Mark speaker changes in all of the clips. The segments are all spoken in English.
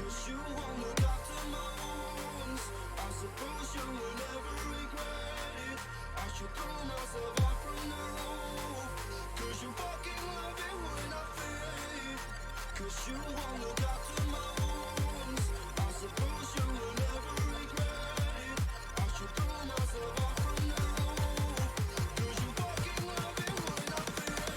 Speaker 1: Cause you won't look up to mountains. I suppose you will never regret it. I should pull myself out from the roof. Cause you fucking love it when I fade. Cause you won't look up to mountains. I suppose you will never regret it. I should pull myself out from the roof. Cause you fucking love it when I fade.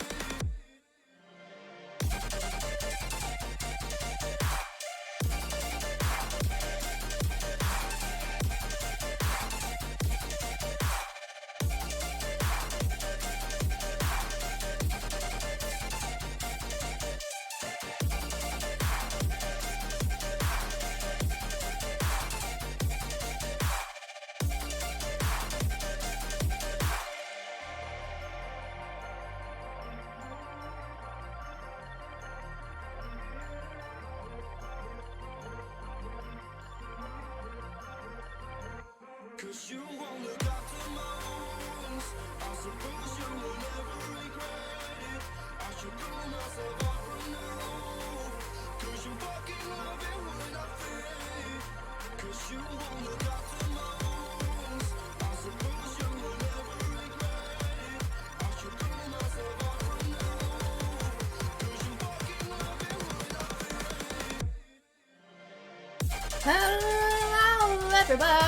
Speaker 2: Hello everybody.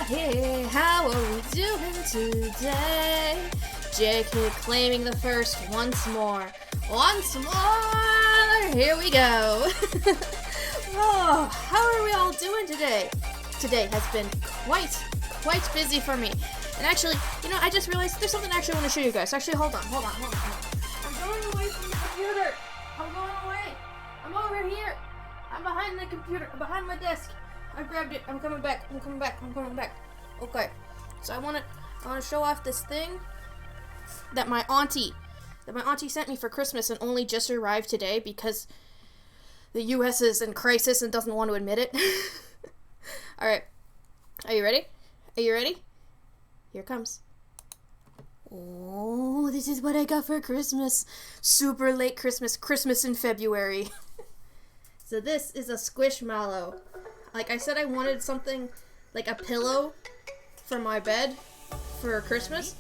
Speaker 2: Hey, how are we doing today? JK claiming the first once more. Once more! Here we go. Oh, how are we all doing today? Today has been quite busy for me. And actually, I just realized there's something I actually want to show you guys. Actually, hold on. I'm going away from the computer. I'm going away. I'm over here. I'm behind the computer. I'm behind my desk. I grabbed it. I'm coming back. Okay. So I want to show off this thing that my auntie sent me for Christmas and only just arrived today because the US is in crisis and doesn't want to admit it. All right. Are you ready? Here it comes. Oh, this is what I got for Christmas. Super late Christmas in February. So this is a squishmallow. Like I said, I wanted something like a pillow for my bed for Christmas,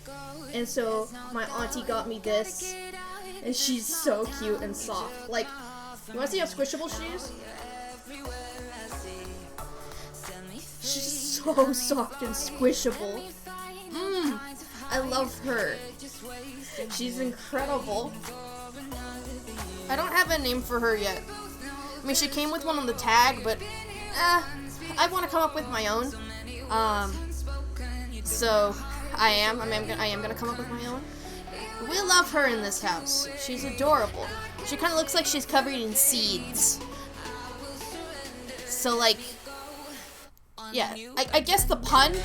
Speaker 2: and so my auntie got me this, and she's so cute and soft. Like, you wanna see how squishable she is? She's so soft and squishable. I love her. She's incredible. I don't have a name for her yet. I mean, she came with one on the tag, but I want to come up with my own. So I am gonna come up with my own. We love her in this house. She's adorable. She kind of looks like she's covered in seeds. So like, yeah, I guess the pun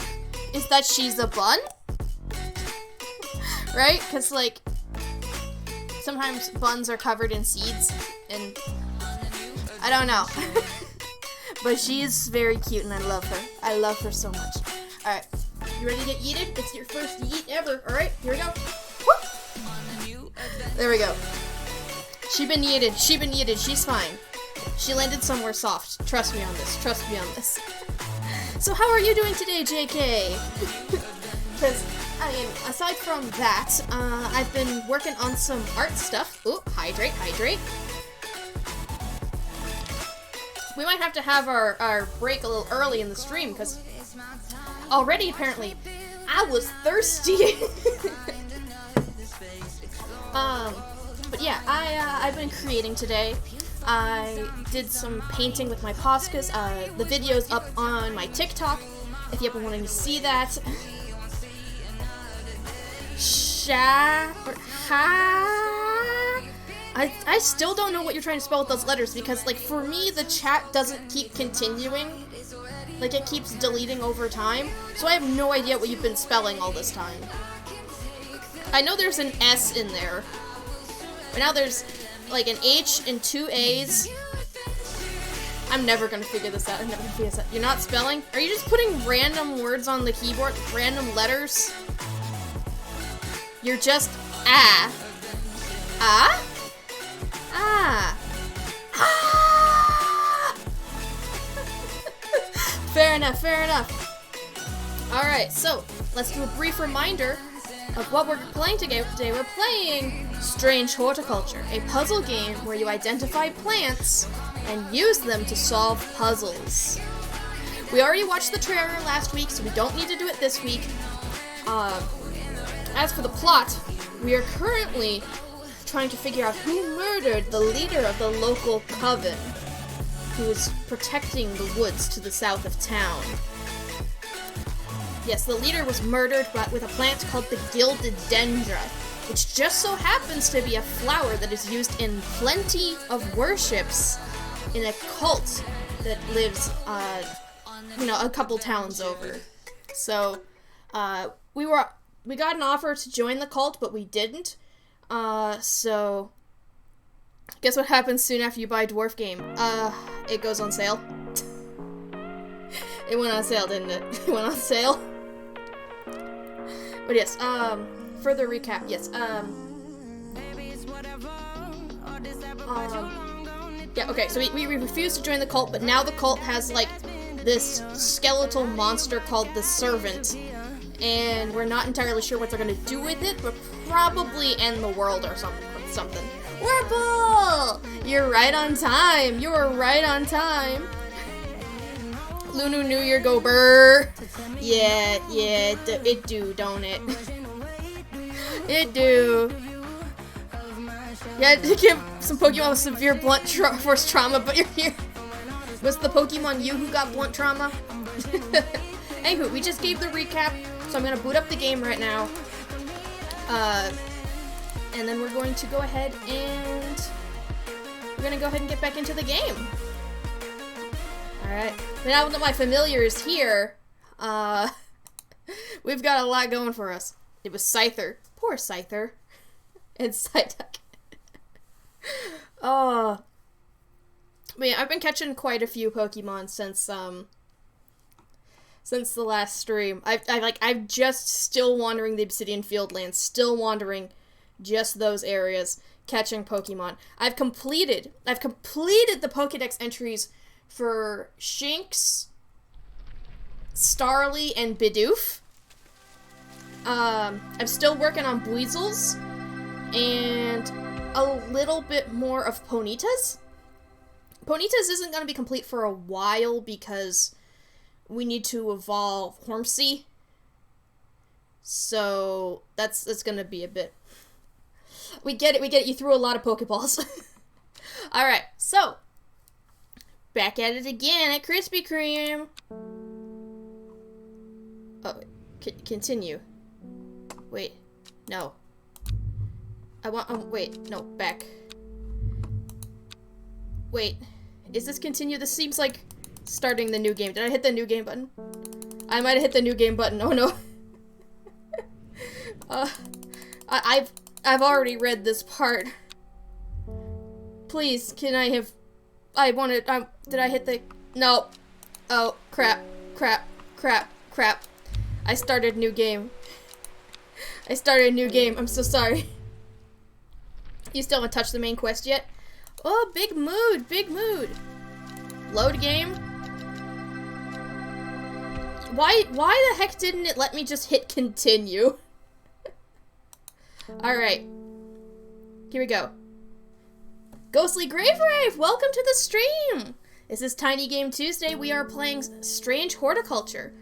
Speaker 2: is that she's a bun, right? Because like, sometimes buns are covered in seeds, and I don't know. But she is very cute and I love her. I love her so much. Alright, you ready to get yeeted? It's your first yeet ever. Alright, here we go. Whoop. There we go. She been yeeted. She's fine. She landed somewhere soft. Trust me on this. So how are you doing today, JK? Because, I mean, aside from that, I've been working on some art stuff. Ooh, hydrate. We might have to have our break a little early in the stream, because already, apparently, I was thirsty. But yeah, I've been creating today. I did some painting with my Poscas. The video's up on my TikTok, if you ever want to see that. I still don't know what you're trying to spell with those letters, because, like, for me, the chat doesn't keep continuing. Like, it keeps deleting over time, so I have no idea what you've been spelling all this time. I know there's an S in there, but now there's, like, an H and two A's. I'm never gonna figure this out. You're not spelling? Are you just putting random words on the keyboard? Random letters? You're just ah. Ah? Ah. Ah! Fair enough, fair enough. Alright, so let's do a brief reminder of what we're playing today. We're playing Strange Horticulture, a puzzle game where you identify plants and use them to solve puzzles. We already watched the trailer last week, so we don't need to do it this week. As for the plot, we are currently trying to figure out who murdered the leader of the local coven, who is protecting the woods to the south of town. Yes, the leader was murdered with a plant called the Gilded Dendra, which just so happens to be a flower that is used in plenty of worships in a cult that lives, a couple towns over. So, we got an offer to join the cult, but we didn't. So, guess what happens soon after you buy a dwarf game? It goes on sale. It went on sale, didn't it? It went on sale. But yes, further recap, yes, yeah, okay, so we refused to join the cult, but now the cult has, like, this skeletal monster called the Servant, and we're not entirely sure what they're gonna do with it, but probably end the world or something. Warble! You're right on time! You're right on time! Lunar New Year go brr! Yeah, it do, don't it? It do. Yeah, to give some Pokemon with severe blunt force trauma, but you're here. Was the Pokemon you who got blunt trauma? Anywho, we just gave the recap, so I'm gonna boot up the game right now. And then we're going to go ahead and get back into the game. Alright. Now that my familiar is here, we've got a lot going for us. It was Scyther. Poor Scyther. And Psyduck. Oh. I mean, I've been catching quite a few Pokemon since the last stream. I'm just still wandering the Obsidian Fieldlands, still wandering just those areas, catching Pokemon. I've completed the Pokedex entries for Shinx, Starly, and Bidoof. I'm still working on Buizel's, and a little bit more of Ponyta's. Ponyta's isn't going to be complete for a while because we need to evolve Hormsy. So that's going to be a bit. We get it. You threw a lot of Pokeballs. Alright, so back at it again at Krispy Kreme. Oh, continue. Wait, no. Wait, no, back. Wait, is this continue? This seems like starting the new game. Did I hit the new game button? I might have hit the new game button. Oh no. I've already read this part. Please, can I have... did I hit the... No. Oh, crap. I started a new game. I'm so sorry. You still haven't touched the main quest yet? Oh, big mood. Load game. Why the heck didn't it let me just hit continue? Alright. Here we go. Ghostly Grave Rave, welcome to the stream! This is Tiny Game Tuesday. We are playing Strange Horticulture.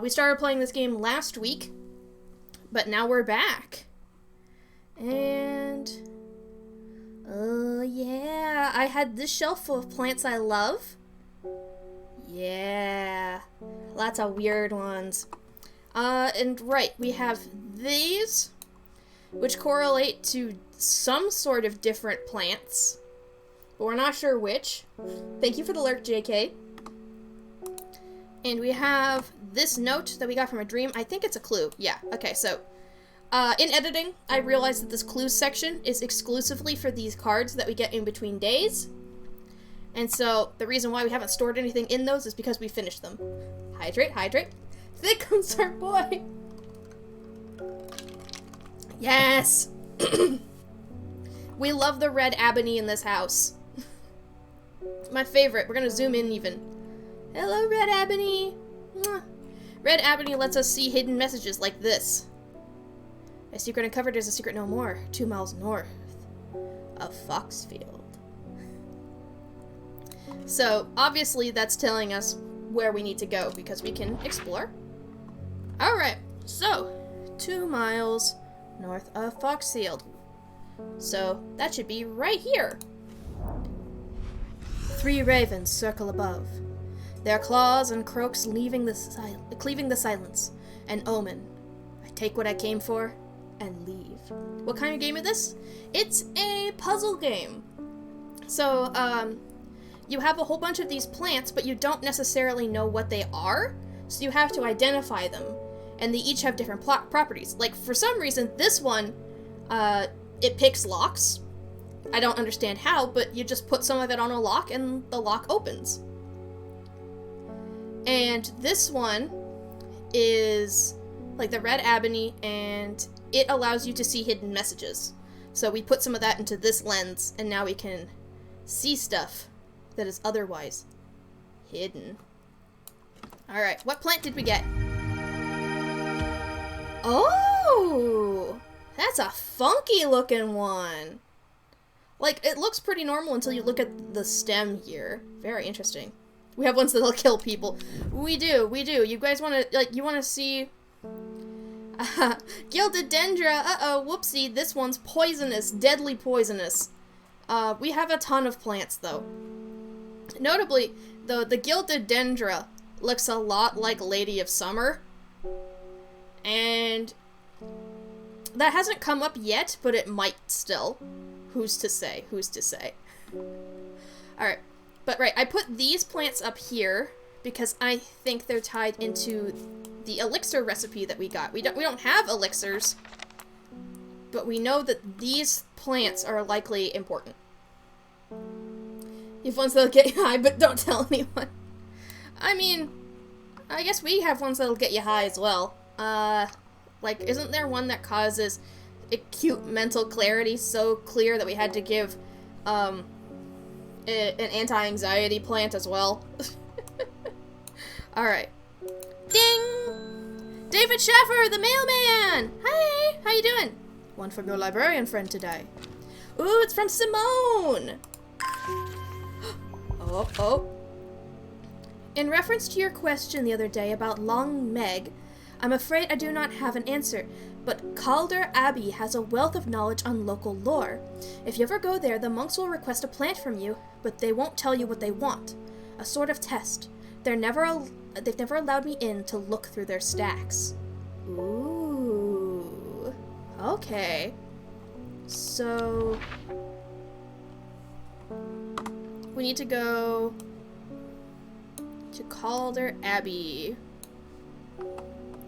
Speaker 2: We started playing this game last week, but now we're back. And... oh yeah, I had this shelf full of plants I love. Yeah, lots of weird ones. And right, we have these, which correlate to some sort of different plants, but we're not sure which. Thank you for the lurk, JK. And we have this note that we got from a dream. I think it's a clue. Yeah, okay, so in editing, I realized that this clues section is exclusively for these cards that we get in between days. And so the reason why we haven't stored anything in those is because we finished them. Hydrate. There comes our boy. Yes. We love the red ebony in this house. My favorite. We're gonna zoom in even. Hello, Red Ebony. Mwah. Red Ebony lets us see hidden messages like this. A secret uncovered is a secret no more. 2 miles north of Foxfield. So, obviously, that's telling us where we need to go because we can explore. Alright, so 2 miles north of Foxfield. So, that should be right here. 3 ravens circle above, their claws and croaks cleaving the silence. An omen. I take what I came for and leave. What kind of game is this? It's a puzzle game. So, you have a whole bunch of these plants, but you don't necessarily know what they are, so you have to identify them. And they each have different properties. Like, for some reason, this one, it picks locks. I don't understand how, but you just put some of it on a lock and the lock opens. And this one is like the red ebony, and it allows you to see hidden messages. So we put some of that into this lens, and now we can see stuff that is otherwise hidden. Alright, what plant did we get? Oh! That's a funky looking one! Like, it looks pretty normal until you look at the stem here. Very interesting. We have ones that'll kill people. We do. You guys wanna, like, you wanna see... Gilded Dendra, uh-oh, whoopsie, this one's poisonous, deadly poisonous. We have a ton of plants, though. Notably, though, the Gilded Dendra looks a lot like Lady of Summer. And that hasn't come up yet, but it might still. Who's to say? Alright, but right, I put these plants up here because I think they're tied into the elixir recipe that we got. We don't have elixirs, but we know that these plants are likely important. You have ones that'll get you high, but don't tell anyone. I mean, I guess we have ones that'll get you high as well. Like, isn't there one that causes acute mental clarity so clear that we had to give, an anti-anxiety plant as well? Alright. Ding! David Schaffer, the mailman! Hi! How you doing? One from your librarian friend today. Ooh, it's from Simone! Oh. In reference to your question the other day about Long Meg, I'm afraid I do not have an answer, but Calder Abbey has a wealth of knowledge on local lore. If you ever go there, the monks will request a plant from you, but they won't tell you what they want. A sort of test. They've never allowed me in to look through their stacks. Ooh. Okay. So... we need to go to Calder Abbey,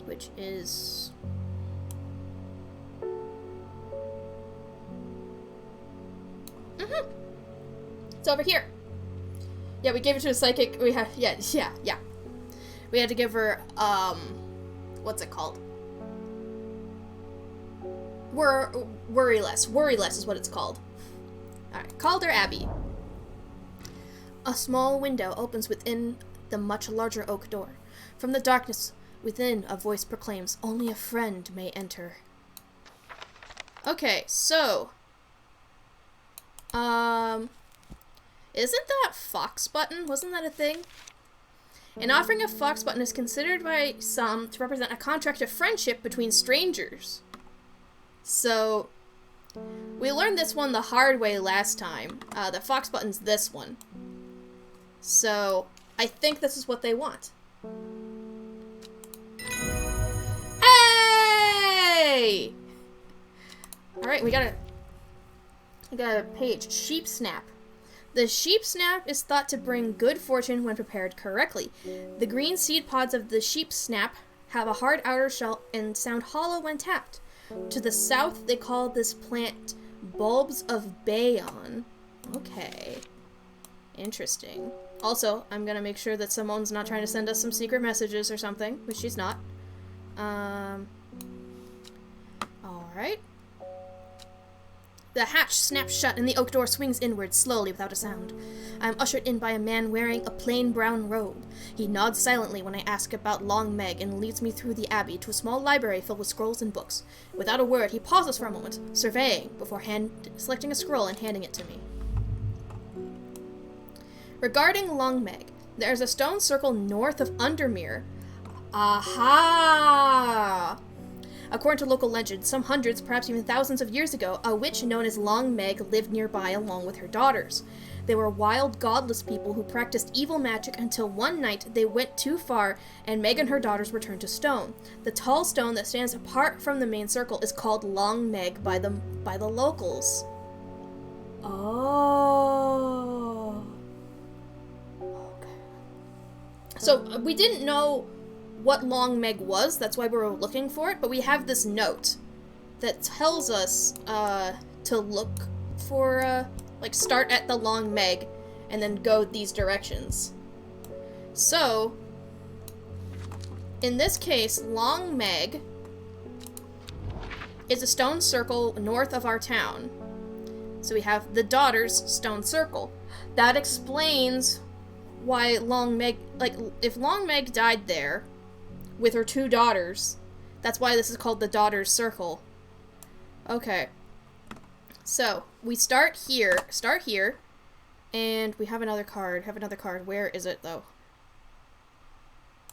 Speaker 2: which is... It's over here. Yeah, we gave it to a psychic. We have, yeah. We had to give her, what's it called? Worry less. Worry less is what it's called. Alright, Calder Abbey. A small window opens within the much larger oak door. From the darkness within, a voice proclaims, "Only a friend may enter." Okay, so... isn't that fox button? Wasn't that a thing? An offering of fox button is considered by some to represent a contract of friendship between strangers. So, we learned this one the hard way last time. The fox button's this one. So, I think this is what they want. Hey! Alright, we got a page. Sheep Snap. The sheep snap is thought to bring good fortune when prepared correctly. The green seed pods of the sheep snap have a hard outer shell and sound hollow when tapped. To the south, they call this plant bulbs of Bayon. Okay. Interesting. Also, I'm gonna make sure that Simone's not trying to send us some secret messages or something, which she's not. Alright. The hatch snaps shut and the oak door swings inward, slowly, without a sound. I am ushered in by a man wearing a plain brown robe. He nods silently when I ask about Long Meg and leads me through the abbey to a small library filled with scrolls and books. Without a word, he pauses for a moment, surveying, before selecting a scroll and handing it to me. Regarding Long Meg, there is a stone circle north of Undermere. Aha! According to local legend, some hundreds, perhaps even thousands of years ago, a witch known as Long Meg lived nearby along with her daughters. They were wild, godless people who practiced evil magic until one night they went too far and Meg and her daughters were turned to stone. The tall stone that stands apart from the main circle is called Long Meg by the locals. Oh. Okay. So we didn't know what Long Meg was, that's why we were looking for it, but we have this note that tells us to look for, start at the Long Meg and then go these directions. So, in this case, Long Meg is a stone circle north of our town. So we have the Daughters Stone Circle. That explains why Long Meg, if Long Meg died there with her two daughters, that's why this is called the Daughters Circle. Okay. So, we start here, and we have another card, Where is it, though?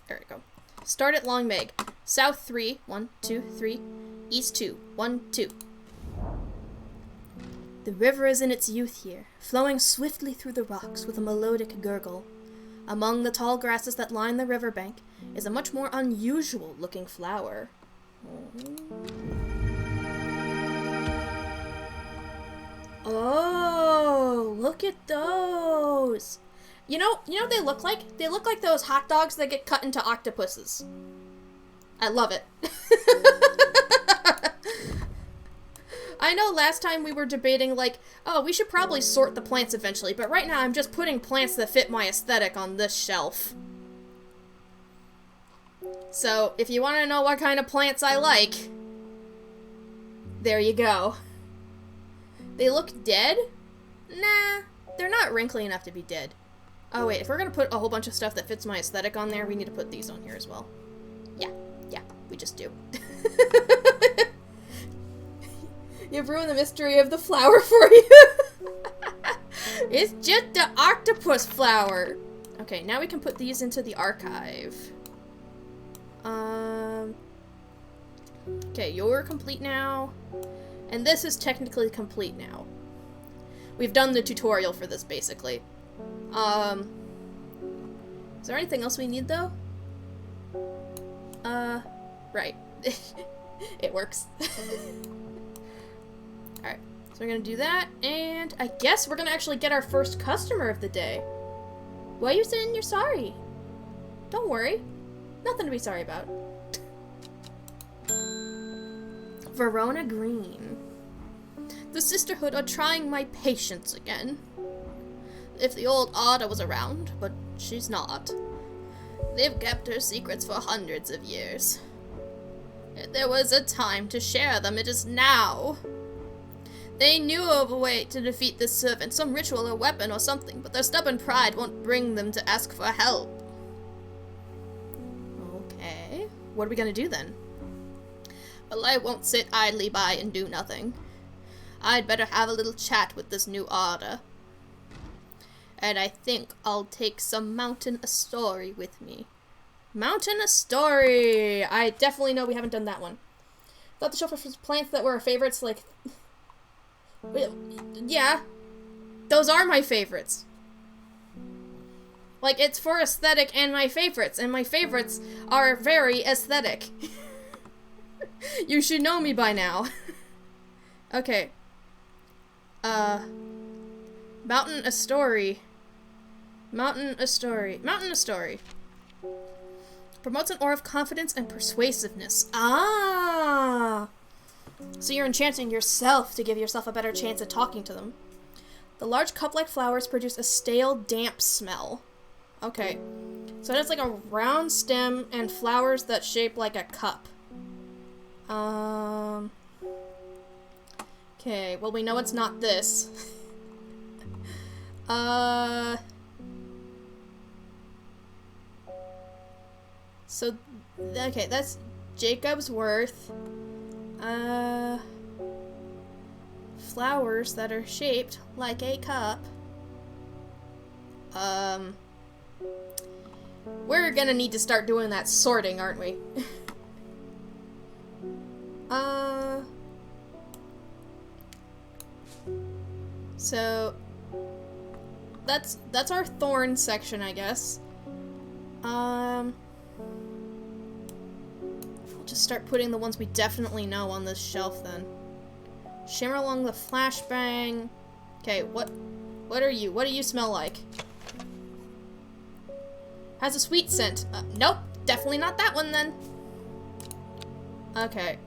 Speaker 2: There we go. Start at Long Meg. South 3, 1, 2, 3. East 2, 1, 2. The river is in its youth here, flowing swiftly through the rocks with a melodic gurgle. Among the tall grasses that line the riverbank is a much more unusual-looking flower. Oh, look at those! You know what they look like? They look like those hot dogs that get cut into octopuses. I love it. I know last time we were debating, oh, we should probably sort the plants eventually, but right now I'm just putting plants that fit my aesthetic on this shelf. So, if you want to know what kind of plants I like, there you go. They look dead? Nah, they're not wrinkly enough to be dead. Oh wait, if we're gonna put a whole bunch of stuff that fits my aesthetic on there, we need to put these on here as well. Yeah, we just do. You've ruined the mystery of the flower for you. It's just the octopus flower. Okay, now we can put these into the archive. Okay, you're complete now. And this is technically complete now. We've done the tutorial for this, basically. Is there anything else we need, though? Right. It works. Alright, so we're gonna do that, and I guess we're gonna actually get our first customer of the day. Why are you saying you're sorry? Don't worry. Nothing to be sorry about. Verona Green. The Sisterhood are trying my patience again. If the old Ada was around, but she's not. They've kept her secrets for hundreds of years. If there was a time to share them, it is now. They knew of a way to defeat this servant, some ritual or weapon or something, but their stubborn pride won't bring them to ask for help. Okay, what are we gonna do then? Well, I won't sit idly by and do nothing. I'd better have a little chat with this new order. And I think I'll take some Mountain Astory with me. Mountain Astory! I definitely know we haven't done that one. Thought the shelf was plants that were our favorites, yeah. Those are my favorites. It's for aesthetic and my favorites are very aesthetic. You should know me by now. Okay. Mountain Astory. Promotes an aura of confidence and persuasiveness. Ah! So you're enchanting yourself to give yourself a better chance at talking to them. The large cup-like flowers produce a stale, damp smell. Okay. So it's like a round stem and flowers that shape like a cup. Okay, well we know it's not this. So, okay, that's Jacob's Worth. Flowers that are shaped like a cup. We're gonna need to start doing that sorting, aren't we? So that's our thorn section, I guess. I'll just start putting the ones we definitely know on this shelf then. Shimmer along the flashbang. Okay, what are you? What do you smell like? Has a sweet scent. Nope, definitely not that one then. Okay,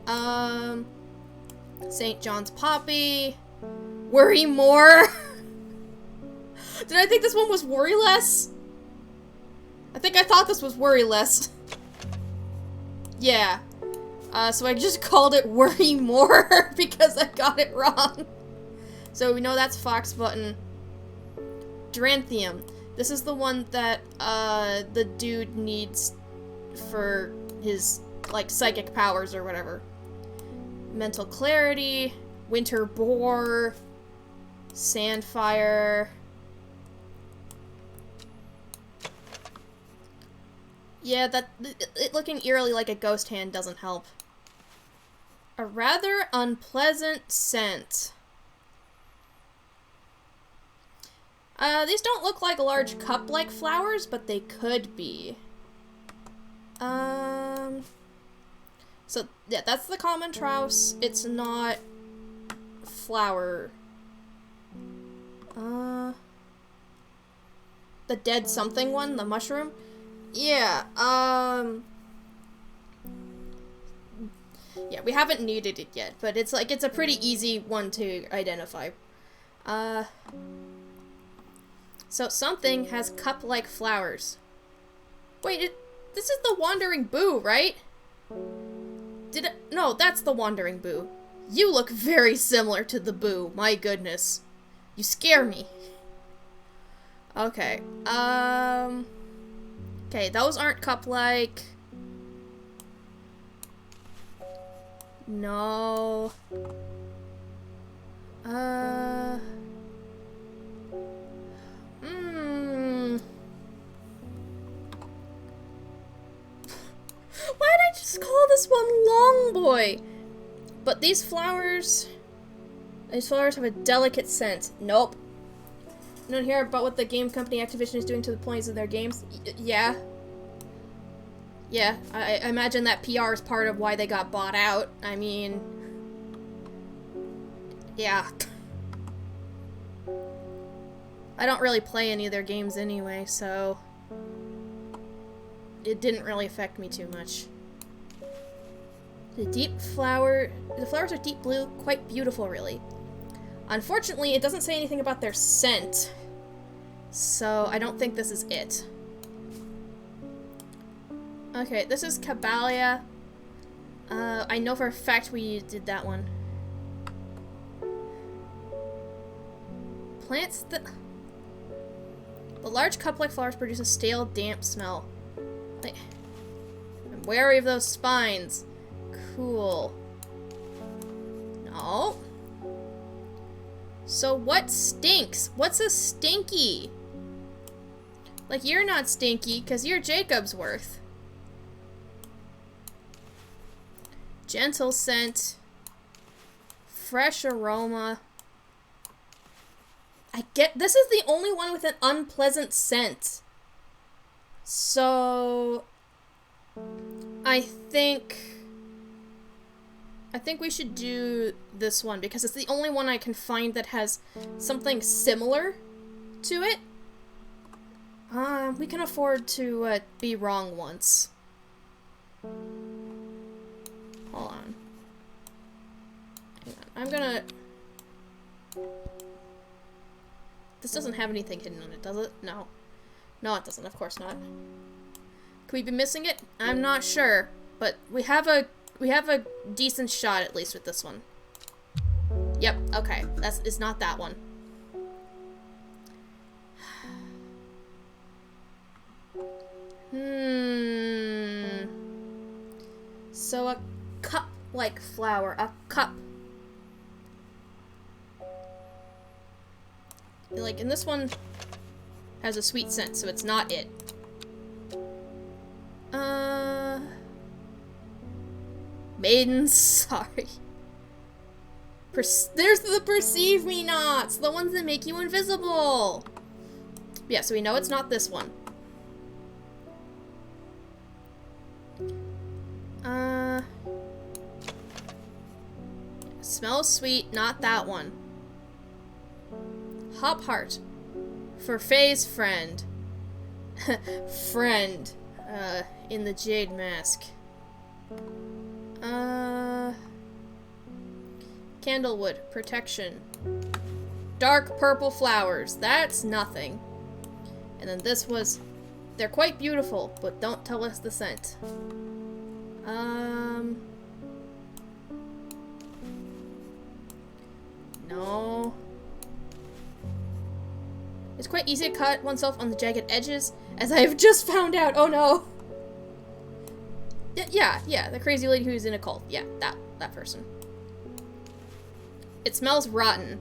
Speaker 2: St. John's Poppy. Worry More. Did I think this one was Worry Less? I think I thought this was Worry Less. Yeah. So I just called it Worry More because I got it wrong. So we know that's Fox Button. Duranthium. This is the one that the dude needs for his, like, psychic powers or whatever. Mental Clarity. Winter Boar. Sandfire. Yeah, it looking eerily like a ghost hand doesn't help. A rather unpleasant scent. These don't look like large cup-like flowers, but they could be. So, yeah, that's the common Trouse. It's not flower. The dead something one, the mushroom? Yeah, yeah, we haven't needed it yet, but it's like, it's a pretty easy one to identify. So something has cup-like flowers. Wait, this is the Wandering Boo, right? No, that's the Wandering Boo. You look very similar to the Boo, my goodness. You scare me. Okay, okay, those aren't cup-like. No. Why did I just call this one Long Boy? But these flowers have a delicate scent. Nope. You don't hear about what the game company Activision is doing to the points of their games? Yeah. Yeah, I imagine that PR is part of why they got bought out. I mean... yeah. I don't really play any of their games anyway, so... it didn't really affect me too much. The flowers are deep blue, quite beautiful really. Unfortunately, it doesn't say anything about their scent, so I don't think this is it. Okay, this is Caballia. I know for a fact we did that one. Plants that... the large cup-like flowers produce a stale, damp smell. I'm wary of those spines. Cool. No. So what stinks? What's a stinky? Like, you're not stinky, because you're Jacob's Worth. Gentle scent. Fresh aroma. This is the only one with an unpleasant scent. So... I think we should do this one, because it's the only one I can find that has something similar to it. We can afford to be wrong once. Hold on. Hang on. I'm gonna... this doesn't have anything hidden on it, does it? No. No, it doesn't. Of course not. Could we be missing it? I'm not sure, but we have a decent shot at least with this one. Yep, okay. It's not that one. So a cup-like flower. A cup. Like, and this one has a sweet scent, so it's not it. Maiden, sorry. There's the perceive me nots, the ones that make you invisible. Yeah, so we know it's not this one. Smells sweet, not that one. Hop heart. For Faye's friend. Friend. In the jade mask. Candlewood. Protection. Dark purple flowers. That's nothing. And then this was... They're quite beautiful, but don't tell us the scent. No. It's quite easy to cut oneself on the jagged edges, as I have just found out. Oh no. Yeah, the crazy lady who's in a cult. Yeah, that person. It smells rotten.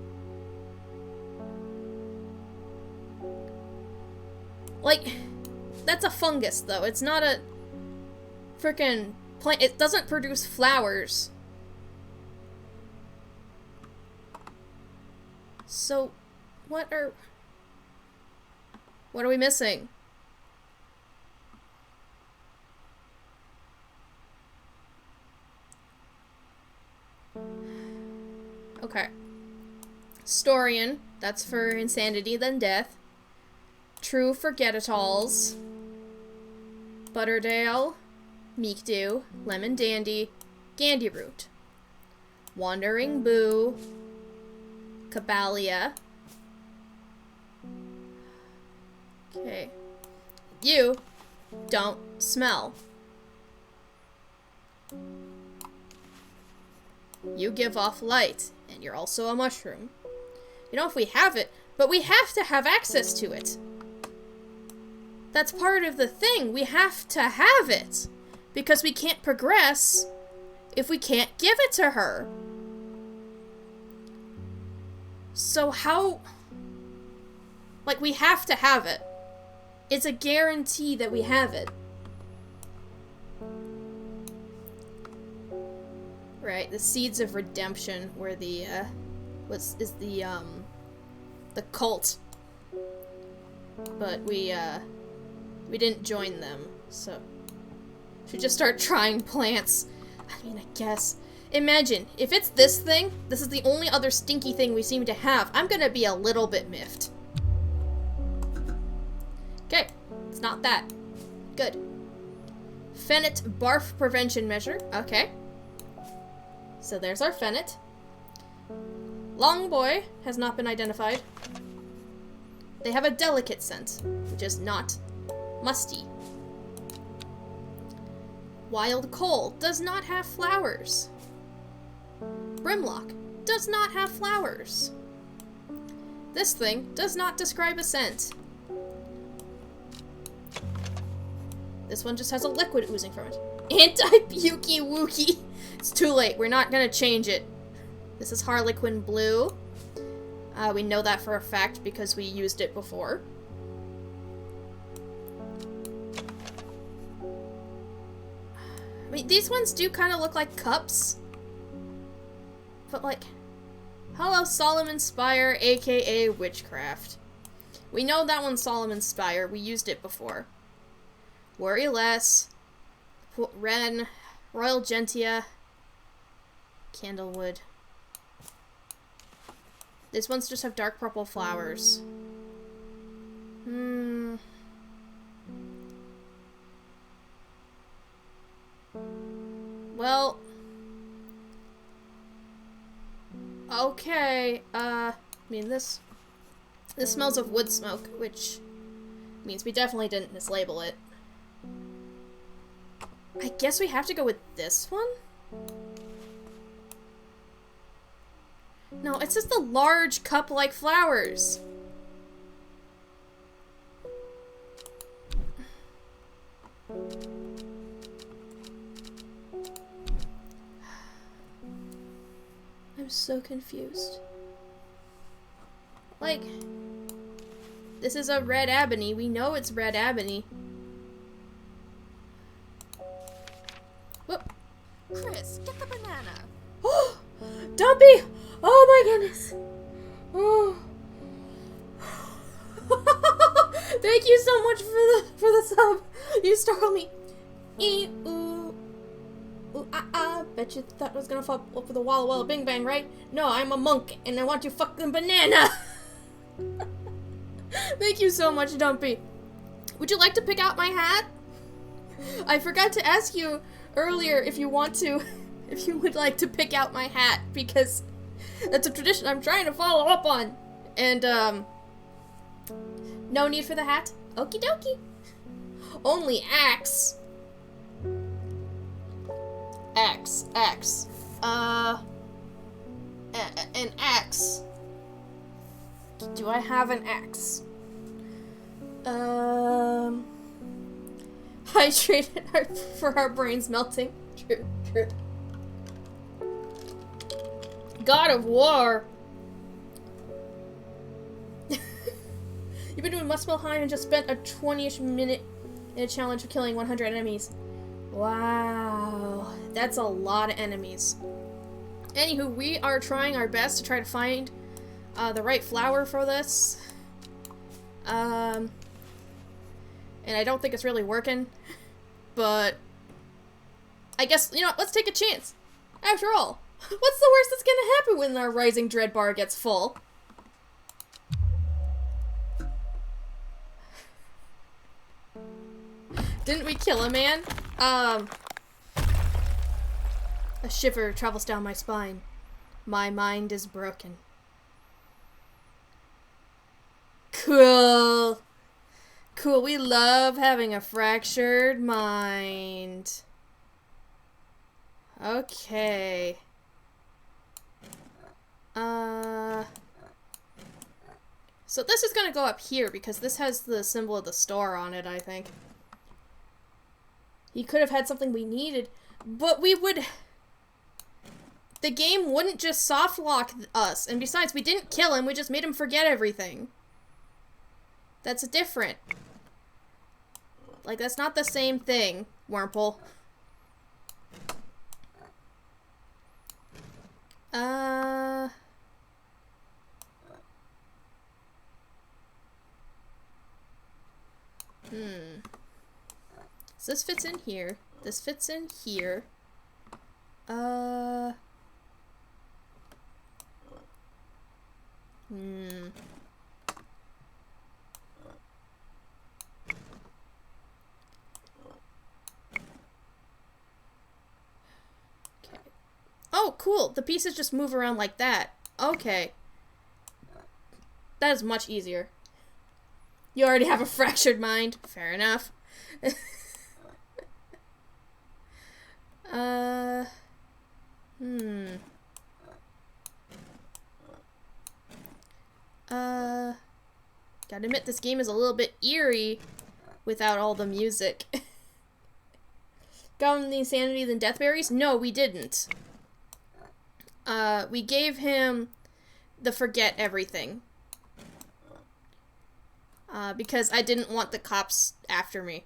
Speaker 2: Like, that's a fungus, though. It's not a frickin' plant. It doesn't produce flowers. So, what are we missing? Okay. Storian, that's for insanity then death. True Forget-It-Alls. Butterdale. Meekdew. Lemon Dandy. Gandyroot. Wandering Boo. Caballia. Okay. You don't smell. You give off light, and you're also a mushroom. You know, if we have it, but we have to have access to it. That's part of the thing. We have to have it. Because we can't progress if we can't give it to her. So how... Like, we have to have it. It's a guarantee that we have it. Right, the Seeds of Redemption were the, the cult. But we didn't join them, so... Should just start trying plants. I mean, I guess. Imagine, if it's this thing, this is the only other stinky thing we seem to have, I'm gonna be a little bit miffed. Okay, it's not that. Good. Fennec barf prevention measure. Okay. So there's our Fennec. Long boy has not been identified. They have a delicate scent, which is not musty. Wild coal does not have flowers. Brimlock does not have flowers. This thing does not describe a scent. This one just has a liquid oozing from it. Anti-Pukey Wookie. It's too late. We're not gonna change it. This is Harlequin Blue. We know that for a fact because we used it before. I mean, these ones do kind of look like cups. But like, hello Solomon Spire, aka Witchcraft. We know that one's Solomon Spire. We used it before. Worry Less. Ren. Royal Gentia. Candlewood. These ones just have dark purple flowers. Well... Okay, I mean, this smells of wood smoke, which means we definitely didn't mislabel it. I guess we have to go with this one? No, it's just the large cup-like flowers. I'm so confused. Like, this is a red ebony. We know it's red ebony. Whoop.
Speaker 3: Chris, get the banana.
Speaker 2: Oh, Dumpy! Oh my goodness. Oh. Thank you so much for the sub. You startled me. Ooh, ah, ah. Bet you thought I was gonna fall over the wall. Well, bing bang, right? No, I'm a monk and I want your fucking banana. Thank you so much, Dumpy. Would you like to pick out my hat? I forgot to ask you earlier if you want to, if you would like to pick out my hat, because that's a tradition I'm trying to follow up on. And, no need for the hat? Okie dokie. Only axe. Axe. An axe. Do I have an axe? I traded for our brains melting. True. God of War. You've been doing Must Spell High and just spent a 20-ish minute in a challenge of killing 100 enemies. Wow. That's a lot of enemies. Anywho, we are trying our best to try to find the right flower for this. And I don't think it's really working. But I guess, you know what, let's take a chance. After all, what's the worst that's gonna happen when our Rising Dread bar gets full? Didn't we kill a man? A shiver travels down my spine. My mind is broken. Cool. Cool, we love having a fractured mind. Okay. So this is gonna go up here because this has the symbol of the store on it, I think. He could have had something we needed, but we would... The game wouldn't just soft lock us, and besides, we didn't kill him, we just made him forget everything. That's different. Like, that's not the same thing, Wurmple. So this fits in here. This fits in here. Oh, cool. The pieces just move around like that. Okay. That is much easier. You already have a fractured mind. Fair enough. Gotta admit, this game is a little bit eerie without all the music. Got him the insanity than deathberries? No, we didn't. We gave him the forget everything. Because I didn't want the cops after me.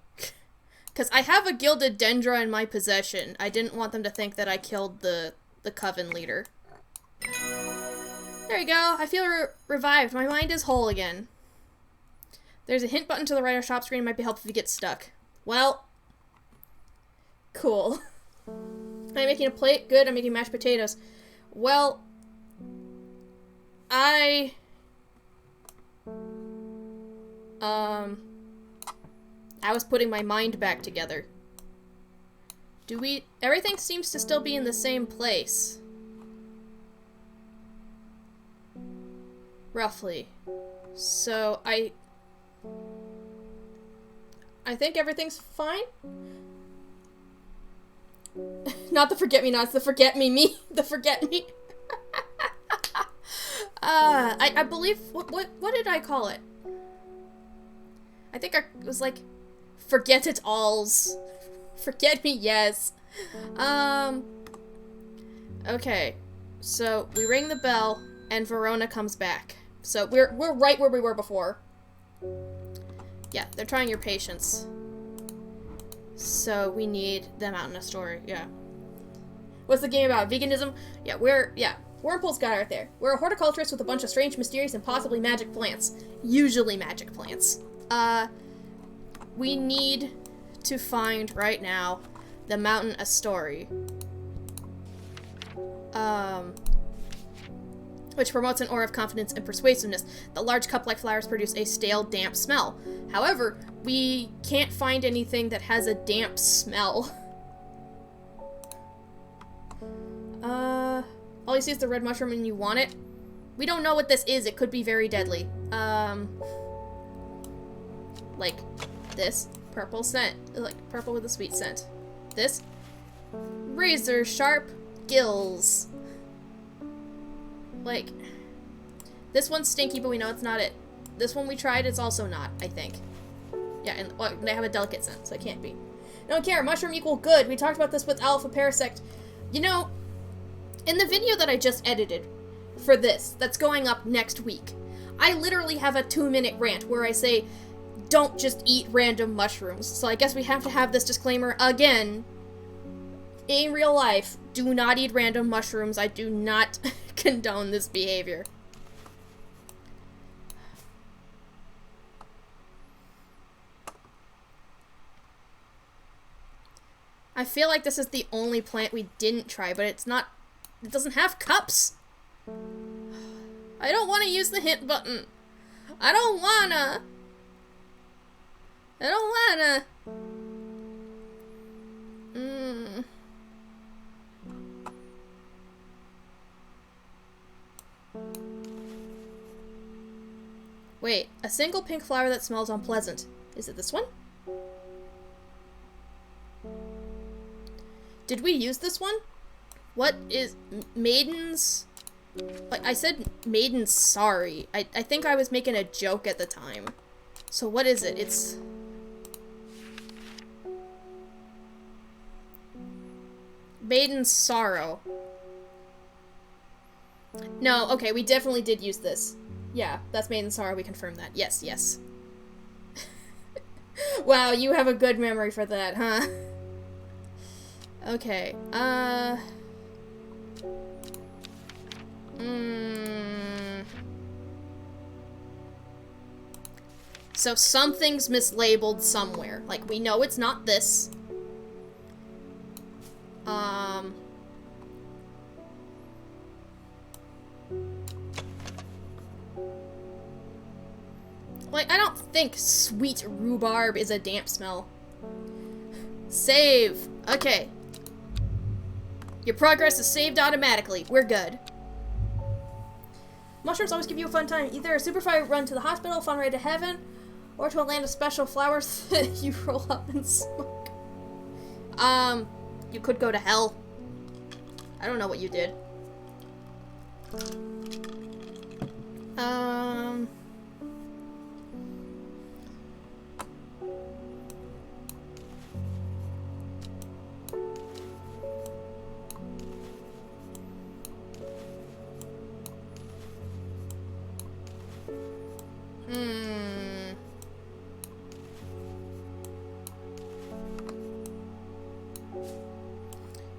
Speaker 2: Because I have a gilded dendra in my possession. I didn't want them to think that I killed the coven leader. There you go. I feel revived. My mind is whole again. There's a hint button to the right of shop screen. It might be helpful if you get stuck. Well. Cool. I'm making a plate? Good. I'm making mashed potatoes. Well. I was putting my mind back together. Everything seems to still be in the same place. Roughly. So, I think everything's fine. Not the forget-me-nots, the forget-me-me. The forget-me. I believe, what did I call it? I think I was like, forget it alls. Forget me, yes. Okay. So, we ring the bell, and Verona comes back. So, we're right where we were before. Yeah, they're trying your patience. So, we need them out in a story, yeah. What's the game about? Veganism? Yeah, Wormpole's got it right there. We're a horticulturist with a bunch of strange, mysterious, and possibly magic plants. Usually magic plants. We need to find, right now, the Mountain Astory. Which promotes an aura of confidence and persuasiveness. The large cup-like flowers produce a stale, damp smell. However, we can't find anything that has a damp smell. All you see is the red mushroom and you want it? We don't know what this is. It could be very deadly. Like this. Purple scent. Like purple with a sweet scent. This. Razor sharp gills. Like, this one's stinky, but we know it's not it. This one we tried, it's also not, I think. Yeah, and well, they have a delicate scent, so it can't be. Don't care, mushroom equal good. We talked about this with Alpha Parasect. You know, in the video that I just edited for this, that's going up next week, I literally have a 2-minute rant where I say, don't just eat random mushrooms. So I guess we have to have this disclaimer again. In real life, do not eat random mushrooms. I do not condone this behavior. I feel like this is the only plant we didn't try, but it's not... It doesn't have cups. I don't want to use the hint button. I don't wanna. I don't wanna. Wait, a single pink flower that smells unpleasant. Is it this one? Did we use this one? What is Maiden's? Like, I said Maiden's sorry. I think I was making a joke at the time. So what is it? It's... Maiden's sorrow. No, okay, we definitely did use this. Yeah, that's Maiden's sorrow, we confirmed that. Yes, yes. Wow, you have a good memory for that, huh? Okay, So something's mislabeled somewhere. Like, we know it's not this. Like, I don't think sweet rhubarb is a damp smell. Save. Okay. Your progress is saved automatically. We're good. Mushrooms always give you a fun time. Either a super fire run to the hospital, fun ride to heaven, or to a land of special flowers that you roll up and smoke. You could go to hell. I don't know what you did.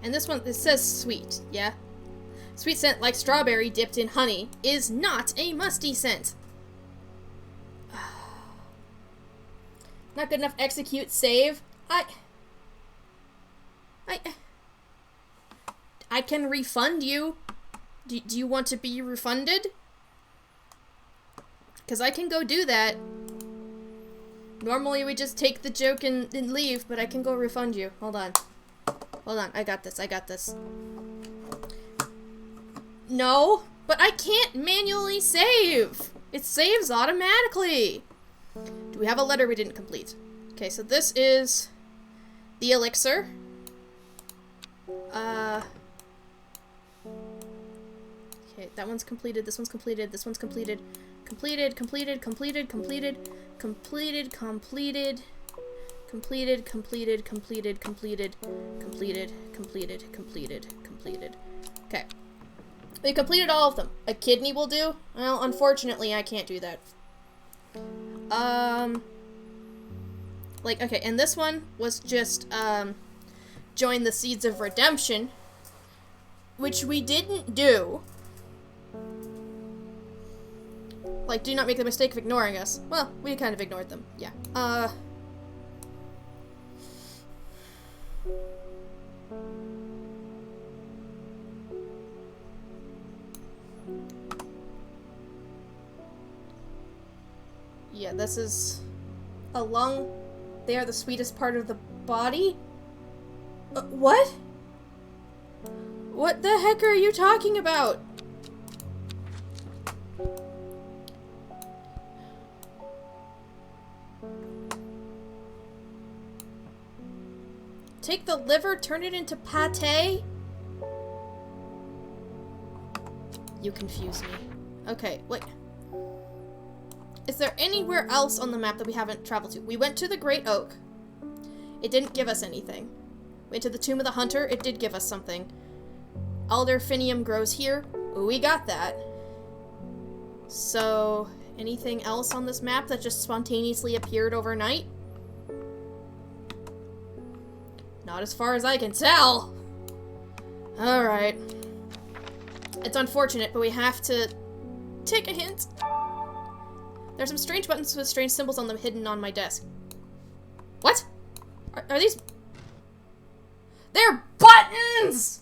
Speaker 2: And this one, it says sweet, yeah? Sweet scent like strawberry dipped in honey is not a musty scent. Not good enough, execute, save. I can refund you. Do you want to be refunded? Because I can go do that. Normally we just take the joke and leave, but I can go refund you. Hold on. Hold on, I got this, I got this. No, but I can't manually save. It saves automatically. Do we have a letter we didn't complete? Okay, so this is the elixir. Okay. Okay, that one's completed, this one's completed, this one's completed. Completed, completed, completed, completed, completed, completed, completed, completed, completed, completed, completed, completed, completed, completed. Okay. We completed all of them. A kidney will do? Well, unfortunately, I can't do that. Like, okay, and this one was just, join the Seeds of Redemption, which we didn't do. Like, do not make the mistake of ignoring us. Well, we kind of ignored them. Yeah. Yeah, this is a lung. They are the sweetest part of the body? What? What the heck are you talking about? Take the liver, turn it into pate? You confuse me. Okay, wait. Is there anywhere else on the map that we haven't traveled to? We went to the Great Oak. It didn't give us anything. Went to the Tomb of the Hunter. It did give us something. Alderfinium grows here. We got that. So, anything else on this map that just spontaneously appeared overnight? Not as far as I can tell. Alright. It's unfortunate, but we have to take a hint. There's some strange buttons with strange symbols on them hidden on my desk. What? Are these... They're buttons!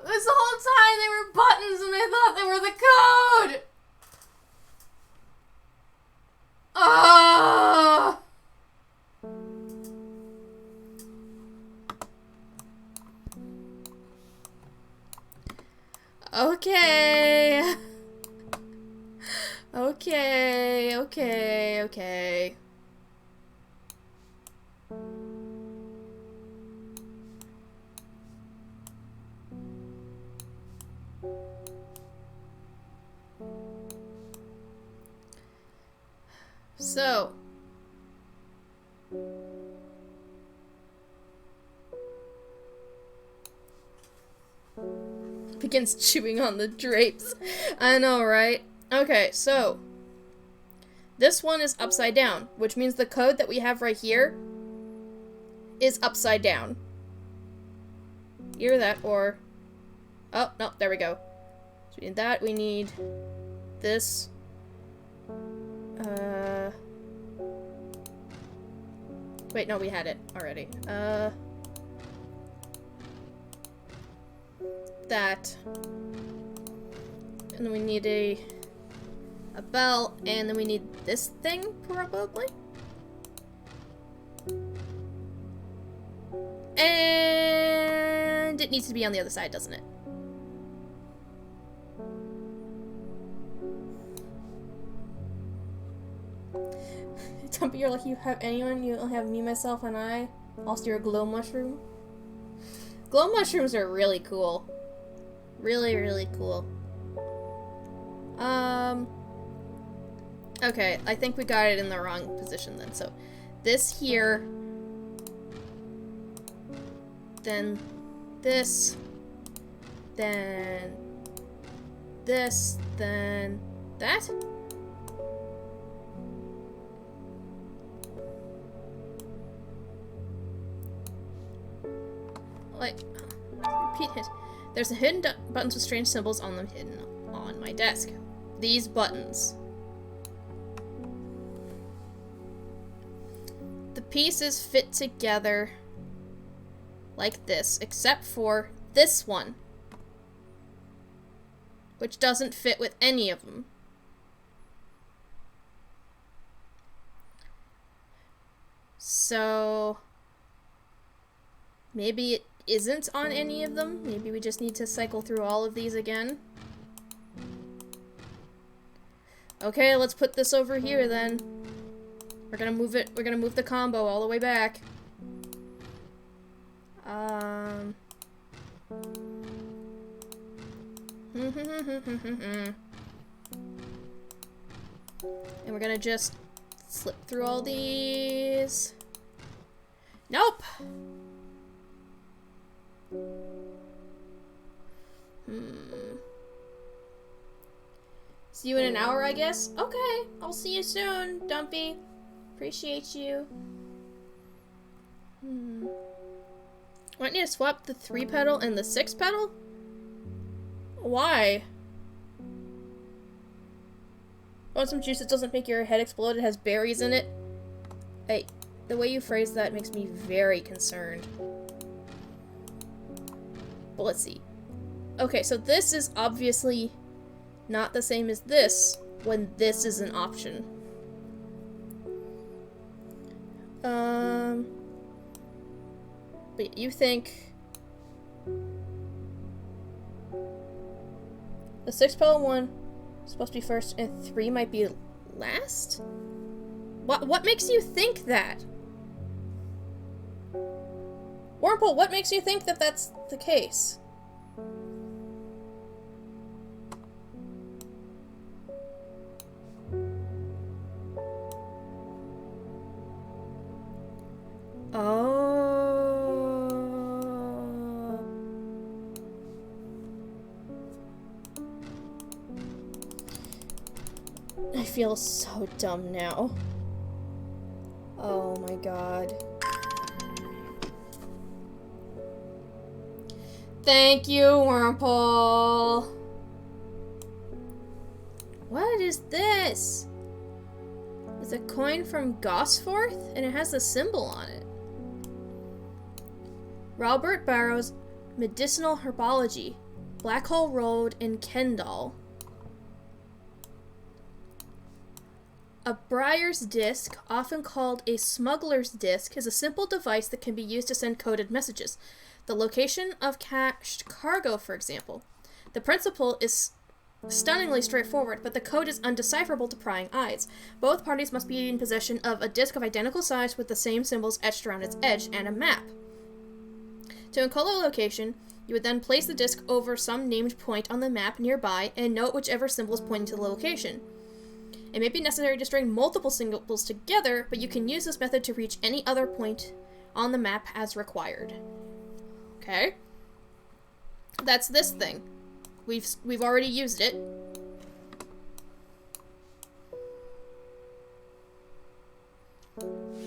Speaker 2: This whole time they were buttons and I thought they were the code! Ah! Okay. Okay. So, begins chewing on the drapes. I know, right? Okay, so this one is upside down, which means the code that we have right here is upside down. Either that or... Oh, no, there we go. So we need that, we need this. Wait, no, we had it already. That. And then we need a bell, and then we need this thing, probably. And it needs to be on the other side, doesn't it? Don't be like you have anyone, you have me, myself, and I. Also, you're a glow mushroom. Glow mushrooms are really cool. Really, really cool. Okay, I think we got it in the wrong position then. So, this here, then this, then this, then that? Like, repeat hit. There's a hidden buttons with strange symbols on them hidden on my desk. These buttons. The pieces fit together like this, except for this one, which doesn't fit with any of them. So, maybe it isn't on any of them. Maybe we just need to cycle through all of these again. Okay, let's put this over here then. We're gonna move it, we're gonna move the combo all the way back. And we're gonna just slip through all these. Nope! See you in an hour, I guess? Okay, I'll see you soon, Dumpy. Appreciate you. Might need to swap the 3 petal and the 6 petal? Why? Want some juice that doesn't make your head explode? It has berries in it. Hey, the way you phrase that makes me very concerned. But let's see. Okay, so this is obviously not the same as this when this is an option. But you think the 6 petal one is supposed to be first and 3 might be last? What makes you think that? Wormhole, what makes you think that that's the case? Oh. I feel so dumb now. Oh my god. Thank you, Wormhole. What is this? It's a coin from Gosforth, and it has a symbol on it. Robert Barrow's Medicinal Herbology, Black Hole Road in Kendall. A Briar's disc, often called a smuggler's disc, is a simple device that can be used to send coded messages. The location of cached cargo, for example. The principle is stunningly straightforward, but the code is undecipherable to prying eyes. Both parties must be in possession of a disc of identical size with the same symbols etched around its edge and a map. To encode the location, you would then place the disc over some named point on the map nearby and note whichever symbol is pointing to the location. It may be necessary to string multiple symbols together, but you can use this method to reach any other point on the map as required. Okay. That's this thing. We've already used it.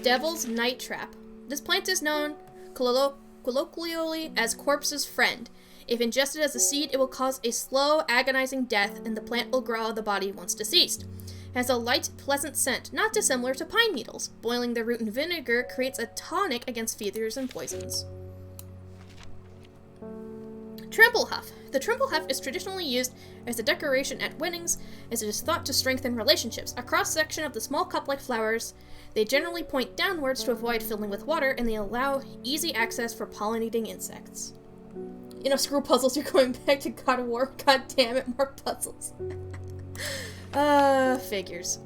Speaker 2: Devil's Night Trap. This plant is known colloquially as Corpse's Friend. If ingested as a seed, it will cause a slow, agonizing death, and the plant will grow out of the body once deceased. It has a light, pleasant scent, not dissimilar to pine needles. Boiling the root in vinegar creates a tonic against fevers and poisons. Trimplehuff. The trimplehuff is traditionally used as a decoration at weddings, as it is thought to strengthen relationships. A cross-section of the small cup-like flowers, they generally point downwards to avoid filling with water, and they allow easy access for pollinating insects. You know, screw puzzles, you're going back to God of War. God damn it, more puzzles. Figures.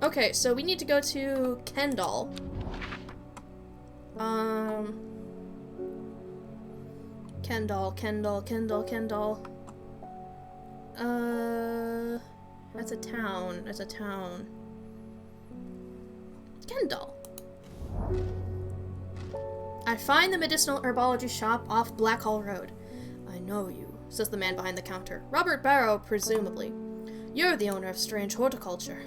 Speaker 2: Okay, so we need to go to Kendall. Kendall. That's a town. Kendall. I find the medicinal herbology shop off Black Hall Road. I know you, says the man behind the counter. Robert Barrow, presumably. You're the owner of Strange Horticulture.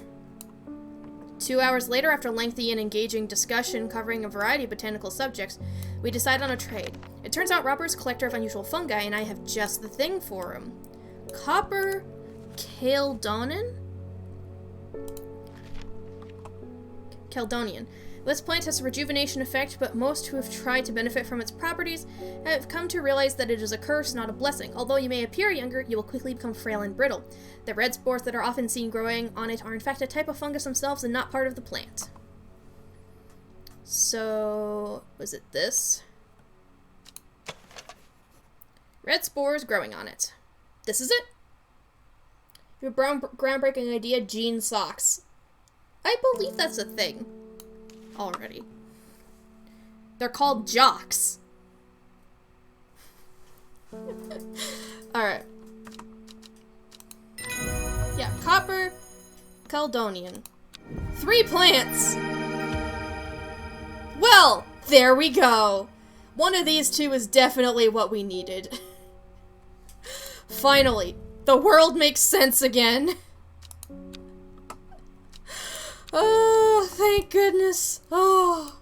Speaker 2: 2 hours later, after lengthy and engaging discussion covering a variety of botanical subjects, we decide on a trade. It turns out Robert's a collector of unusual fungi, and I have just the thing for him. Copper Caledonian? Caledonian. This plant has a rejuvenation effect, but most who have tried to benefit from its properties have come to realize that it is a curse, not a blessing. Although you may appear younger, you will quickly become frail and brittle. The red spores that are often seen growing on it are in fact a type of fungus themselves and not part of the plant. So, was it this? Red spores growing on it. This is it? Your groundbreaking idea, jean socks. I believe that's a thing. Already. They're called jocks. Alright. Horticulture. 3 plants! Well, there we go. One of these two is definitely what we needed. Finally, the world makes sense again. Oh, thank goodness. Oh,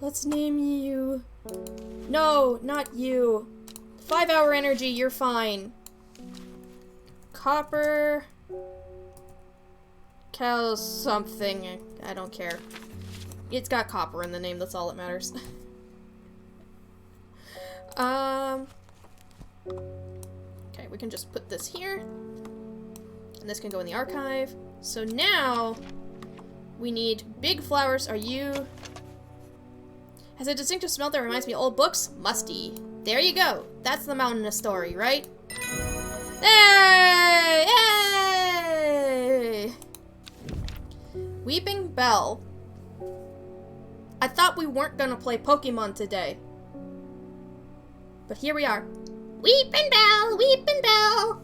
Speaker 2: let's name you. No, not you. 5-hour energy, you're fine. Copper. Cow something. I don't care. It's got copper in the name, that's all that matters. Okay, we can just put this here. And this can go in the archive. So now, we need big flowers. Are you... Has a distinctive smell that reminds me of old books? Musty. There you go. That's the mountainous story, right? Hey! Yay! Weeping Bell. I thought we weren't gonna play Pokemon today. But here we are. Weeping Bell! Weeping Bell!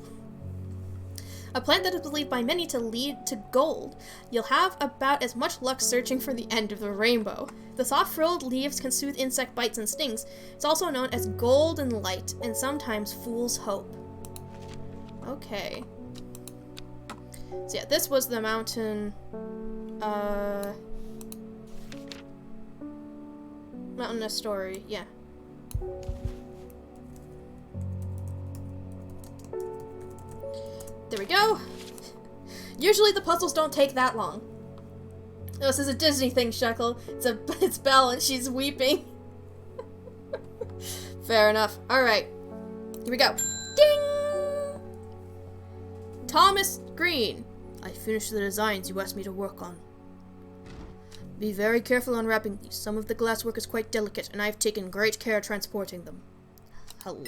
Speaker 2: A plant that is believed by many to lead to gold. You'll have about as much luck searching for the end of the rainbow. The soft frilled leaves can soothe insect bites and stings. It's also known as golden light and sometimes fool's hope. Okay. So yeah, this was the mountain. Mountainous story, yeah. There we go. Usually the puzzles don't take that long. Oh, this is a Disney thing, Shuckle. It's Belle and she's weeping. Fair enough. Alright. Here we go. Ding! Thomas Green. I finished the designs you asked me to work on. Be very careful unwrapping these. Some of the glasswork is quite delicate, and I've taken great care transporting them. Hello?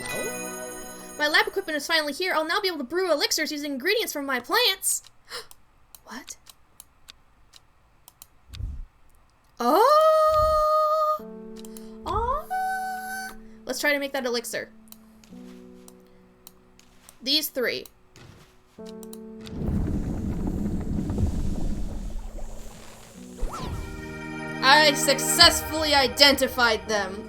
Speaker 2: My lab equipment is finally here. I'll now be able to brew elixirs using ingredients from my plants. What? Oh! Oh! Let's try to make that elixir. These 3. I successfully identified them.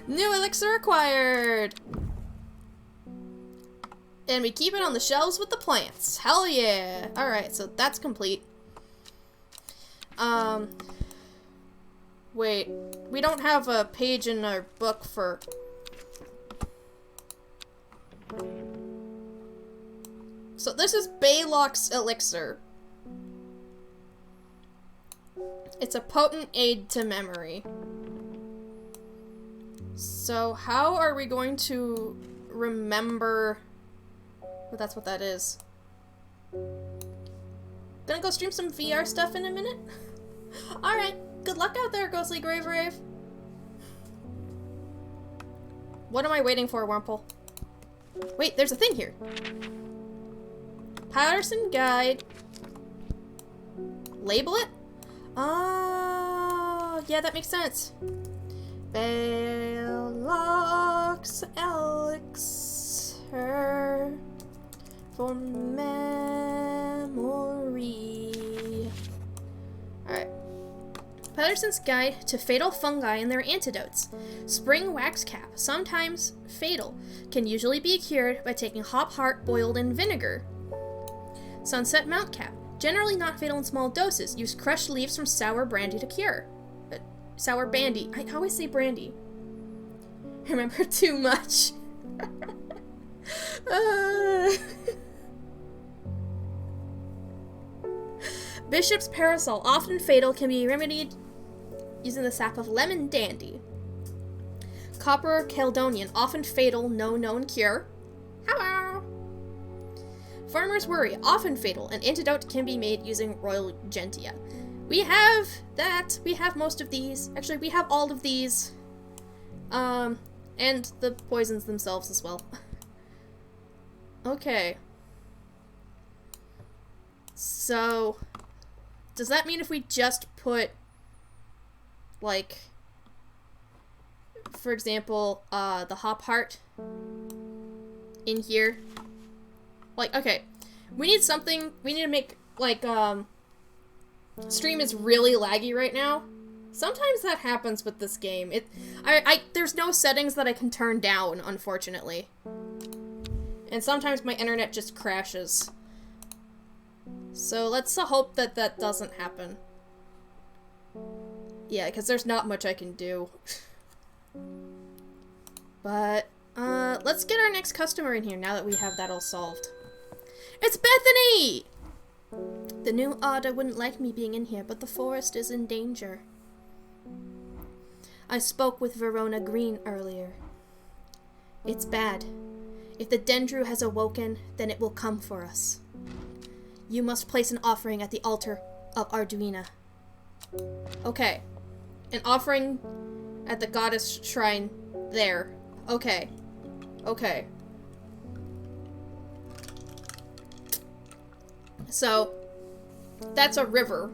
Speaker 2: New elixir acquired. And we keep it on the shelves with the plants. Hell yeah. Alright, so that's complete. Wait. We don't have a page in our book for... So this is Baylock's elixir. It's a potent aid to memory. So how are we going to remember... Well, that's what that is. Gonna go stream some VR stuff in a minute? Alright, good luck out there, Ghostly Grave Rave. What am I waiting for, Wurmple? Wait, there's a thing here. Patterson Guide. Label it? Oh, yeah, that makes sense. Baylock's elixir for memory. Alright. Patterson's Guide to Fatal Fungi and Their Antidotes. Spring wax cap, sometimes fatal, can usually be cured by taking hop heart boiled in vinegar. Sunset mount cap, generally not fatal in small doses. Use crushed leaves from sour brandy to cure. Sour bandy. I always say brandy. Remember too much. Bishop's Parasol, often fatal, can be remedied using the sap of lemon dandy. Copper Caledonian, often fatal, no known cure. Hello! Farmer's Worry, often fatal, an antidote can be made using Royal Gentia. We have that. We have most of these. Actually, we have all of these. And the poisons themselves as well. Okay. So, does that mean if we just put, like, for example, the hop heart in here? Like, okay, We need something. We need to make, like, stream is really laggy right now. Sometimes that happens with this game. There's no settings that I can turn down, unfortunately. And sometimes my internet just crashes. So let's hope that that doesn't happen. Yeah, because there's not much I can do. But, let's get our next customer in here now that we have that all solved. It's Bethany! The new order wouldn't like me being in here, but the forest is in danger. I spoke with Verona Green earlier. It's bad. If the Dendru has awoken, then it will come for us. You must place an offering at the altar of Arduina. Okay. An offering at the goddess shrine there. Okay. Okay. So, that's a river.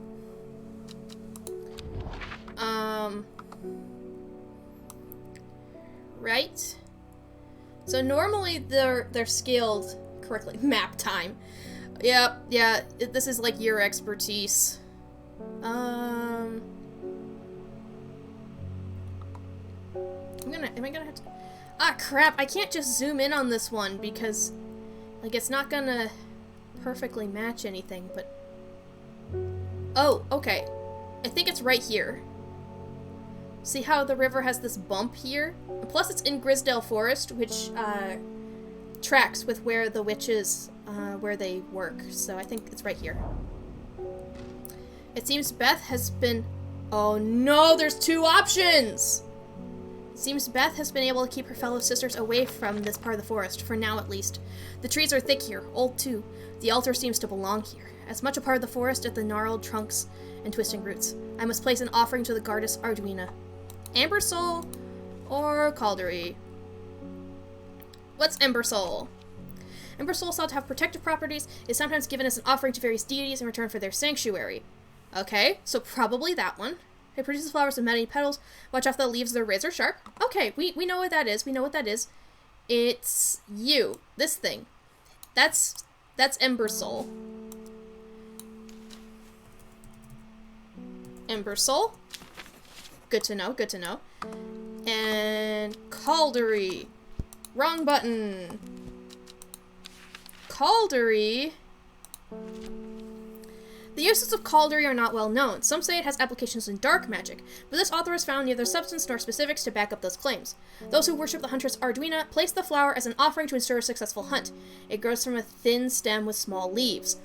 Speaker 2: Right? So normally they're scaled correctly. Map time. Yep, yeah, this is like your expertise. Am I gonna have to... Ah, crap, I can't just zoom in on this one because, like, it's not gonna perfectly match anything, but... Oh, okay. I think it's right here. See how the river has this bump here? And plus it's in Grisdale Forest, which, tracks with where the witches, where they work. So I think it's right here. It seems Beth has been... Oh no, there's two options! It seems Beth has been able to keep her fellow sisters away from this part of the forest, for now at least. The trees are thick here, old too. The altar seems to belong here, as much a part of the forest as the gnarled trunks and twisting roots. I must place an offering to the goddess Arduina. Amber Soul or Caldery? What's Ember Soul? Ember Soul, thought to have protective properties, is sometimes given as an offering to various deities in return for their sanctuary. Okay, so probably that one. It produces flowers with many petals. Watch out for the leaves, they're razor sharp. Okay, we know what that is. We know what that is. It's you. This thing. That's Ember Soul. Ember Soul. Good to know, good to know. And Caldery. Wrong button. Caldery. The uses of Caldery are not well known. Some say it has applications in dark magic, but this author has found neither substance nor specifics to back up those claims. Those who worship the huntress Arduina place the flower as an offering to ensure a successful hunt. It grows from a thin stem with small leaves.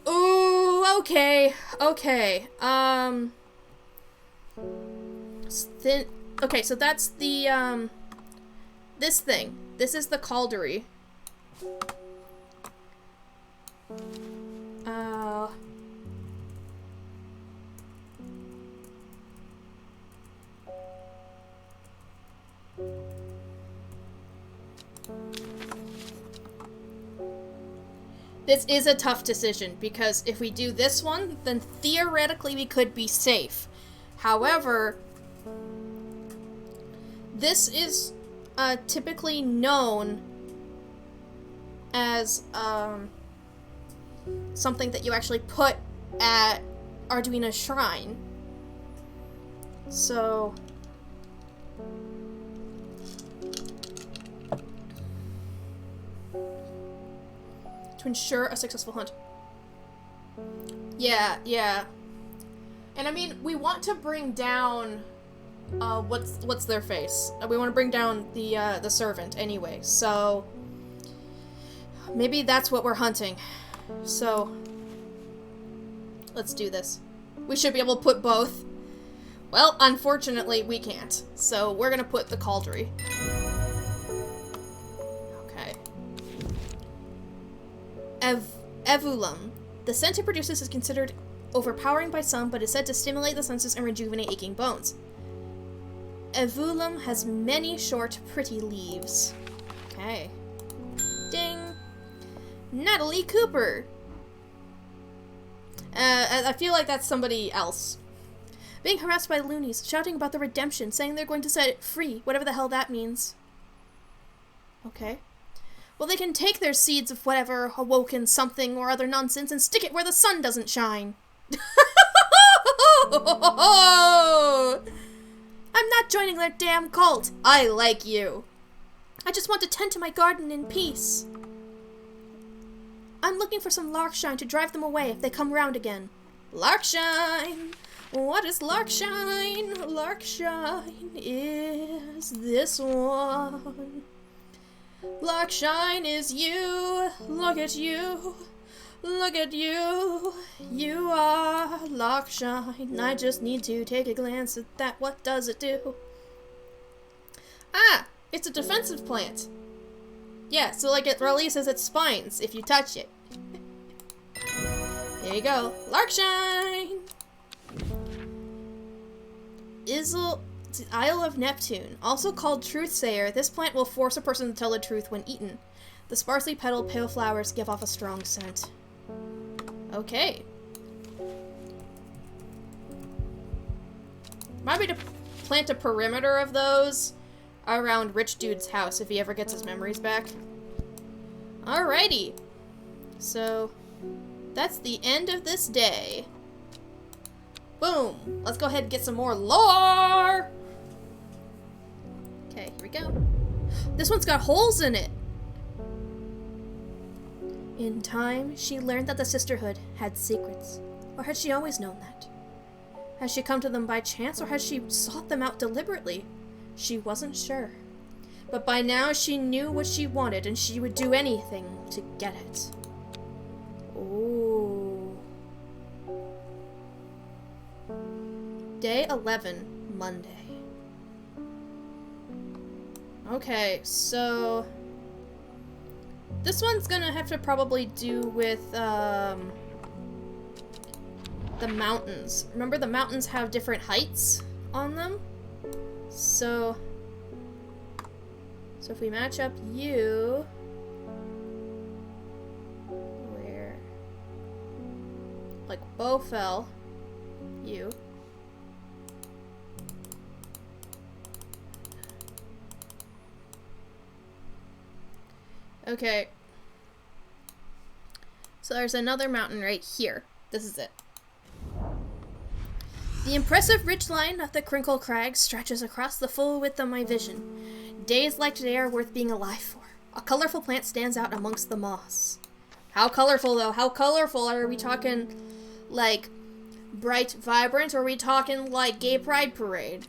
Speaker 2: Ooh, okay, okay. Thin. Okay, so that's the this thing. This is the Caldery. This is a tough decision, because if we do this one, then theoretically we could be safe. However, this is typically known as something that you actually put at Arduina's shrine. So... to ensure a successful hunt. Yeah, yeah. And I mean, we want to bring down, what's their face? We want to bring down the servant anyway, so maybe that's what we're hunting. So, let's do this. We should be able to put both. Well, unfortunately, we can't. So, we're gonna put the Caldery. Evulum. The scent it produces is considered overpowering by some, but is said to stimulate the senses and rejuvenate aching bones. Evulum has many short, pretty leaves. Okay. Ding! Natalie Cooper! I feel like that's somebody else. Being harassed by loonies, shouting about the redemption, saying they're going to set it free, whatever the hell that means. Okay. Well, they can take their seeds of whatever awoken something or other nonsense and stick it where the sun doesn't shine. I'm not joining their damn cult. I like you. I just want to tend to my garden in peace. I'm looking for some larkshine to drive them away if they come round again. Larkshine! What is larkshine? Larkshine is this one. Larkshine is you. Look at you. Look at you. You are larkshine. I just need to take a glance at that. What does it do? Ah! It's a defensive plant. Yeah, so like it releases its spines if you touch it. There you go. Larkshine! Isle of Neptune. Also called Truthsayer, this plant will force a person to tell the truth when eaten. The sparsely petaled pale flowers give off a strong scent. Okay. Might be to plant a perimeter of those around Rich Dude's house if he ever gets his memories back. Alrighty. So, that's the end of this day. Boom! Let's go ahead and get some more lore! Okay, here we go. This one's got holes in it! In time, she learned that the sisterhood had secrets. Or had she always known that? Has she come to them by chance, or has she sought them out deliberately? She wasn't sure. But by now she knew what she wanted, and she would do anything to get it. Ooh. Day 11, Monday. Okay, so this one's gonna have to probably do with the mountains. Remember, the mountains have different heights on them? So if we match up you, where, like, Bowfell, you, okay, so there's another mountain right here. This is it. The impressive ridgeline of the Crinkle Crag stretches across the full width of my vision. Days like today are worth being alive for. A colorful plant stands out amongst the moss. How colorful, though? How colorful? Are we talking, like, bright, vibrant, or are we talking, like, gay pride parade?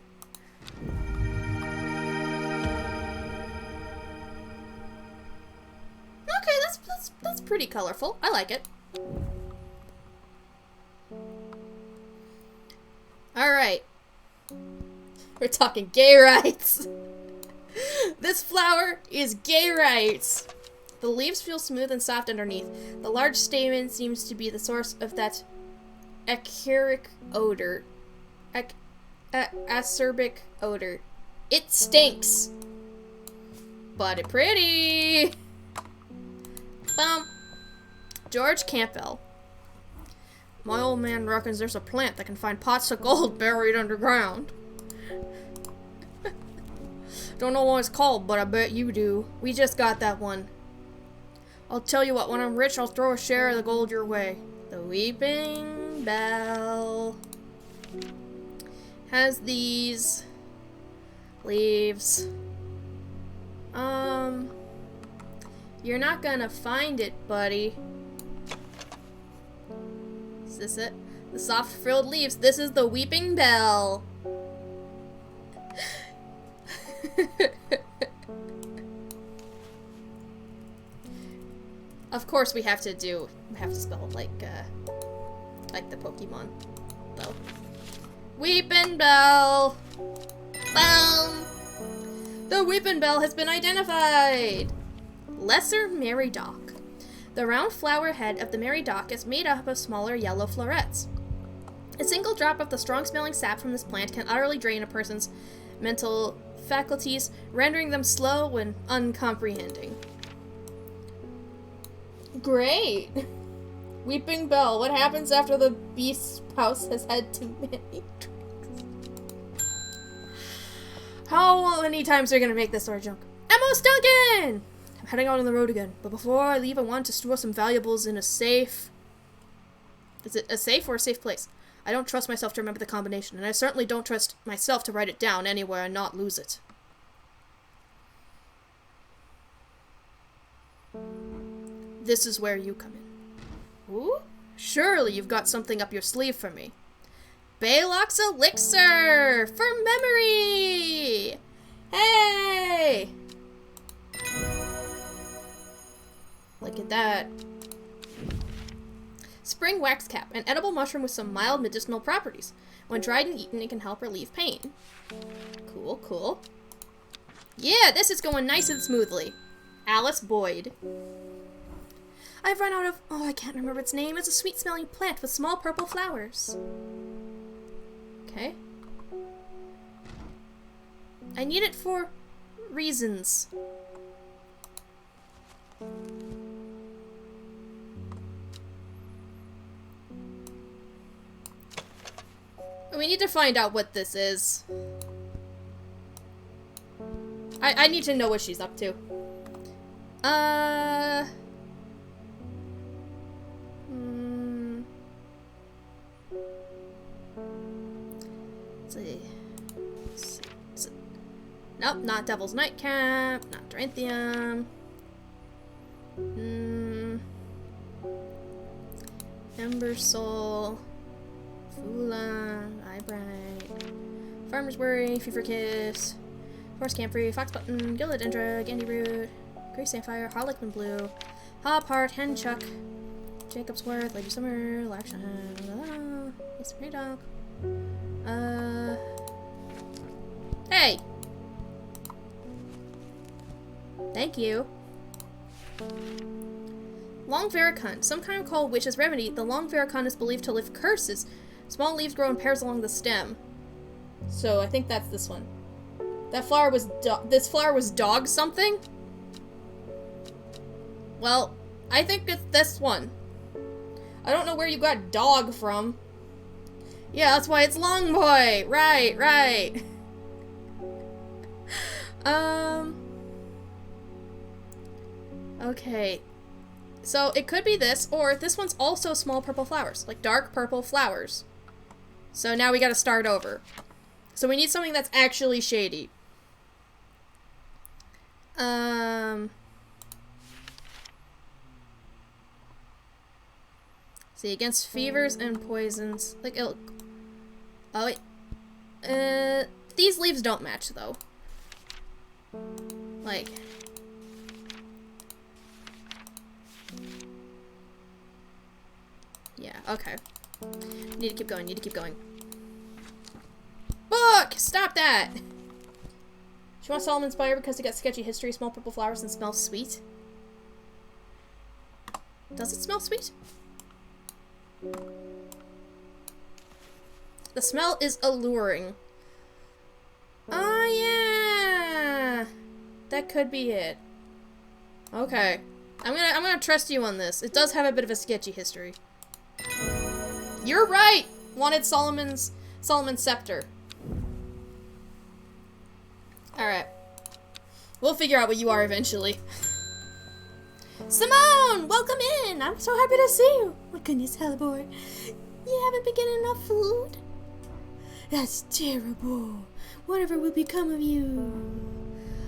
Speaker 2: Okay, that's pretty colorful. I like it. Alright. We're talking gay rights. This flower is gay rights. The leaves feel smooth and soft underneath. The large stamen seems to be the source of that acerbic odor. Acerbic odor. It stinks. But it's pretty. Bum. George Campbell. My old man reckons there's a plant that can find pots of gold buried underground. Don't know what it's called, but I bet you do. We just got that one. I'll tell you what, when I'm rich, I'll throw a share of the gold your way. The Weeping Bell has these leaves. You're not gonna find it, buddy. Is this it? The soft frilled leaves. This is the Weeping Bell. Of course we have to spell it like the Pokemon, though. Weeping Bell! Boom! The Weeping Bell has been identified! Lesser Mary Dock. The round flower head of the Mary Dock is made up of smaller yellow florets. A single drop of the strong-smelling sap from this plant can utterly drain a person's mental faculties, rendering them slow and uncomprehending. Great! Weeping Bell, what happens after the beast's house has had too many drinks? How many times are we gonna make this our joke? Emos Duncan! I'm heading out on the road again, but before I leave, I want to store some valuables in a safe. Is it a safe or a safe place? I don't trust myself to remember the combination, and I certainly don't trust myself to write it down anywhere and not lose it. This is where you come in. Ooh? Surely you've got something up your sleeve for me. Baylock's Elixir! For memory! Hey! Look at that. Spring wax cap, an edible mushroom with some mild medicinal properties. When dried and eaten, it can help relieve pain. Cool, cool. Yeah, this is going nice and smoothly. Alice Boyd. I've run out of... Oh, I can't remember its name. It's a sweet-smelling plant with small purple flowers. Okay. I need it for reasons. We need to find out what this is. I need to know what she's up to. Let's see. Nope, not Devil's Nightcap, not Doranthium. Ember Soul. Fula, Eyebright, Farmer's Worry, Fever Kiss, Forest Camphor, Fox Button, Gilladendra, Gandy Root, Grey Sapphire, Harlequin Blue, Hop Heart, Henchuck, Jacob's Worth, Lady Summer, Laction, Miss Dog. Hey! Thank you. Long Veracon, some kind of called witch's remedy. The long Veracon is believed to lift curses. Small leaves grow in pairs along the stem. So I think that's this one. That flower was this flower was dog something? Well, I think it's this one. I don't know where you got dog from. Yeah, that's why it's Long Boy. Right, right. Okay. So it could be this, or this one's also small purple flowers, like dark purple flowers. So now we gotta start over. So we need something that's actually shady. See, against fevers and poisons. Like, it'll... Oh, wait. These leaves don't match, though. Like... Yeah, okay. Need to keep going, need to keep going. Book! Stop that! She wants Solomon Spire because it got sketchy history, small purple flowers, and smells sweet. Does it smell sweet? The smell is alluring. Oh, yeah! That could be it. Okay. I'm gonna trust you on this. It does have a bit of a sketchy history. You're right! Wanted Solomon's scepter. Alright. We'll figure out what you are eventually. Simone! Welcome in! I'm so happy to see you! My goodness, Hellboy. You haven't been getting enough food? That's terrible. Whatever will become of you?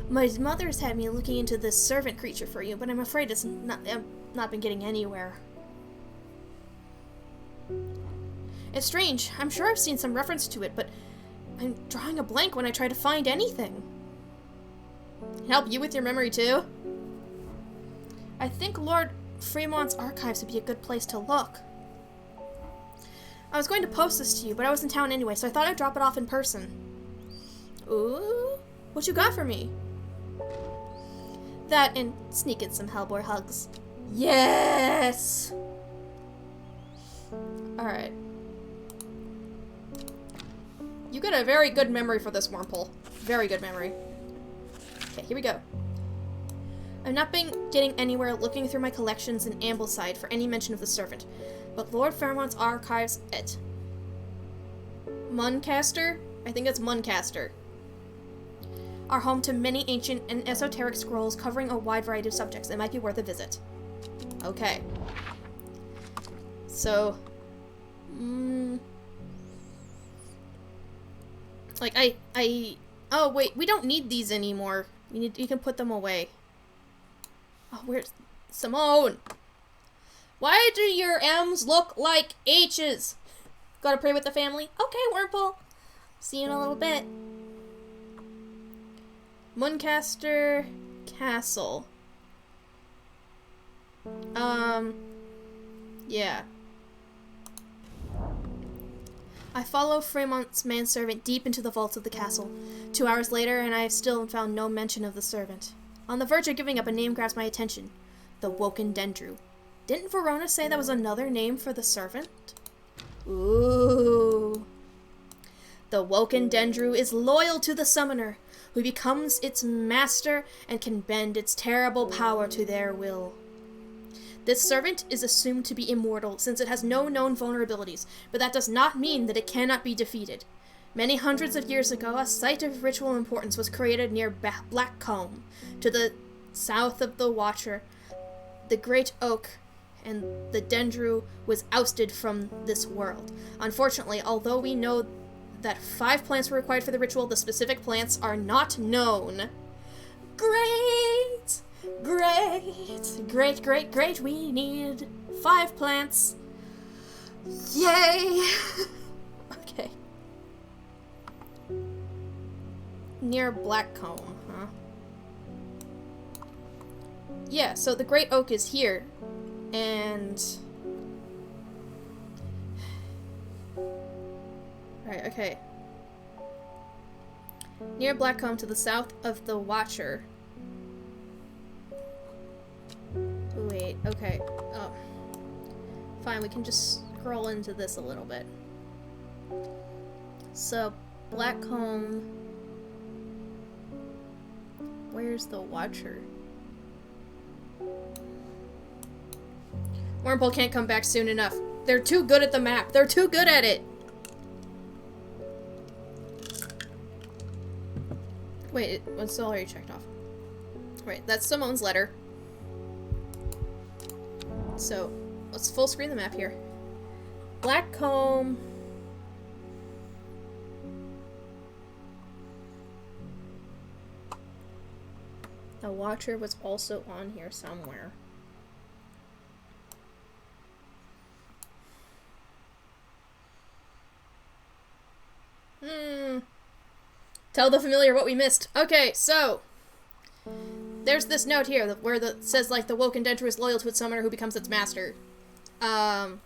Speaker 2: My mother's had me looking into this servant creature for you, but I'm afraid it's not been getting anywhere. It's strange. I'm sure I've seen some reference to it, but I'm drawing a blank when I try to find anything. Help you with your memory, too? I think Lord Fremont's archives would be a good place to look. I was going to post this to you, but I was in town anyway, so I thought I'd drop it off in person. Ooh, what you got for me? That and sneak in some Hellboy hugs. Yes! Alright. You got a very good memory for this wormhole. Very good memory. Okay, here we go. I've not been getting anywhere looking through my collections in Ambleside for any mention of the servant, but Lord Fairmont's archives it. Muncaster? I think it's Muncaster. are home to many ancient and esoteric scrolls covering a wide variety of subjects. It might be worth a visit. Okay. So, like oh wait, we don't need these anymore. You can put them away. Oh, where's Simone? Why do your M's look like H's? Gotta pray with the family? Okay, Wurmple. See you in a little bit. Muncaster Castle. Yeah. I follow Fremont's manservant deep into the vaults of the castle. 2 hours later, and I have still found no mention of the servant. On the verge of giving up, a name grabs my attention. The Woken Dendru. Didn't Verona say that was another name for the servant? Ooh. The Woken Dendru is loyal to the summoner, who becomes its master and can bend its terrible power to their will. This servant is assumed to be immortal, since it has no known vulnerabilities, but that does not mean that it cannot be defeated. Many hundreds of years ago, a site of ritual importance was created near Blackcomb, to the south of the Watcher. The Great Oak and the Dendru was ousted from this world. Unfortunately, although we know that 5 plants were required for the ritual, the specific plants are not known. Great! Great, we need 5 plants. Yay! Okay. Near Blackcomb, huh? Yeah, so the Great Oak is here, and... Right, okay. Near Blackcomb to the south of the Watcher. Wait, okay. Oh. Fine, we can just scroll into this a little bit. So, Blackcomb... Where's the Watcher? Wurmple can't come back soon enough. They're too good at the map. They're too good at it! Wait, it's already checked off. Right, that's Simone's letter. So, let's full screen the map here. Blackcomb. The Watcher was also on here somewhere. Tell the familiar what we missed. Okay, so there's this note here where it says, like, the Woken Dendru is loyal to its summoner who becomes its master. The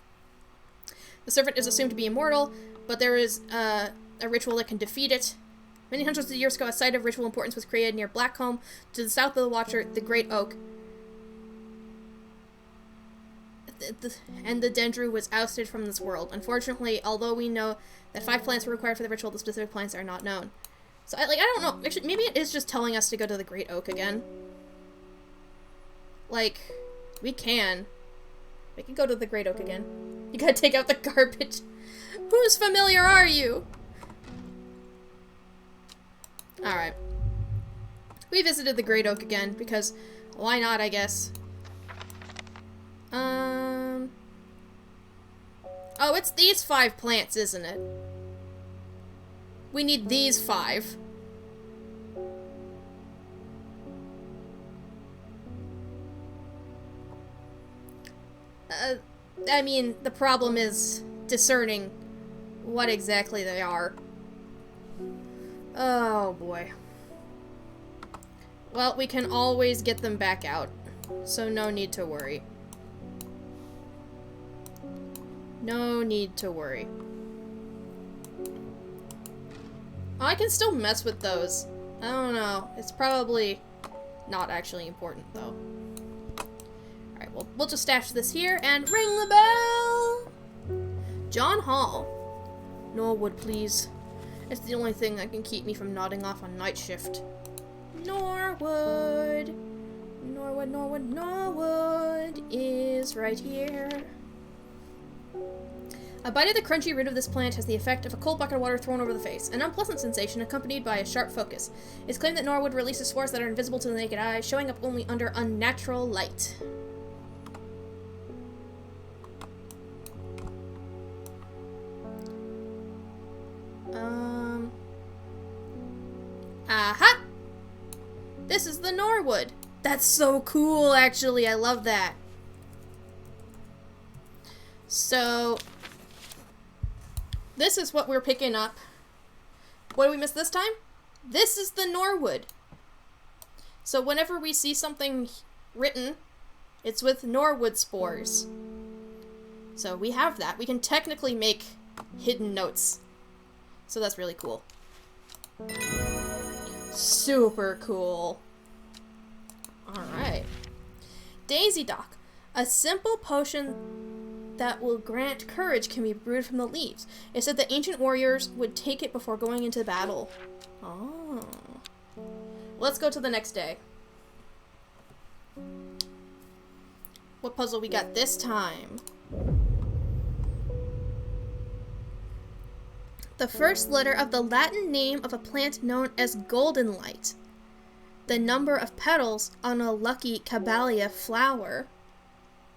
Speaker 2: servant is assumed to be immortal, but there is a ritual that can defeat it. Many hundreds of years ago, a site of ritual importance was created near Blackcomb, to the south of the Watcher, the Great Oak. And the Dendru was ousted from this world. Unfortunately, although we know that 5 plants were required for the ritual, the specific plants are not known. So, I don't know. Actually, maybe it is just telling us to go to the Great Oak again. Like, we can. We can go to the Great Oak again. You gotta take out the garbage. Whose familiar are you? Alright. We visited the Great Oak again, because why not, I guess. Oh, it's these 5 plants, isn't it? We need these 5. I mean, the problem is discerning what exactly they are. Oh, boy. Well, we can always get them back out, so no need to worry. No need to worry. Oh, I can still mess with those. I don't know. It's probably not actually important, though. Alright, well, we'll just stash this here and ring the bell! John Hall. Norwood, please. It's the only thing that can keep me from nodding off on night shift. Norwood. Norwood is right here. A bite of the crunchy root of this plant has the effect of a cold bucket of water thrown over the face, an unpleasant sensation accompanied by a sharp focus. It's claimed that Norwood releases spores that are invisible to the naked eye, showing up only under unnatural light. Aha! This is the Norwood. That's so cool, actually. I love that. So, this is what we're picking up. What did we miss this time? This is the Norwood. So whenever we see something written, it's with Norwood spores. So we have that. We can technically make hidden notes. So that's really cool. Super cool. Alright. Daisy Dock. A simple potion that will grant courage can be brewed from the leaves. It said that ancient warriors would take it before going into battle. Oh. Let's go to the next day. What puzzle we got this time? The first letter of the Latin name of a plant known as golden light. The number of petals on a lucky caballia flower.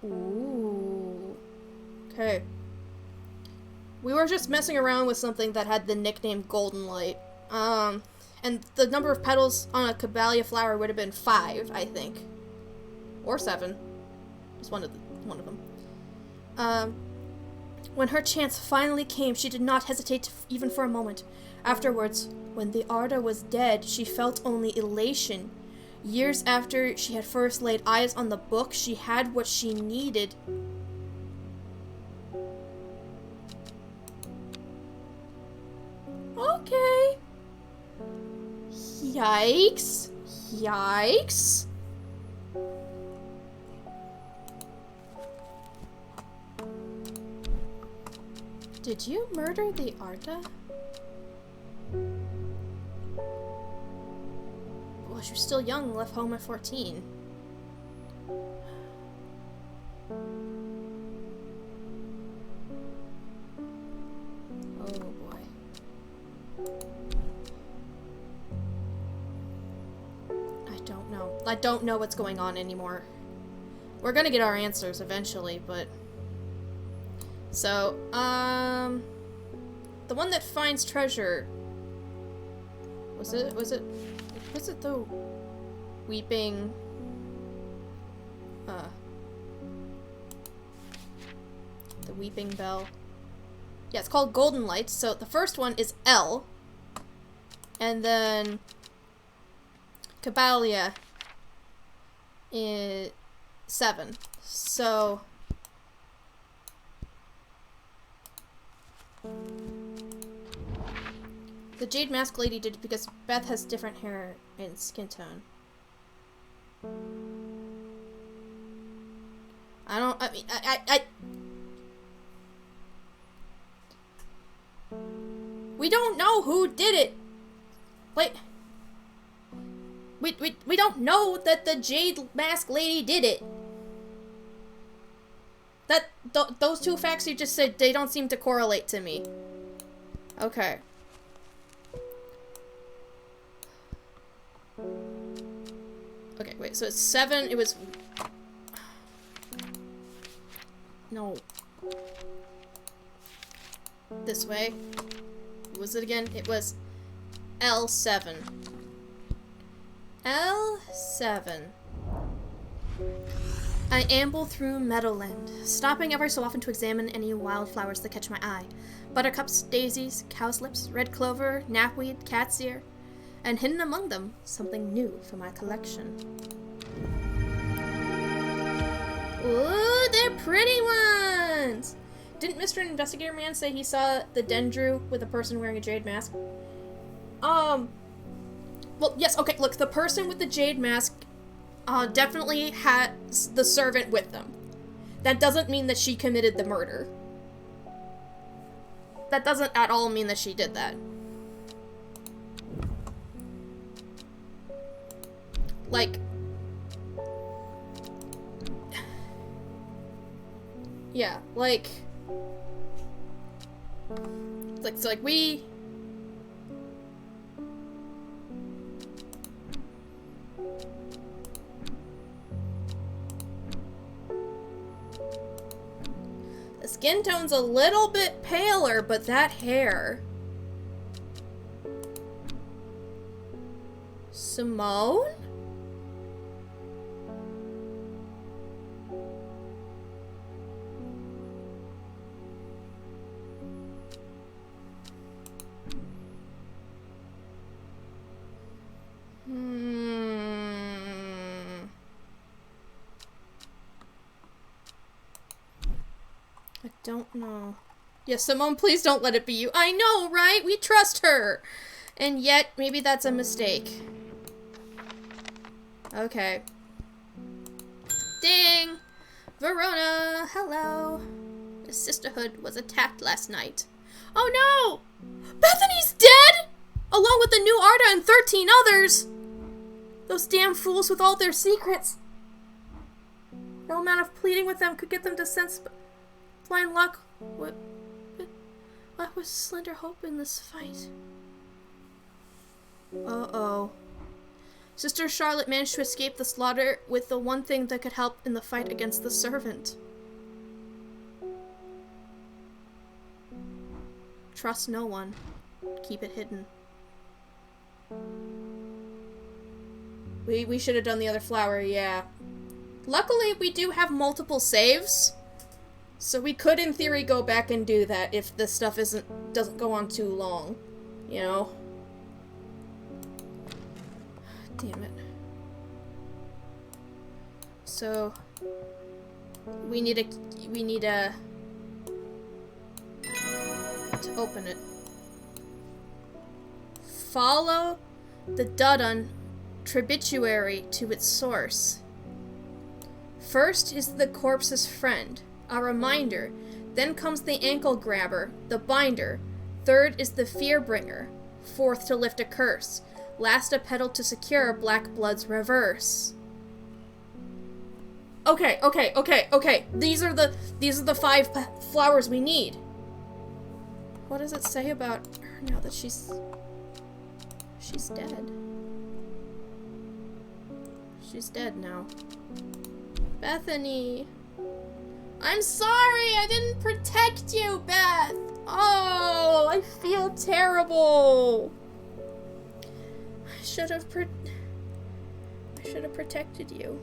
Speaker 2: Ooh. Okay. We were just messing around with something that had the nickname golden light. And the number of petals on a caballia flower would have been 5, I think. Or 7. Just one of them. When her chance finally came, she did not hesitate even for a moment. Afterwards, when the Arda was dead, she felt only elation. Years after she had first laid eyes on the book, she had what she needed. Okay. Yikes. Yikes. Did you murder the Arda? Well, she was still young and left home at 14. Oh boy. I don't know what's going on anymore. We're gonna get our answers eventually, but... So, the one that finds treasure... Was it the weeping... The weeping bell? Yeah, it's called Golden Light. So the first one is L. And then... Caballia is 7. So... The Jade Mask Lady did it because Beth has different hair and skin tone. We don't know who did it! Wait. We don't know that the Jade Mask Lady did it. Those two facts you just said, they don't seem to correlate to me. Okay. Okay, wait, so it's 7, it was... No. This way. What was it again? It was L7. L7. I amble through Meadowland, stopping ever so often to examine any wildflowers that catch my eye. Buttercups, daisies, cowslips, red clover, knapweed, cat's ear, and hidden among them, something new for my collection. Ooh, they're pretty ones! Didn't Mr. Investigator Man say he saw the Dendru with a person wearing a jade mask? Well, yes, okay, look, the person with the jade mask definitely has the servant with them. That doesn't mean that she committed the murder. That doesn't at all mean that she did that. Like... Yeah, like... So like we... The skin tone's a little bit paler, but that hair... Simone? I don't know. Yeah, Simone, please don't let it be you. I know, right? We trust her. And yet, maybe that's a mistake. Okay. Ding! Verona, hello. The sisterhood was attacked last night. Oh no! Bethany's dead! Along with the new Arda and 13 others! Those damn fools with all their secrets. No amount of pleading with them could get them to sense blind luck. What was slender hope in this fight? Uh-oh. Sister Charlotte managed to escape the slaughter with the one thing that could help in the fight against the servant. Trust no one. Keep it hidden. We should have done the other flower, yeah. Luckily, we do have multiple saves. So we could, in theory, go back and do that if this stuff doesn't go on too long. You know? Damn it. So we need a to open it. Follow the Dudun tributary to its source. First is the corpse's friend, a reminder. Then comes the ankle grabber, the binder. Third is the fear bringer. Fourth to lift a curse. Last a petal to secure Black Blood's reverse. Okay. These are the 5 flowers we need. What does it say about her now that she's dead? She's dead now. Bethany. I'm sorry, I didn't protect you, Beth. Oh, I feel terrible. I should have protected you.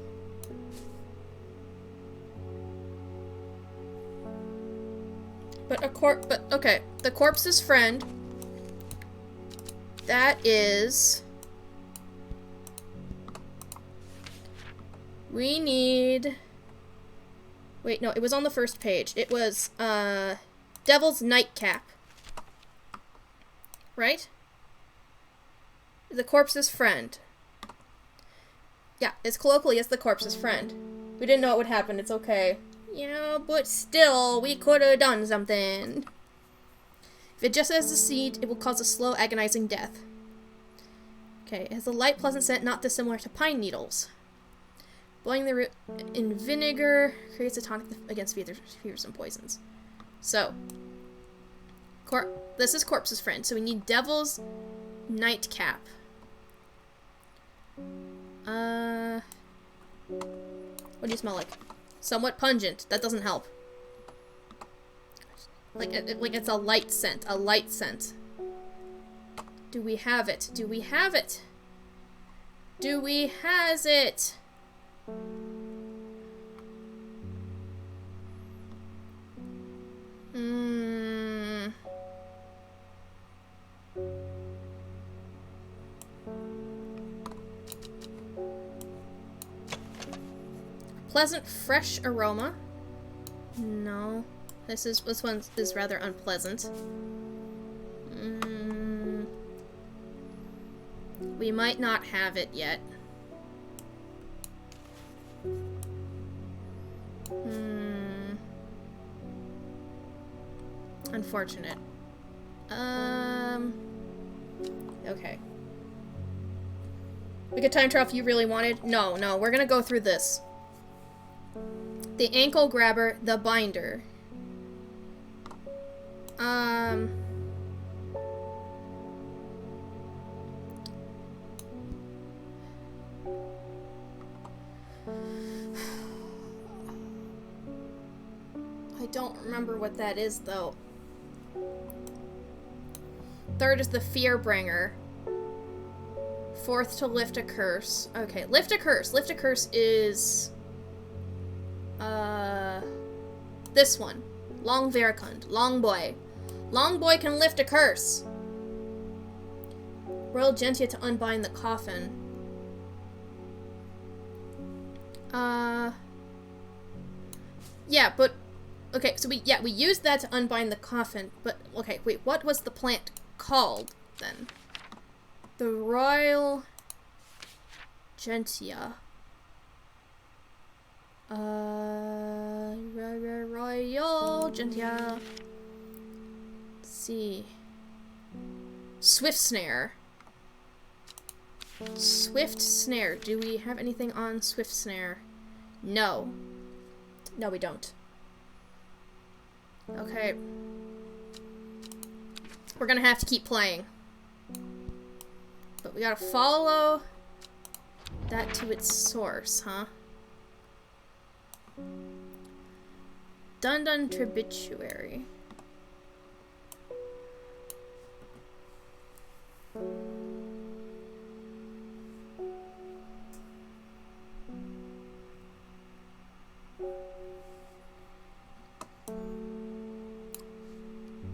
Speaker 2: But okay, the corpse's friend. That is... We need... Wait, no, it was on the first page. It was, Devil's Nightcap. Right? The corpse's friend. Yeah, it's colloquially, it's the corpse's friend. We didn't know it would happen, it's okay. Yeah, but still, we could have done something. If it just has a seed, it will cause a slow, agonizing death. Okay, it has a light, pleasant scent not dissimilar to pine needles. Boiling the root in vinegar creates a tonic against fevers and poisons. So, this is corpse's friend, so we need Devil's Nightcap. What do you smell like? Somewhat pungent. That doesn't help. Like it's a light scent. A light scent. Do we have it? Do we have it? Do we has it? Pleasant, fresh aroma. No. This one is rather unpleasant. We might not have it yet. Unfortunate. Okay. We could time trial if you really wanted. No, we're gonna go through this. The ankle grabber, the binder. Um... I don't remember what that is, though. Third is the Fearbringer. Fourth to lift a curse. Okay, lift a curse. Lift a curse is... this one. Long Veracund. Long Boy. Long Boy can lift a curse. Royal Gentia to unbind the coffin. Yeah, but... Okay, so we used that to unbind the coffin, but... Okay, wait, what was the plant called, then? The Royal Gentia. Royal Gentia. Let's see. Swift Snare. Swift Snare. Do we have anything on Swift Snare? No. No, we don't. Okay. We're gonna have to keep playing. But we gotta follow that to its source, huh? Dun Tributary.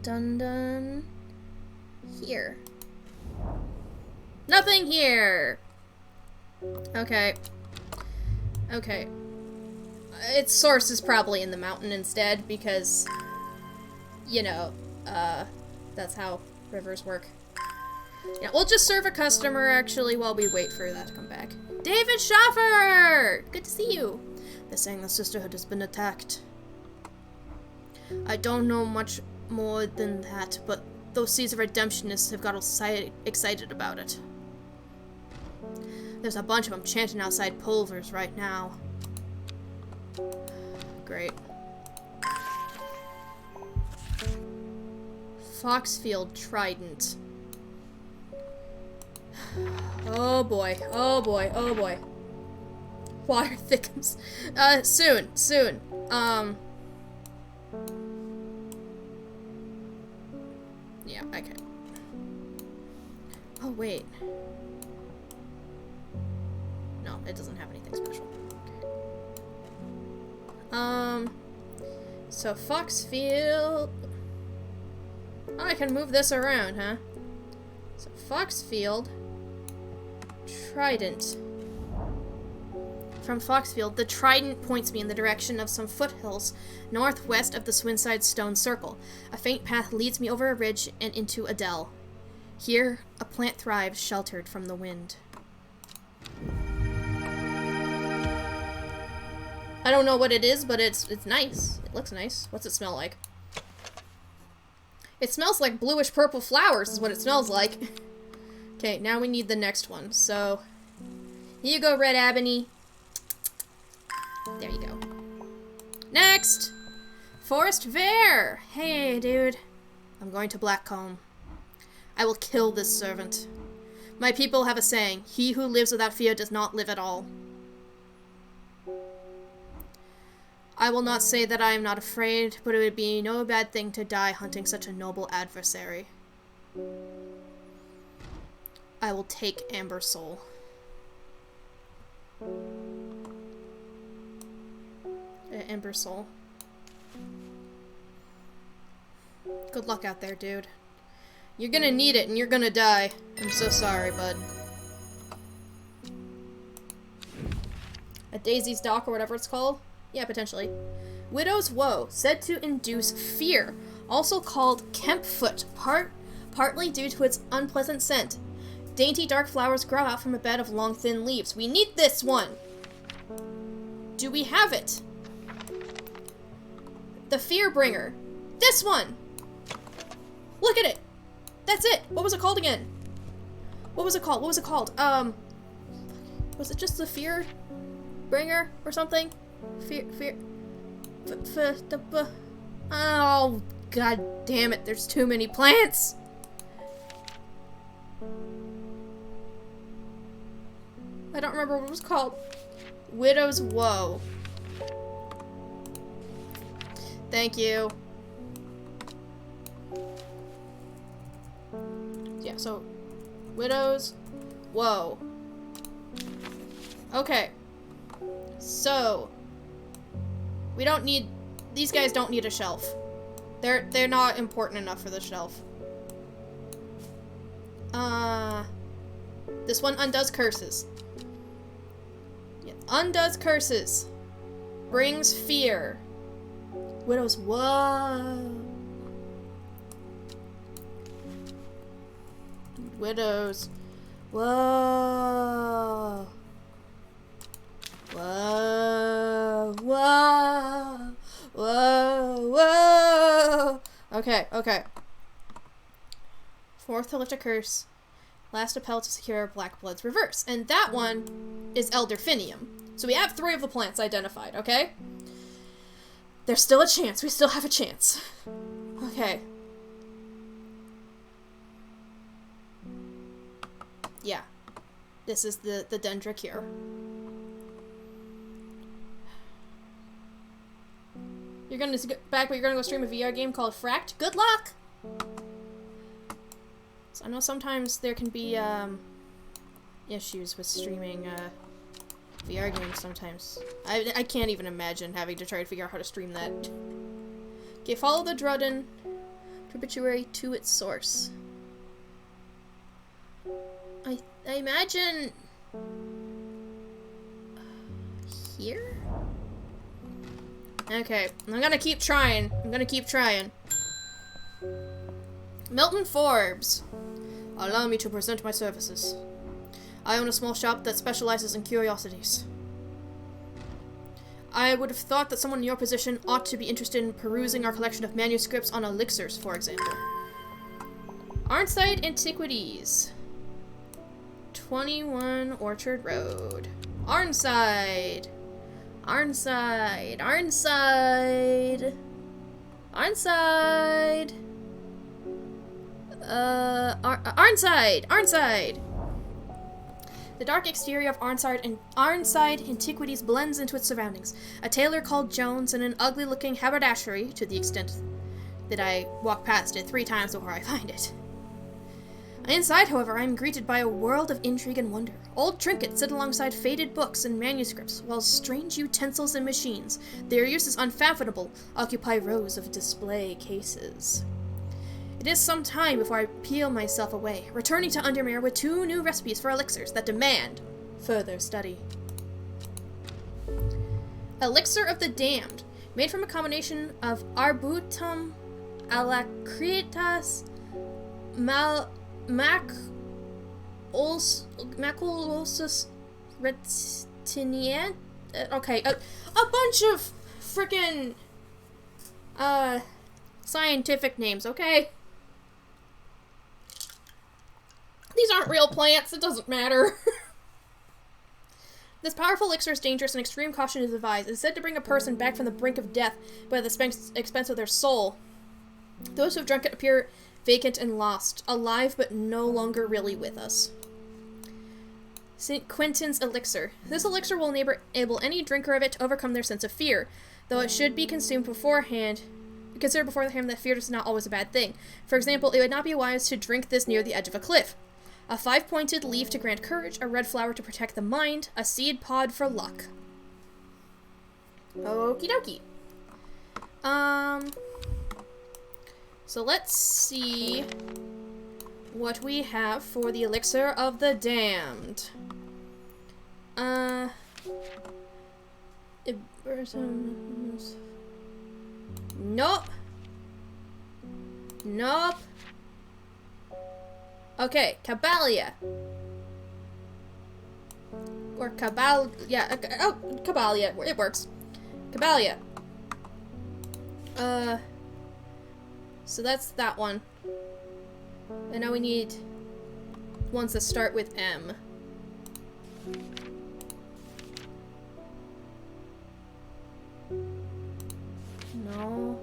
Speaker 2: Dun here. Nothing here! Okay. Okay. Its source is probably in the mountain instead, because, you know, that's how rivers work. Yeah, we'll just serve a customer, actually, while we wait for that to come back. David Schaffer! Good to see you! They're saying the Sisterhood has been attacked. I don't know much more than that, but those Seeds of Redemptionists have got excited about it. There's a bunch of them chanting outside Pulver's right now. Great. Foxfield Trident. Oh boy, oh boy, oh boy. Water thickens. Soon. Yeah, okay. Oh, wait. No, it doesn't have anything special. Okay. So Foxfield... Oh, I can move this around, huh? So Foxfield... Trident. From Foxfield, the trident points me in the direction of some foothills northwest of the Swinside Stone Circle. A faint path leads me over a ridge and into a dell. Here, a plant thrives, sheltered from the wind. I don't know what it is, but it's nice. It looks nice. What's it smell like? It smells like bluish purple flowers is what it smells like. Okay, now we need the next one. So, here you go, Red Ebony. There you go. Next! Forest Vare! Hey, dude. I'm going to Blackcomb. I will kill this servant. My people have a saying, he who lives without fear does not live at all. I will not say that I am not afraid, but it would be no bad thing to die hunting such a noble adversary. I will take Amber Soul. Ember Soul. Good luck out there, dude. You're gonna need it and you're gonna die. I'm so sorry, bud. A Daisy's Dock or whatever it's called? Yeah, potentially. Widow's Woe, said to induce fear, also called Kempfoot, partly due to its unpleasant scent. Dainty dark flowers grow out from a bed of long thin leaves. We need this one! Do we have it? The Fearbringer. This one! Look at it! That's it! What was it called again? What was it called? What was it called? Was it just the Fearbringer or something? Oh, God damn it, there's too many plants! I don't remember what it was called. Widow's Woe. Thank you. Yeah, so Widow's Woe. Okay. So we don't need, these guys don't need a shelf. They're not important enough for the shelf. This one undoes curses. Yeah, undoes curses. Brings fear. Widow's Woe. Widow's Woe. Whoa, whoa, whoa, whoa. Okay, okay. Fourth to lift a curse. Last appel to secure Black Blood's reverse. And that one is Elderfinium. So we have 3 of the plants identified, okay? There's still a chance. We still have a chance. Okay. Yeah. This is the Dendra cure. You're gonna go back, but you're gonna go stream a VR game called Fract. Good luck! So I know sometimes there can be, issues with streaming, VR games sometimes. I can't even imagine having to try to figure out how to stream that. Okay, follow the Drudden tributary to its source. I imagine... here? Okay, I'm gonna keep trying. Milton Forbes. Allow me to present my services. I own a small shop that specializes in curiosities. I would have thought that someone in your position ought to be interested in perusing our collection of manuscripts on elixirs, for example. Arnside Antiquities. 21 Orchard Road. Arnside. Arnside. Arnside. Arnside. Arnside. Arnside. The dark exterior of Arnside Antiquities blends into its surroundings. A tailor called Jones and an ugly-looking haberdashery, to the extent that I walk past it 3 times before I find it. Inside, however, I am greeted by a world of intrigue and wonder. Old trinkets sit alongside faded books and manuscripts, while strange utensils and machines, their use is unfathomable, occupy rows of display cases. It is some time before I peel myself away, returning to Undermere with 2 new recipes for elixirs that demand further study. Elixir of the Damned, made from a combination of Arbutum alacritas, Maculosus retinian. Okay, a bunch of frickin' scientific names, okay? These aren't real plants, it doesn't matter. This powerful elixir is dangerous and extreme caution is advised. It is said to bring a person back from the brink of death by the expense of their soul. Those who have drunk it appear vacant and lost, alive but no longer really with us. St. Quentin's Elixir. This elixir will enable any drinker of it to overcome their sense of fear, though it should be considered beforehand that fear is not always a bad thing. For example, it would not be wise to drink this near the edge of a cliff. A 5-pointed leaf to grant courage, a red flower to protect the mind, a seed pod for luck. Okie dokie. So let's see what we have for the Elixir of the Damned. Nope. Nope. Okay, Cabalia. Or Cabal... yeah, oh, Cabalia. It works. Cabalia. So that's that one. And now we need ones that start with M. No.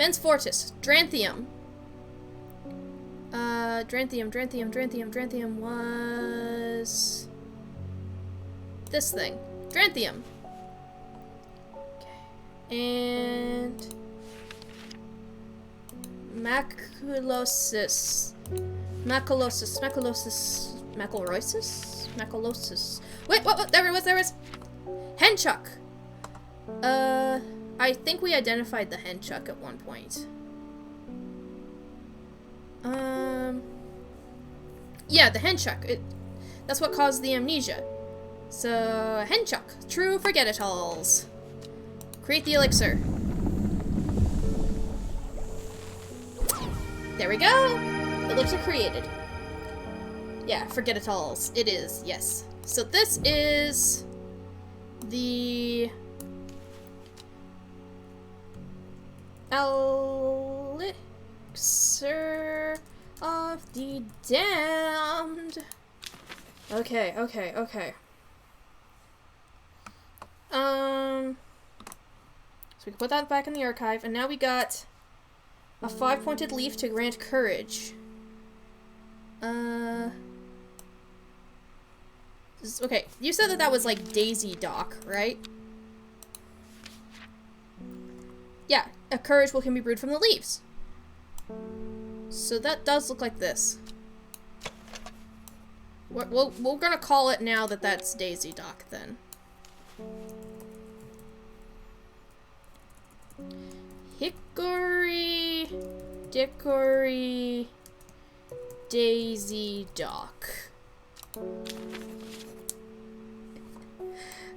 Speaker 2: Men's Fortis. Dranthium. Dranthium was... this thing. Dranthium. Okay. And... Maculosis. Wait, what? There it was. Henchuck. I think we identified the henchuck at one point. Yeah, the henchuck. That's what caused the amnesia. So, henchuck. True forget-it-alls. Create the elixir. There we go! Elixir created. Yeah, forget-it-alls. It is, yes. So this is the elixir of the damned. Okay. So we can put that back in the archive, and now we got a 5-pointed leaf to grant courage. Okay, you said that was like Daisy Dock, right? Yeah, a courage can be brewed from the leaves. So that does look like this. We're gonna call it now that that's Daisy Dock then. Hickory Dickory Daisy Dock.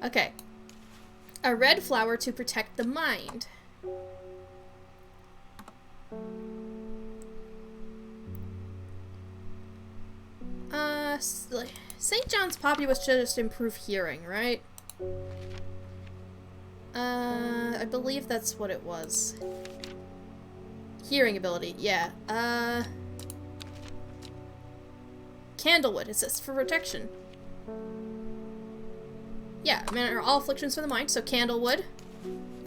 Speaker 2: Okay. A red flower to protect the mind. St. John's Poppy was just improve hearing, right? I believe that's what it was. Hearing ability, yeah. Candlewood, it says for protection. Yeah, are all afflictions from the mind, so Candlewood.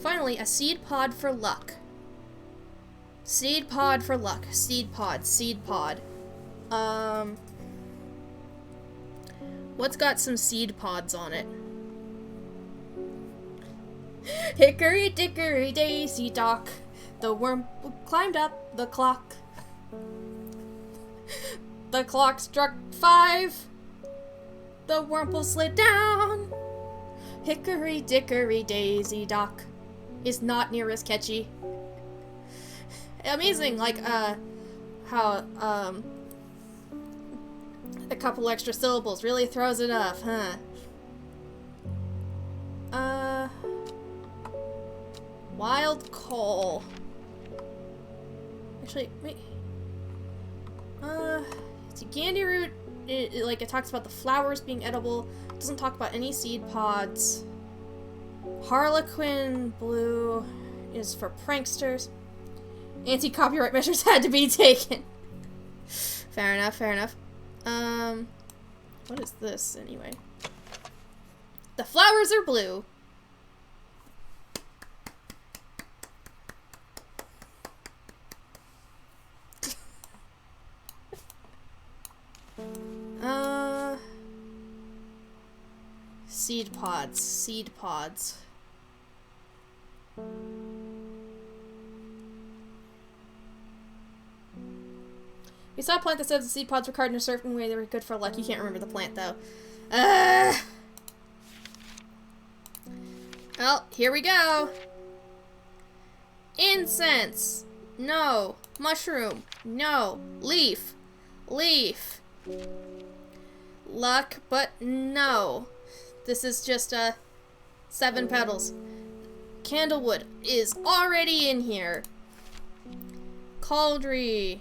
Speaker 2: Finally, a seed pod for luck. Seed pod for luck. Seed pod. What's got some seed pods on it? Hickory dickory daisy dock. The worm climbed up the clock. The clock struck 5. The Wurmple slid down. Hickory dickory daisy dock is not near as catchy. Amazing, like, how, a couple extra syllables really throws it off, huh? Wild coal. Actually, wait. It's a Gandy root. It talks about the flowers being edible. It doesn't talk about any seed pods. Harlequin blue is for pranksters. Anti-copyright measures had to be taken. Fair enough. What is this anyway? The flowers are blue. Seed pods. We saw a plant that says the seed pods were carved in a certain way. They were good for luck. You can't remember the plant, though. Well, here we go. Incense. No. Mushroom. No. Leaf. Luck, but no. This is just 7 petals. Candlewood is already in here. Cauldry.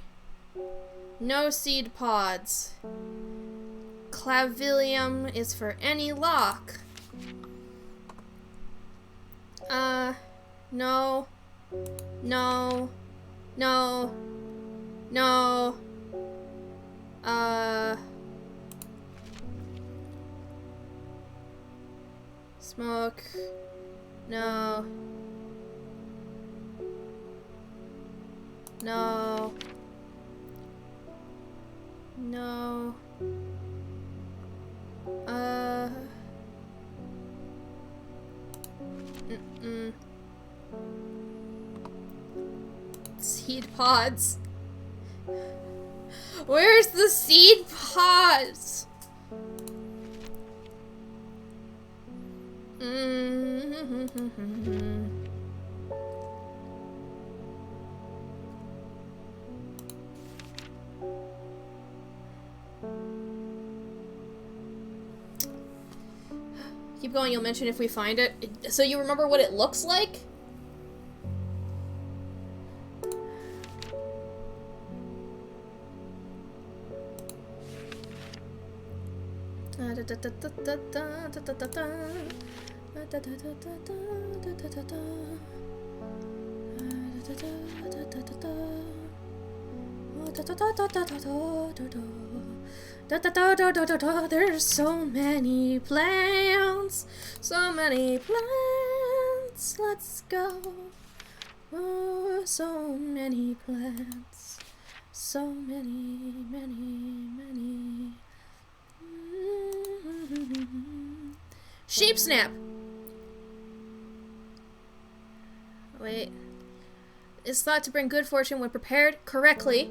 Speaker 2: No seed pods. Clavilium is for any lock. No. Smoke. No. No. No. Mm-mm. Seed pods. Where's the seed pods? Keep going, you'll mention if we find it. So you remember what it looks like? There's so many plants, so many plants. Let's go. Oh, so many plants, so many. Sheep snap. Wait. Is thought to bring good fortune when prepared correctly.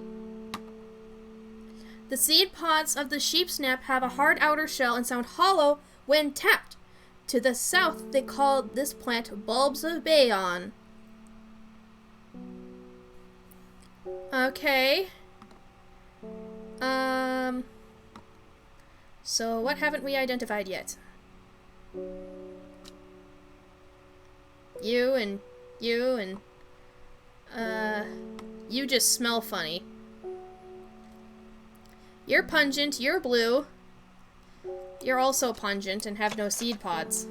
Speaker 2: The seed pods of the sheep snap have a hard outer shell and sound hollow when tapped. To the south, they called this plant bulbs of Bayon. Okay. So what haven't we identified yet? You and you just smell funny. You're pungent, you're blue. You're also pungent and have no seed pods.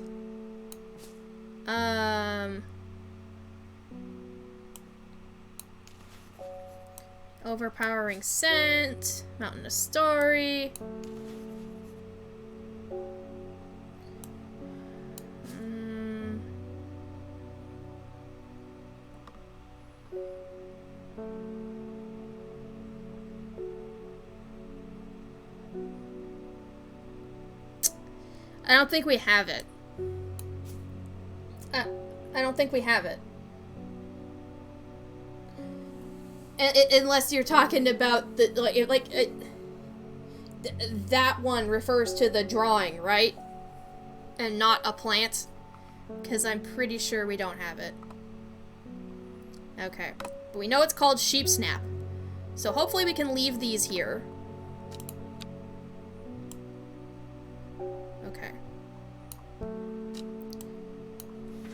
Speaker 2: Overpowering scent, mountain of story. I don't think we have it. I don't think we have it. Unless you're talking about the that one refers to the drawing, right? And not a plant, because I'm pretty sure we don't have it. Okay, but we know it's called sheep snap, so hopefully we can leave these here. Okay.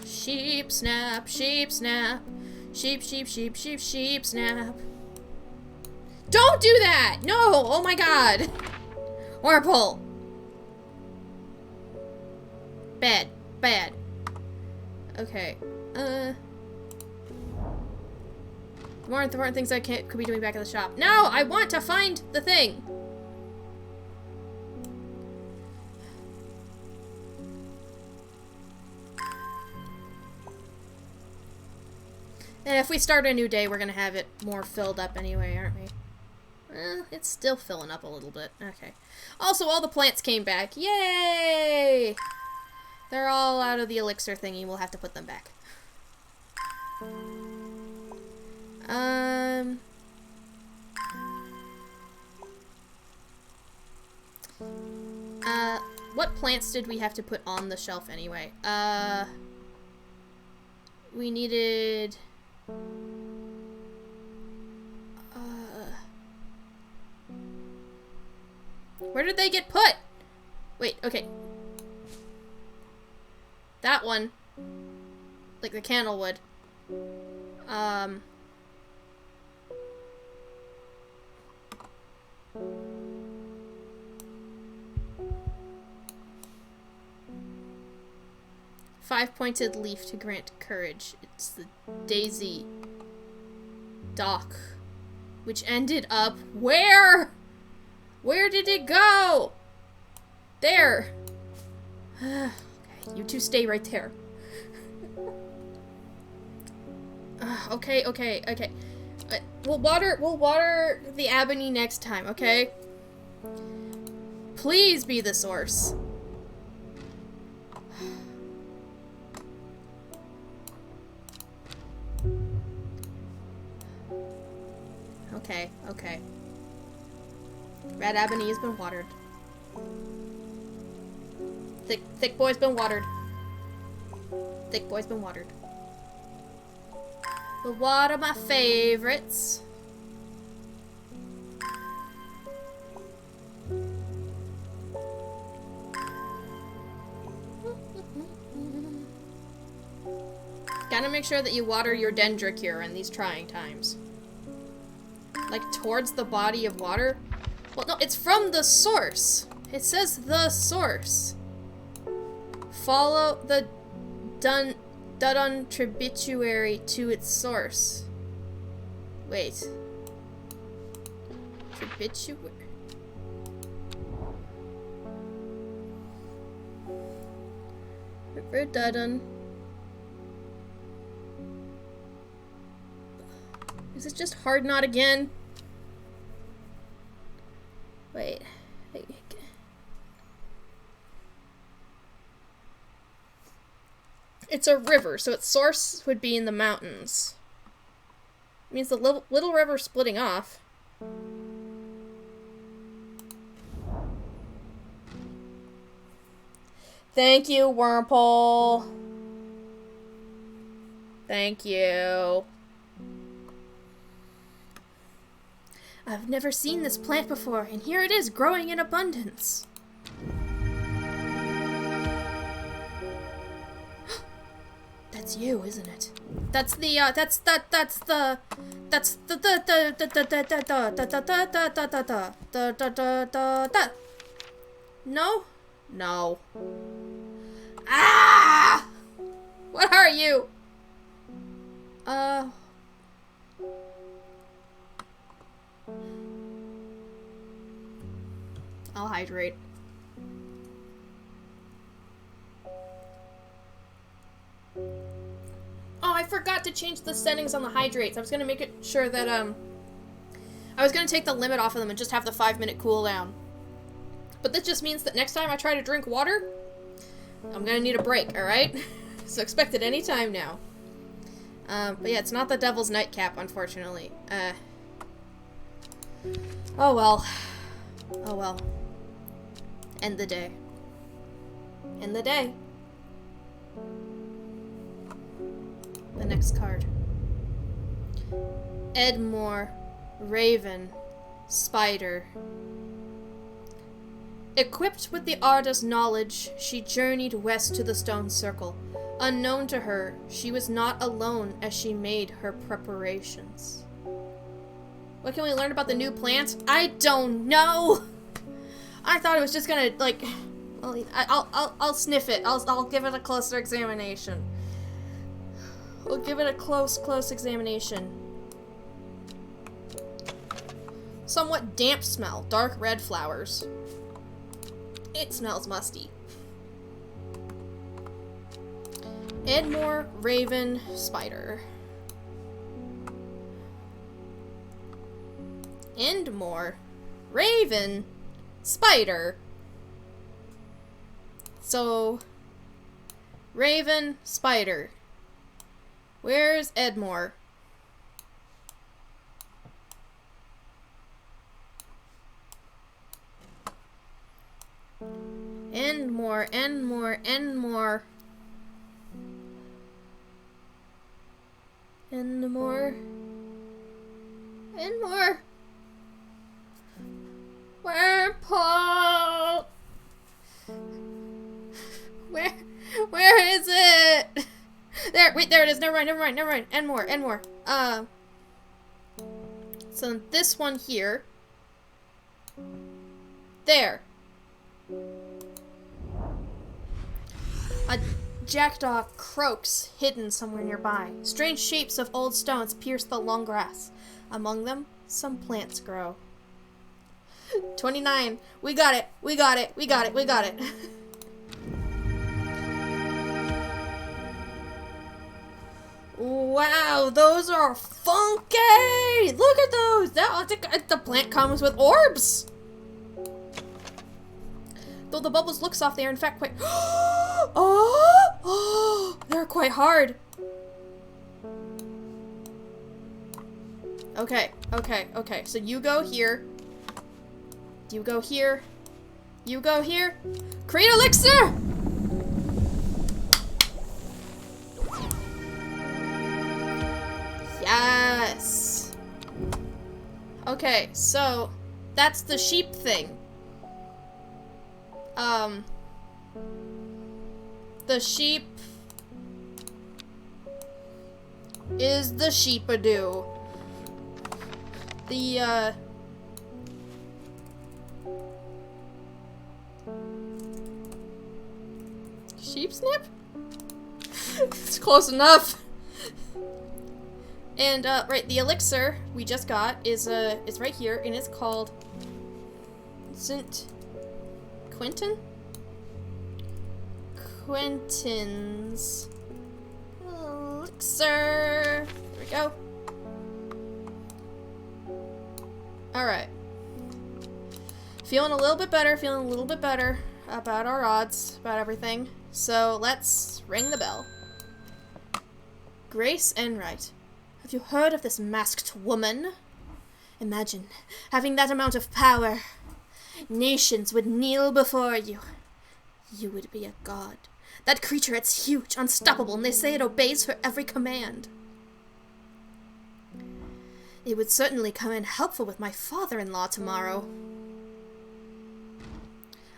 Speaker 2: Sheep snap, sheep snap. Sheep, sheep, sheep, sheep, sheep, snap. Don't do that! No! Oh my god! Horrible! Bad. Bad. Okay. More important things I could be doing back at the shop. No! I want to find the thing! And if we start a new day, we're gonna have it more filled up anyway, aren't we? Well, it's still filling up a little bit. Okay. Also, all the plants came back. Yay! They're all out of the elixir thingy. We'll have to put them back. What plants did we have to put on the shelf anyway? We needed... where did they get put? Wait, okay. That one. Like the candlewood. 5-pointed leaf to grant courage. It's the daisy dock, which ended up where? Where did it go? There. Okay, you two stay right there. Okay. We'll water the ebony next time, okay? Please be the source. Okay. Red ebony has been watered. Thick boy's been watered. Thick boy's been watered. But what are my favorites? Gotta make sure that you water your dendricure in these trying times. Like, towards the body of water? Well, no, it's from the source. It says the source. Follow the Dudon tributary to its source. Wait. Tributary? River Dudon. Is it just hard knot again? Wait. It's a river, so its source would be in the mountains. It means the little river splitting off. Thank you, Wormpole. Thank you. I've never seen this plant before, and here it is growing in abundance. That's you, isn't it? That's the No? No. Ah! What are you? I'll hydrate. Oh, I forgot to change the settings on the hydrates. I was gonna make it sure that, I was gonna take the limit off of them and just have the 5-minute cooldown. But this just means that next time I try to drink water, I'm gonna need a break, alright? So expect it any time now. But yeah, it's not the Devil's Nightcap, unfortunately. Oh well. Oh well. End the day. End the day. The next card. Edmore, Raven, Spider. Equipped with the artist's knowledge, she journeyed west to the stone circle. Unknown to her, she was not alone as she made her preparations. What can we learn about the new plants? I don't know! I thought it was just gonna, like... Well, I'll sniff it. I'll give it a closer examination. We'll give it a close examination. Somewhat damp smell. Dark red flowers. It smells musty. Edmore, Raven, Spider. Endmore, Raven, Spider. So, Raven, Spider. Where's Edmore? Endmore. Endmore. Wormpole! Where is it? There it is. Never mind. Endmore. So this one here. There. A jackdaw croaks hidden somewhere nearby. Strange shapes of old stones pierce the long grass. Among them, some plants grow. 29. We got it. Wow, those are funky! Look at those! The plant comes with orbs! Though the bubbles look soft, they are in fact quite... oh, they're quite hard. Okay. So you go here. You go here. You go here. Create elixir! Yes. Okay, so that's the sheep thing. The sheep is the sheepadoo. The, sheep snip? It's close enough. And, right, the elixir we just got is right here, and it's called St. Quentin's elixir. There we go. Alright. Feeling a little bit better about our odds, about everything. So let's ring the bell. Grace Enright. Have you heard of this masked woman? Imagine having that amount of power. Nations would kneel before you. You would be a god. That creature, it's huge, unstoppable, and they say it obeys her every command. It would certainly come in helpful with my father-in-law tomorrow.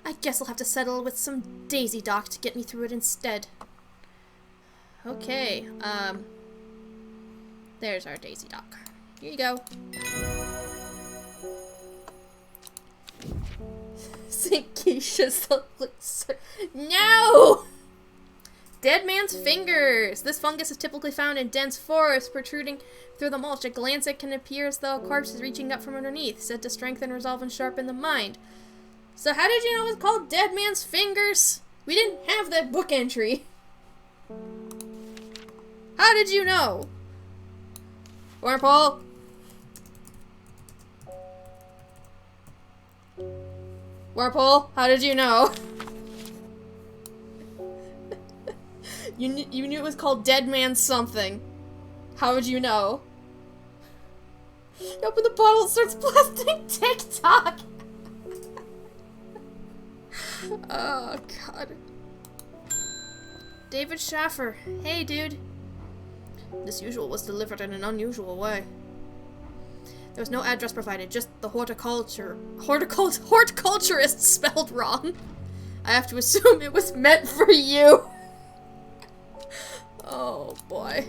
Speaker 2: I guess I'll have to settle with some Daisy Dock to get me through it instead. Okay, there's our Daisy Dock. Here you go. St. Keisha's elixir. No! Dead man's fingers! This fungus is typically found in dense forests, protruding through the mulch. At glance, it can appear as though a corpse is reaching up from underneath, said to strengthen, resolve, and sharpen the mind. So how did you know it was called Dead Man's Fingers? We didn't have that book entry. How did you know? Warple? Warple, how did you know? You knew it was called Dead Man something. How would you know? You open the bottle and starts blasting TikTok. Oh, God. David Schaffer. Hey, dude. This usual was delivered in an unusual way. There was no address provided, just the horticulturist spelled wrong. I have to assume it was meant for you. Oh, boy.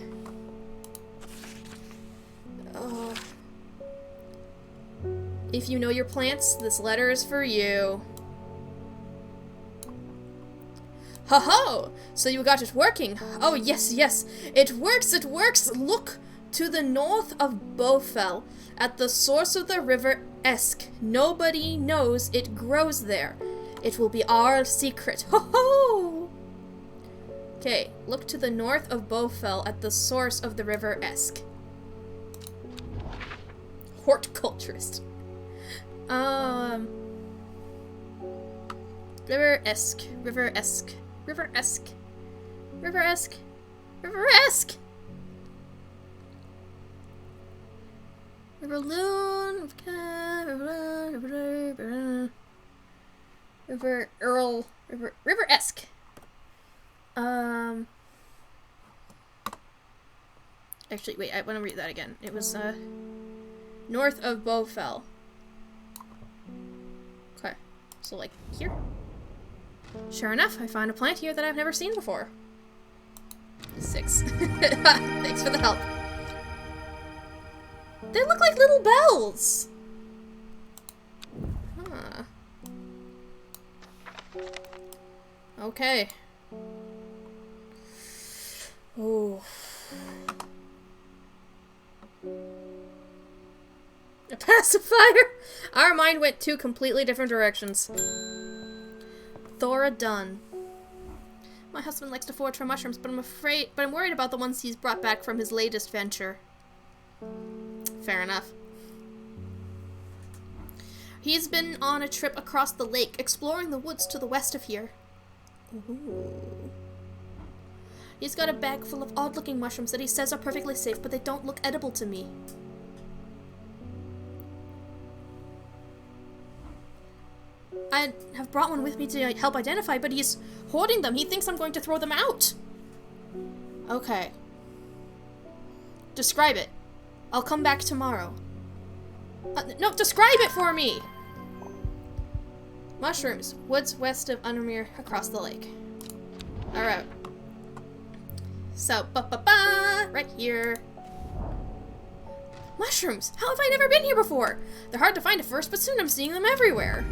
Speaker 2: If you know your plants, this letter is for you. Ho-ho! So you got it working. Oh, yes, yes. It works, it works. Look to the north of Bowfell, at the source of the river Esk. Nobody knows it grows there. It will be our secret. Ho-ho! Okay, look to the north of Bowfell, at the source of the river Esk. Horticulturist. River Esk. River Esk. River Esk. River Esk. River Esk. River Loon. River Earl. River Esk. Actually, wait, I want to read that again. It was, north of Bowfell. Okay. So, like, here. Sure enough, I found a plant here that I've never seen before. 6. Thanks for the help. They look like little bells! Huh. Okay. Oh. A pacifier? Our mind went two completely different directions. Thora Dunn. My husband likes to forage for mushrooms, but I'm worried about the ones he's brought back from his latest venture. Fair enough. He's been on a trip across the lake, exploring the woods to the west of here. Ooh. He's got a bag full of odd-looking mushrooms that he says are perfectly safe, but they don't look edible to me. I have brought one with me to help identify, but he's hoarding them. He thinks I'm going to throw them out. Okay. Describe it. I'll come back tomorrow. No, describe it for me! Mushrooms. Woods west of Unamir, across the lake. Alright. So, right here. Mushrooms! How have I never been here before? They're hard to find at first, but soon I'm seeing them everywhere.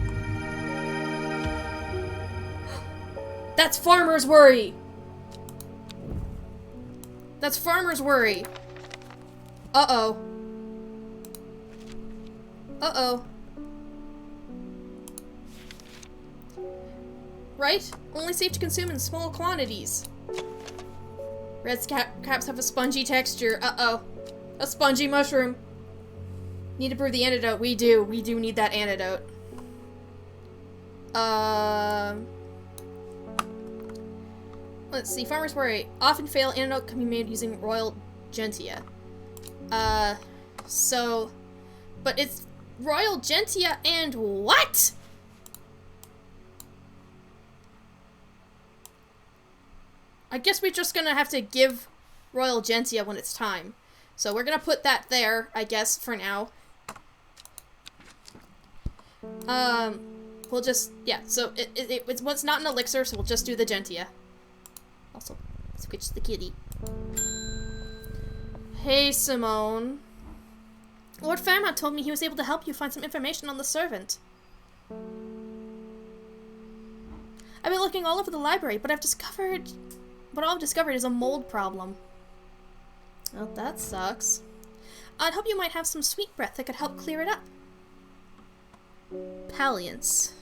Speaker 2: That's Farmer's Worry! That's Farmer's Worry. Uh-oh. Uh-oh. Right? Only safe to consume in small quantities. Red caps have a spongy texture. Uh-oh. A spongy mushroom. Need to brew the antidote. We do. We do need that antidote. Let's see. Farmer's Worry. Often fail. Antidote can be made using Royal Gentia. But it's Royal Gentia and what? I guess we're just gonna have to give Royal Gentia when it's time. So we're gonna put that there, I guess, for now. We'll just, yeah, so it's not an elixir, so we'll just do the Gentia. Also, switch the kitty. Hey, Simone. Lord Fairmont told me he was able to help you find some information on the servant. I've been looking all over the library, but all I've discovered is a mold problem. Well, that sucks. I'd hope you might have some sweet breath that could help clear it up. Palliance.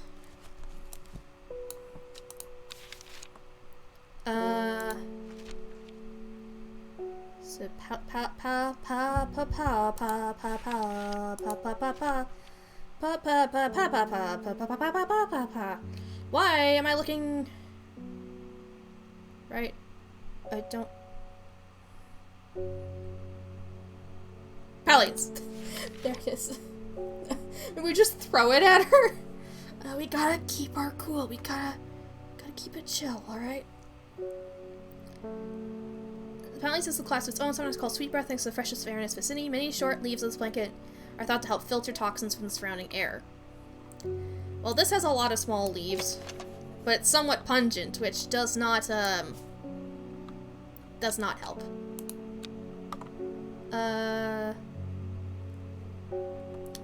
Speaker 2: So why am I looking right? I don't. Palliance. There it is. We just throw it at her. We gotta keep our cool. We gotta keep it chill. All right. Palliance is the class of its own, sometimes called sweet breath, thanks to the freshest air in its vicinity. Many short leaves of this blanket are thought to help filter toxins from the surrounding air. Well, this has a lot of small leaves, but it's somewhat pungent, which does not help.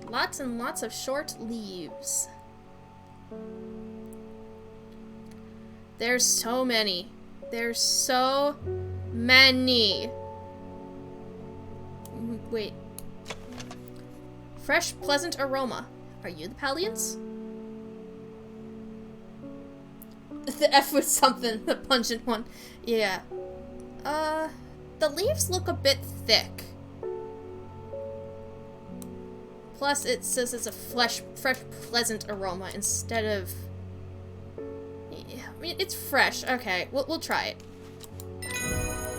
Speaker 2: Lots and lots of short leaves. There's so many. There's so many. Wait. Fresh, pleasant aroma. Are you the Palliance? The F was something, the pungent one. Yeah. The leaves look a bit thick. Plus, it says it's a fresh, pleasant aroma instead of... Yeah, I mean, it's fresh. Okay, we'll try it.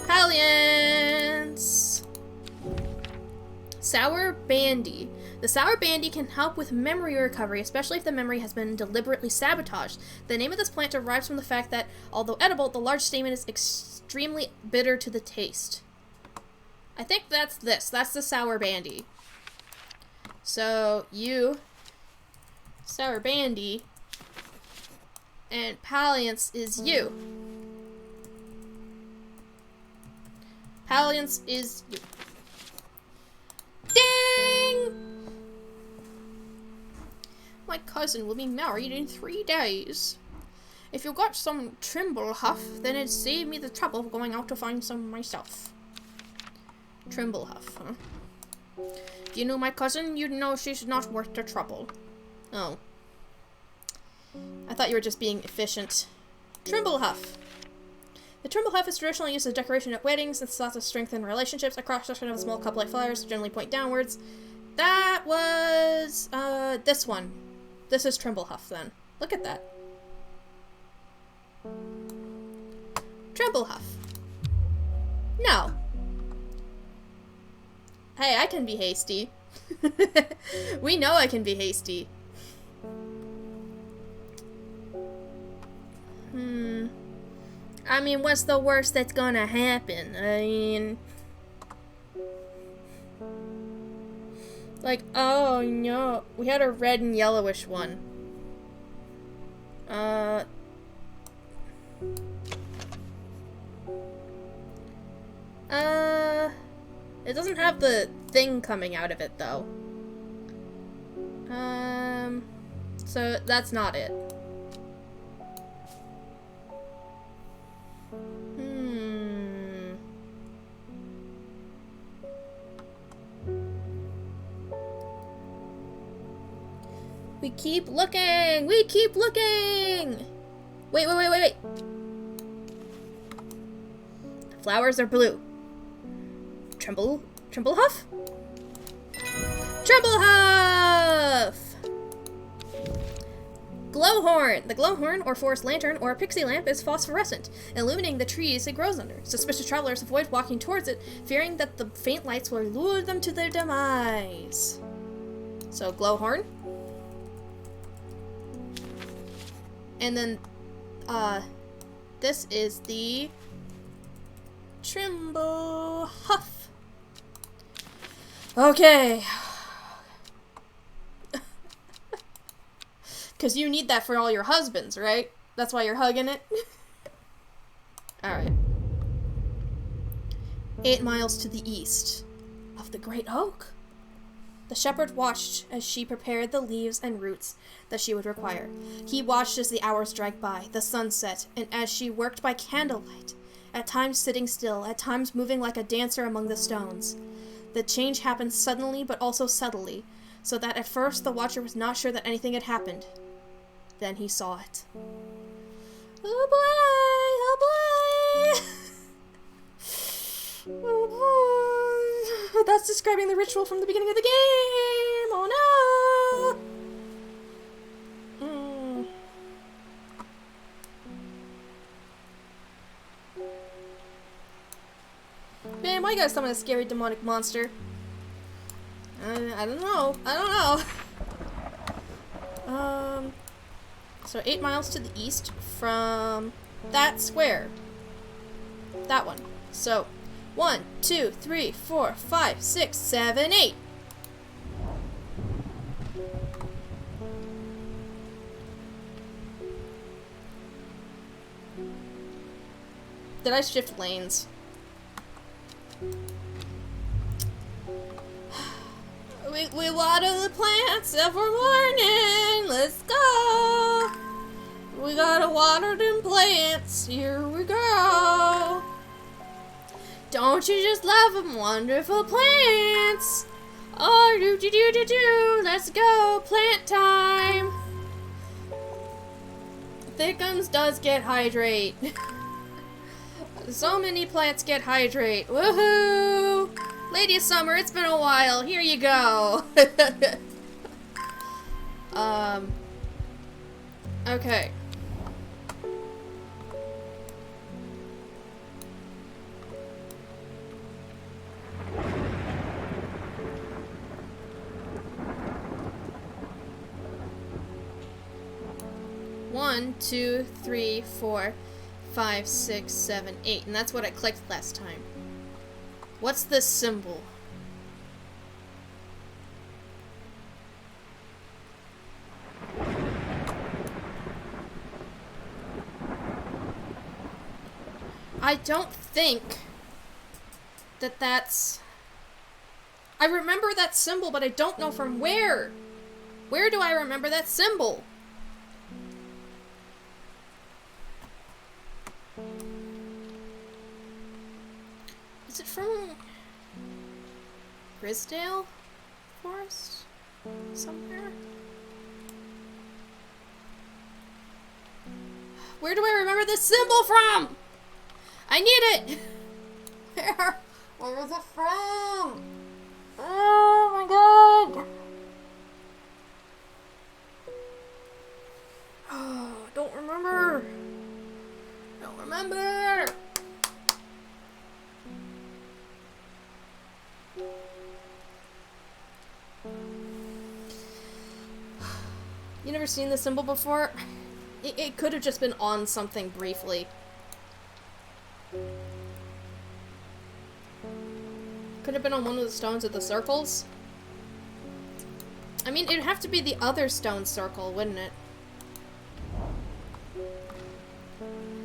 Speaker 2: Palliance! Sour Bandy. The Sour Bandy can help with memory recovery, especially if the memory has been deliberately sabotaged. The name of this plant derives from the fact that, although edible, the large stamen is extremely bitter to the taste. I think that's this. That's the Sour Bandy. So, you, Sour Bandy, and Palliance is you. Palliance is you. Ding! My cousin will be married in 3 days. If you got some Trimble Huff, then it'd save me the trouble of going out to find some myself. Trimble Huff, huh? If you knew my cousin, you'd know she's not worth the trouble. Oh. I thought you were just being efficient. Trimble Huff. The Trimble Huff is traditionally used as decoration at weddings and thought to strengthen relationships. A cross-section of a small cup-like flowers generally point downwards. That was, this one. This is Trimble Huff, then. Look at that. Trimble Huff. No. Hey, I can be hasty. We know I can be hasty. I mean, what's the worst that's gonna happen? I mean... Like, oh no. We had a red and yellowish one. It doesn't have the thing coming out of it, though. So that's not it. We keep looking! We keep looking! Wait. Flowers are blue. Trimble Huff? Trimble Huff! Glowhorn. The glowhorn, or forest lantern, or pixie lamp is phosphorescent, illuminating the trees it grows under. Suspicious travelers avoid walking towards it, fearing that the faint lights will lure them to their demise. So, glowhorn. And then, this is the Trimble Huff. Okay. Because you need that for all your husbands, right? That's why you're hugging it? Alright. 8 miles to the east of the great oak. The shepherd watched as she prepared the leaves and roots that she would require. He watched as the hours dragged by, the sun set, and as she worked by candlelight, at times sitting still, at times moving like a dancer among the stones. The change happened suddenly but also subtly, so that at first the watcher was not sure that anything had happened. Then he saw it. Oh boy! Oh boy! Oh boy! That's describing the ritual from the beginning of the game! Oh no! Man, why you gotta summon a scary demonic monster? I don't know. So 8 miles to the east from that square. That one. So 1, 2, 3, 4, 5, 6, 7, 8. Did I shift lanes? We water the plants every morning. Let's go. We gotta water them plants. Here we go. Don't you just love them wonderful plants? Oh, do. Let's go. Plant time. Thickums does get hydrate. So many plants get hydrate. Woohoo! Lady of Summer, it's been a while. Here you go. Okay. One, 2, 3, 4, 5, 6, 7, 8. And that's what I clicked last time. What's this symbol? I don't think that that's... I remember that symbol, but I don't know from where. Where do I remember that symbol? Is it from Grisdale Forest? Somewhere? Where do I remember this symbol from? I need it! Where is it from? Oh my god! Oh, don't remember! Don't remember! You never seen this symbol before? It could have just been on something briefly. Could have been on one of the stones of the circles. I mean, it'd have to be the other stone circle, wouldn't it?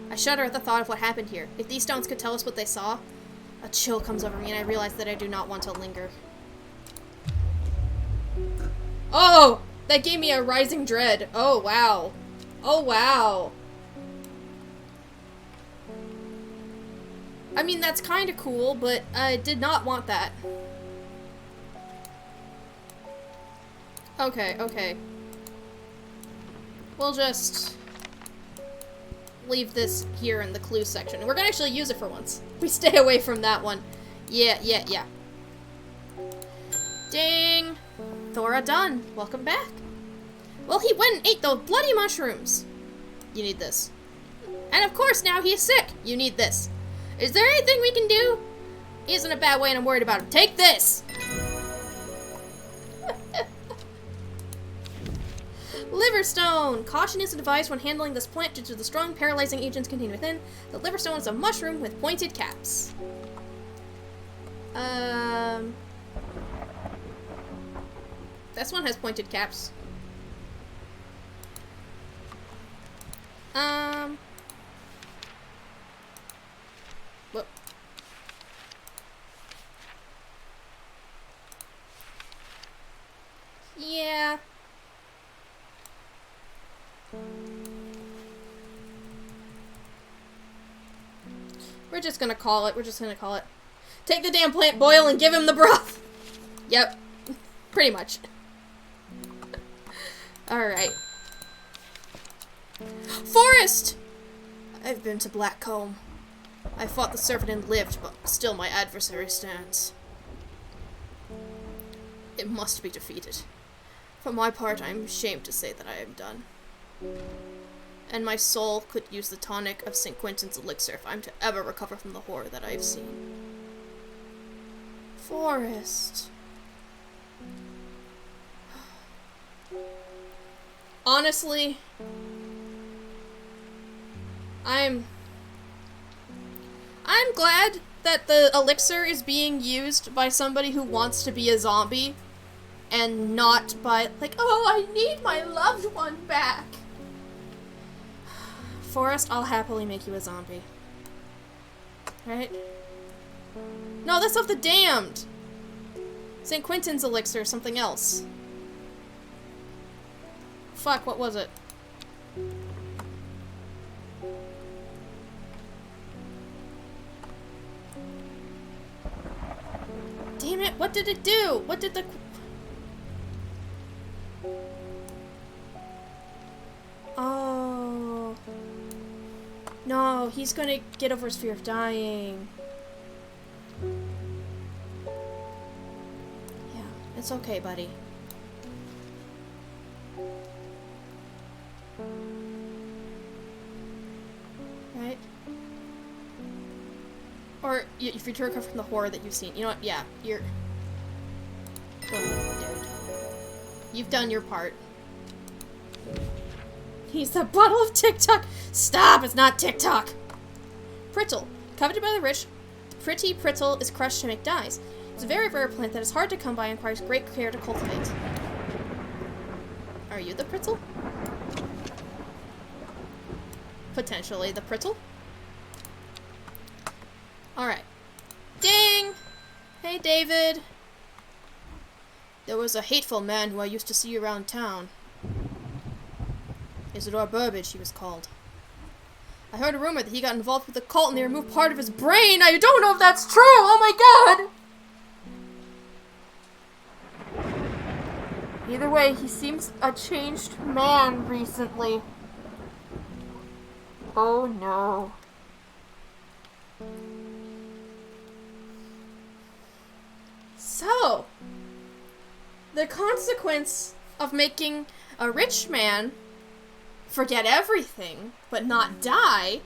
Speaker 2: I shudder at the thought of what happened here. If these stones could tell us what they saw, a chill comes over me and I realize that I do not want to linger. Oh! That gave me a rising dread. Oh, wow. Oh, wow. I mean, that's kind of cool, but I did not want that. Okay, okay. We'll just leave this here in the clue section. And we're gonna actually use it for once. We stay away from that one. Yeah. Ding! Thora done. Welcome back. Well, he went and ate those bloody mushrooms. You need this. And of course, now he's sick. You need this. Is there anything we can do? He isn't a bad way and I'm worried about him. Take this! Liverstone! Caution is advised when handling this plant due to the strong paralyzing agents contained within. The liverstone is a mushroom with pointed caps. This one has pointed caps. Whoop. Yeah. We're just gonna call it. Take the damn plant boil and give him the broth. Yep. Pretty much. Alright. Forest! I've been to Blackcomb. I fought the serpent and lived, but still my adversary stands. It must be defeated. For my part, I am ashamed to say that I am done. And my soul could use the tonic of St. Quentin's elixir if I'm to ever recover from the horror that I've seen. Forest. Honestly, I'm glad that the elixir is being used by somebody who wants to be a zombie and not by, like, oh, I need my loved one back. Forrest, I'll happily make you a zombie. Right? No, that's of the damned! St. Quentin's elixir, something else. Fuck, what was it? Damn it, what did it do? What did the... Oh... No, he's gonna get over his fear of dying. Yeah, it's okay, buddy. Right? Or, if you're to recover from the horror that you've seen. You know what? Yeah, you're... Go ahead, dude. You've done your part. He's the bottle of TikTok! Stop! It's not TikTok! Prittle. Coveted by the rich, pretty prittle is crushed to make dyes. It's a very rare plant that is hard to come by and requires great care to cultivate. Are you the prittle? Potentially the prittle. Alright. Ding! Hey, David. There was a hateful man who I used to see around town. Isidore Burbage, he was called. I heard a rumor that he got involved with the cult and they removed part of his brain. I don't know if that's true! Oh my god! Either way, he seems a changed man recently. Oh no. The consequence of making a rich man forget everything but not die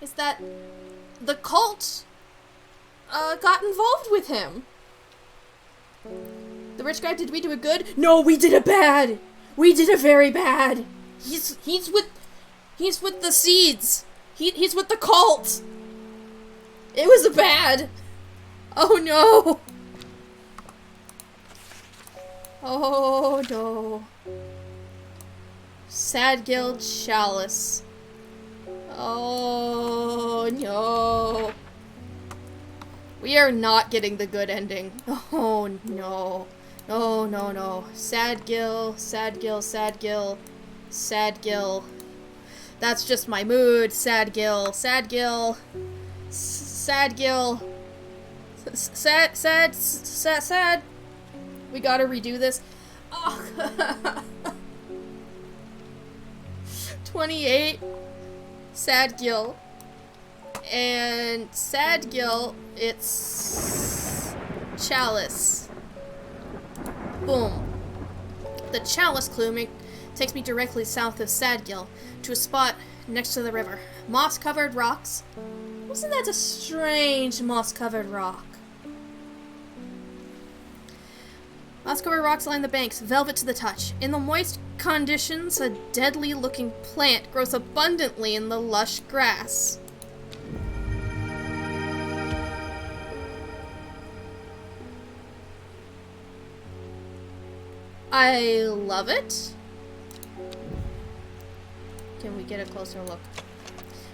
Speaker 2: is that the cult got involved with him. The rich guy, did we do a good? No, we did a bad. We did a very bad. He's with the seeds. He's with the cult. It was a bad. Oh no. Oh no. Sad Guild Chalice. Oh no. We are not getting the good ending. Oh no. No, no, no. Sad Gil, Sad Gil, Sad Gil, Sad Gil. That's just my mood. Sad Gil, Sad Gil, Sad Gil. Sad. We gotta redo this. Oh. 28. Sad Gil. And Sad Gil, it's Chalice. Boom. The Chalice clue takes me directly south of Sad Gil to a spot next to the river. Moss-covered rocks. Wasn't that a strange moss-covered rock? Moss-covered rocks line the banks, velvet to the touch. In the moist conditions, a deadly-looking plant grows abundantly in the lush grass. I love it. Can we get a closer look?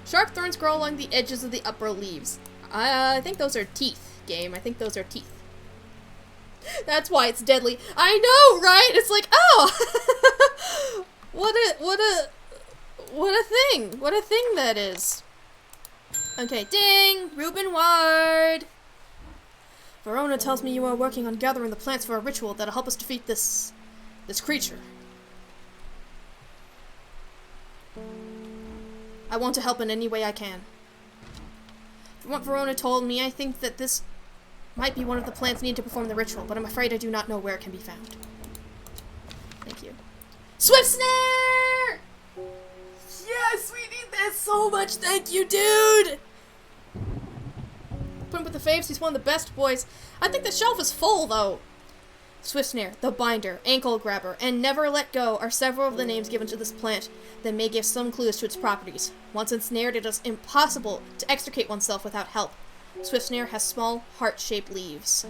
Speaker 2: Sharp thorns grow along the edges of the upper leaves. I think those are teeth, game. I think those are teeth. That's why it's deadly. I know, right? It's like, oh! What a thing. What a thing that is. Okay, ding! Reuben Ward! Verona tells me you are working on gathering the plants for a ritual that'll help us defeat this creature. I want to help in any way I can. From what Verona told me, I think that this might be one of the plants needed to perform the ritual, but I'm afraid I do not know where it can be found. Thank you. Swift Snare! Yes, we need that so much, thank you, dude! Put him with the faves, he's one of the best boys. I think the shelf is full, though. Swift Snare, the Binder, Ankle Grabber, and Never Let Go are several of the names given to this plant that may give some clues to its properties. Once ensnared, it is impossible to extricate oneself without help. Swift Snare has small, heart-shaped leaves.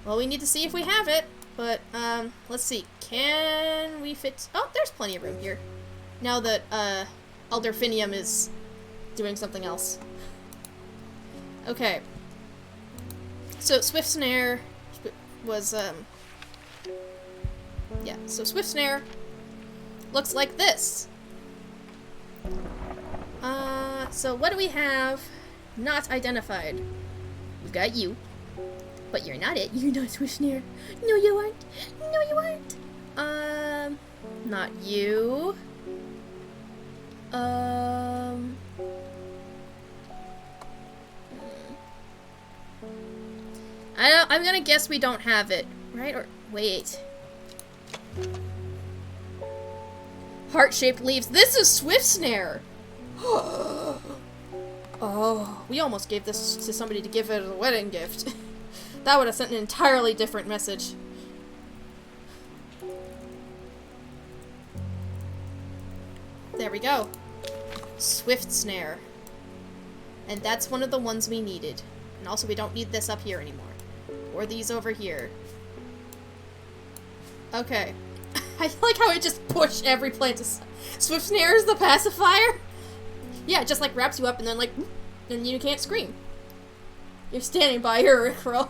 Speaker 2: Well, we need to see if we have it, but, let's see. Can we fit... Oh, there's plenty of room here. Now that, Elderfinium is doing something else. Okay. So, Swift Snare was, yeah, so Swift Snare looks like this. So what do we have not identified? We've got you, but you're not it. You're not Swift Snare. No, you aren't. No, you aren't. Not you. I'm gonna guess we don't have it, right? Or, wait. Heart-shaped leaves. This is Swift Snare! Oh, we almost gave this to somebody to give it as a wedding gift. That would have sent an entirely different message. There we go. Swift Snare. And that's one of the ones we needed. And also we don't need this up here anymore. Or these over here. Okay. I like how it just pushed every plant to... Swift Snare is the pacifier? Yeah, it just like wraps you up and then like... And you can't scream. You're standing by your Rickroll.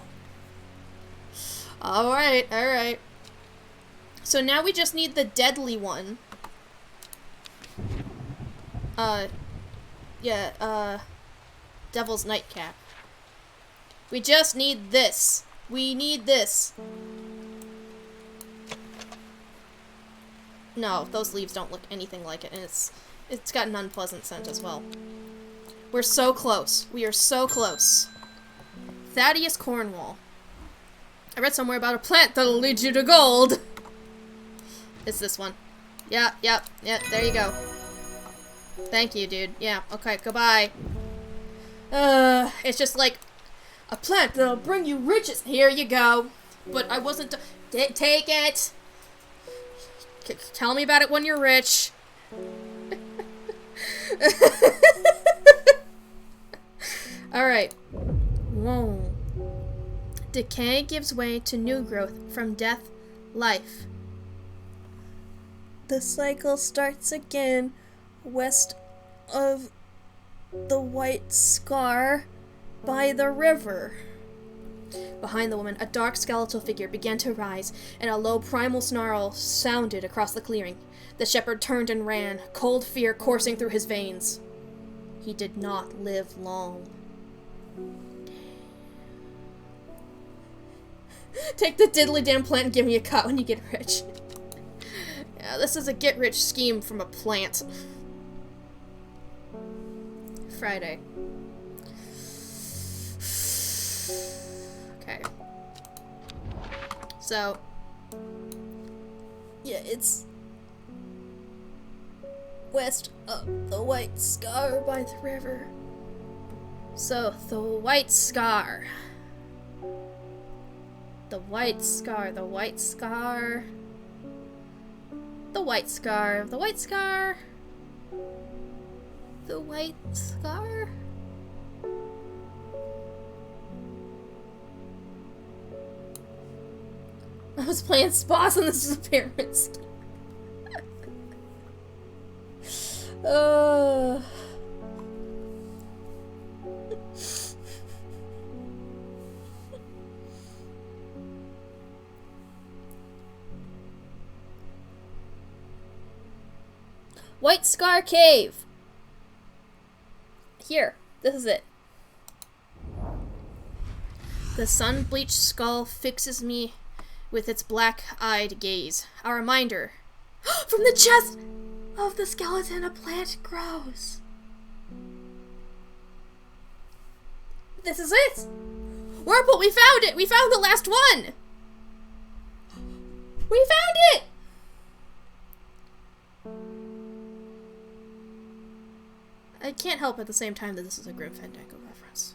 Speaker 2: Alright, alright. So now we just need the deadly one. Devil's Nightcap. We just need this. We need this. No, those leaves don't look anything like it, and it's got an unpleasant scent as well. We're so close. We are so close. Thaddeus Cornwall. I read somewhere about a plant that'll lead you to gold. It's this one. Yeah, there you go. Thank you, dude. Yeah, okay, goodbye. It's just like a plant that'll bring you riches. Here you go. But I wasn't. Take it. Tell me about it when you're rich. Alright. Whoa. Decay gives way to new growth from death, life. The cycle starts again west of the White Scar by the river. Behind the woman, a dark skeletal figure began to rise, and a low primal snarl sounded across the clearing. The shepherd turned and ran, cold fear coursing through his veins. He did not live long. Take the diddly damn plant and give me a cut when you get rich. Yeah, this is a get-rich scheme from a plant. Friday. Okay. So, yeah, it's west of the White Scar by the river. So, the White Scar. The White Scar, the White Scar. The White Scar, the White Scar. The White Scar. I was playing Sposs and this is a pyramid scheme. White Scar Cave. Here, this is it. The sun-bleached skull fixes me with its black-eyed gaze. A reminder. From the chest of the skeleton, a plant grows. This is it! Warple, we found it! We found the last one! We found it! I can't help at the same time that this is a Grim Fandango reference.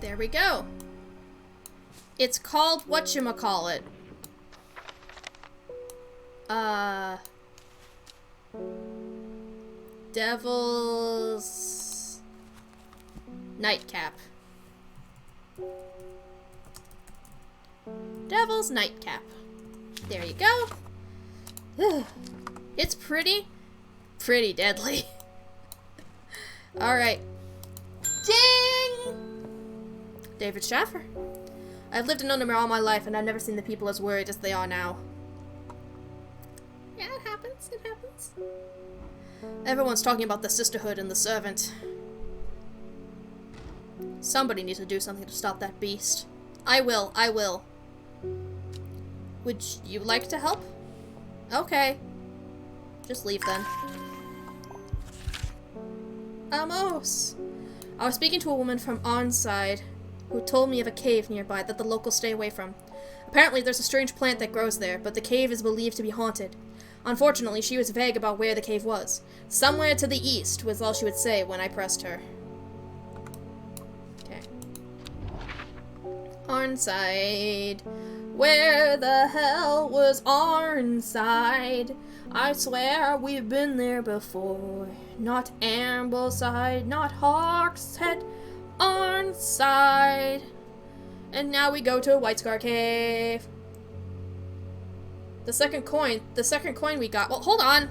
Speaker 2: There we go. It's called whatchamacallit. Devil's Nightcap. Devil's Nightcap. There you go. It's pretty deadly. Alright. Ding! David Schaffer. I've lived in Undermere all my life, and I've never seen the people as worried as they are now. Yeah, it happens. It happens. Everyone's talking about the sisterhood and the servant. Somebody needs to do something to stop that beast. I will. Would you like to help? Okay. Just leave then. Amos! I was speaking to a woman from Arnside who told me of a cave nearby that the locals stay away from. Apparently there's a strange plant that grows there, but the cave is believed to be haunted. Unfortunately, she was vague about where the cave was. Somewhere to the east was all she would say when I pressed her. Okay. Arnside. Where the hell was Arnside? I swear we've been there before. Not Ambleside, not Hawkshead, Arnside. And now we go to White Scar Cave. The second coin we got. Well, hold on.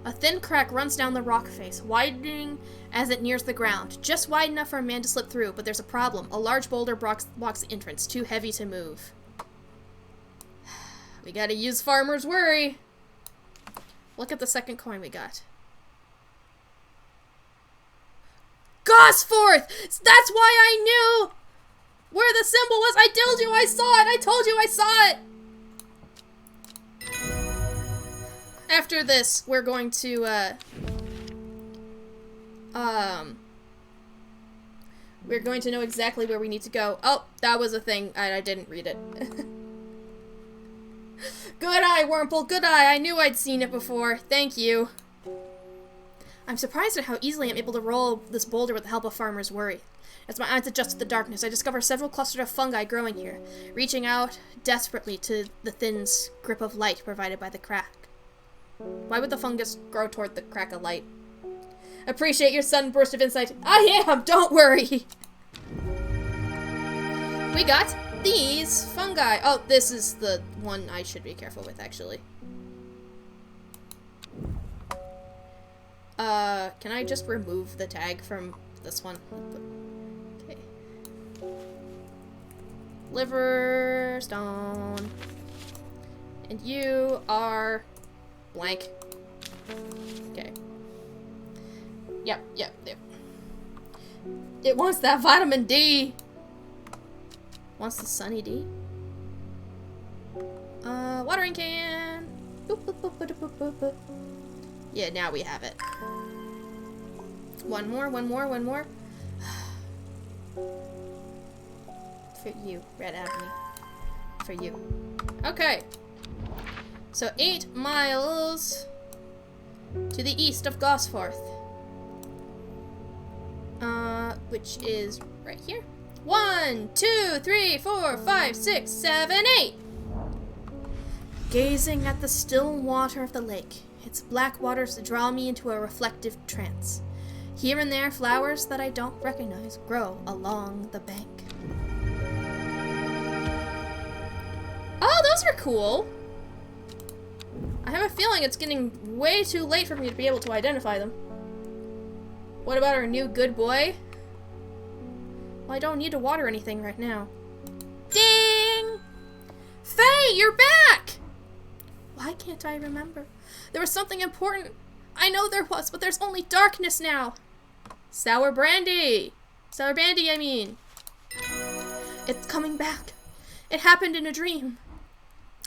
Speaker 2: A thin crack runs down the rock face, widening as it nears the ground. Just wide enough for a man to slip through, but there's a problem. A large boulder blocks the entrance, too heavy to move. We gotta use Farmer's Worry. Look at the second coin we got. Gosforth! That's why I knew where the symbol was. I told you I saw it. I told you I saw it. after this, we're going to, we're going to know exactly where we need to go. Oh, that was a thing. I didn't read it. Good eye, Wurmple, good eye. I knew I'd seen it before. Thank you. I'm surprised at how easily I'm able to roll this boulder with the help of Farmer's Worry. As my eyes adjust to the darkness, I discover several clusters of fungi growing here, reaching out desperately to the thin grip of light provided by the crack. Why would the fungus grow toward the crack of light? Appreciate your sudden burst of insight. I am, don't worry! We got these fungi. Oh, this is the one I should be careful with, actually. Can I just remove the tag from this one? Okay. Liver stone. And you are blank. Okay. Yep. It wants that vitamin D. Wants the sunny D. Watering can. Boop, boop, boop, boop, boop, boop, boop. Yeah, now we have it. One more. For you, Red Avenue. For you. Okay. So 8 miles to the east of Gosforth. Which is right here. 1, 2, 3, 4, 5, 6, 7, 8. Gazing at the still water of the lake, its black waters draw me into a reflective trance. Here and there, flowers that I don't recognize grow along the bank. Oh, those are cool. I have a feeling it's getting way too late for me to be able to identify them. What about our new good boy? Well, I don't need to water anything right now. Ding! Faye, you're back! Why can't I remember? There was something important. I know there was, but there's only darkness now. Sour brandy! Sour brandy, I mean. It's coming back. It happened in a dream.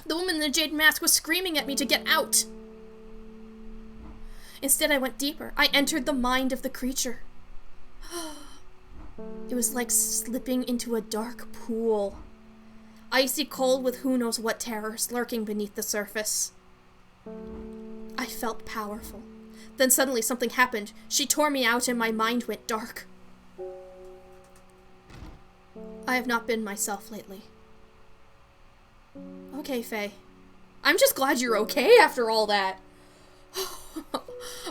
Speaker 2: The woman in the jade mask was screaming at me to get out. Instead, I went deeper. I entered the mind of the creature. It was like slipping into a dark pool. Icy cold with who knows what terrors lurking beneath the surface. I felt powerful. Then suddenly something happened. She tore me out and my mind went dark. I have not been myself lately. Okay, Faye. I'm just glad you're okay after all that.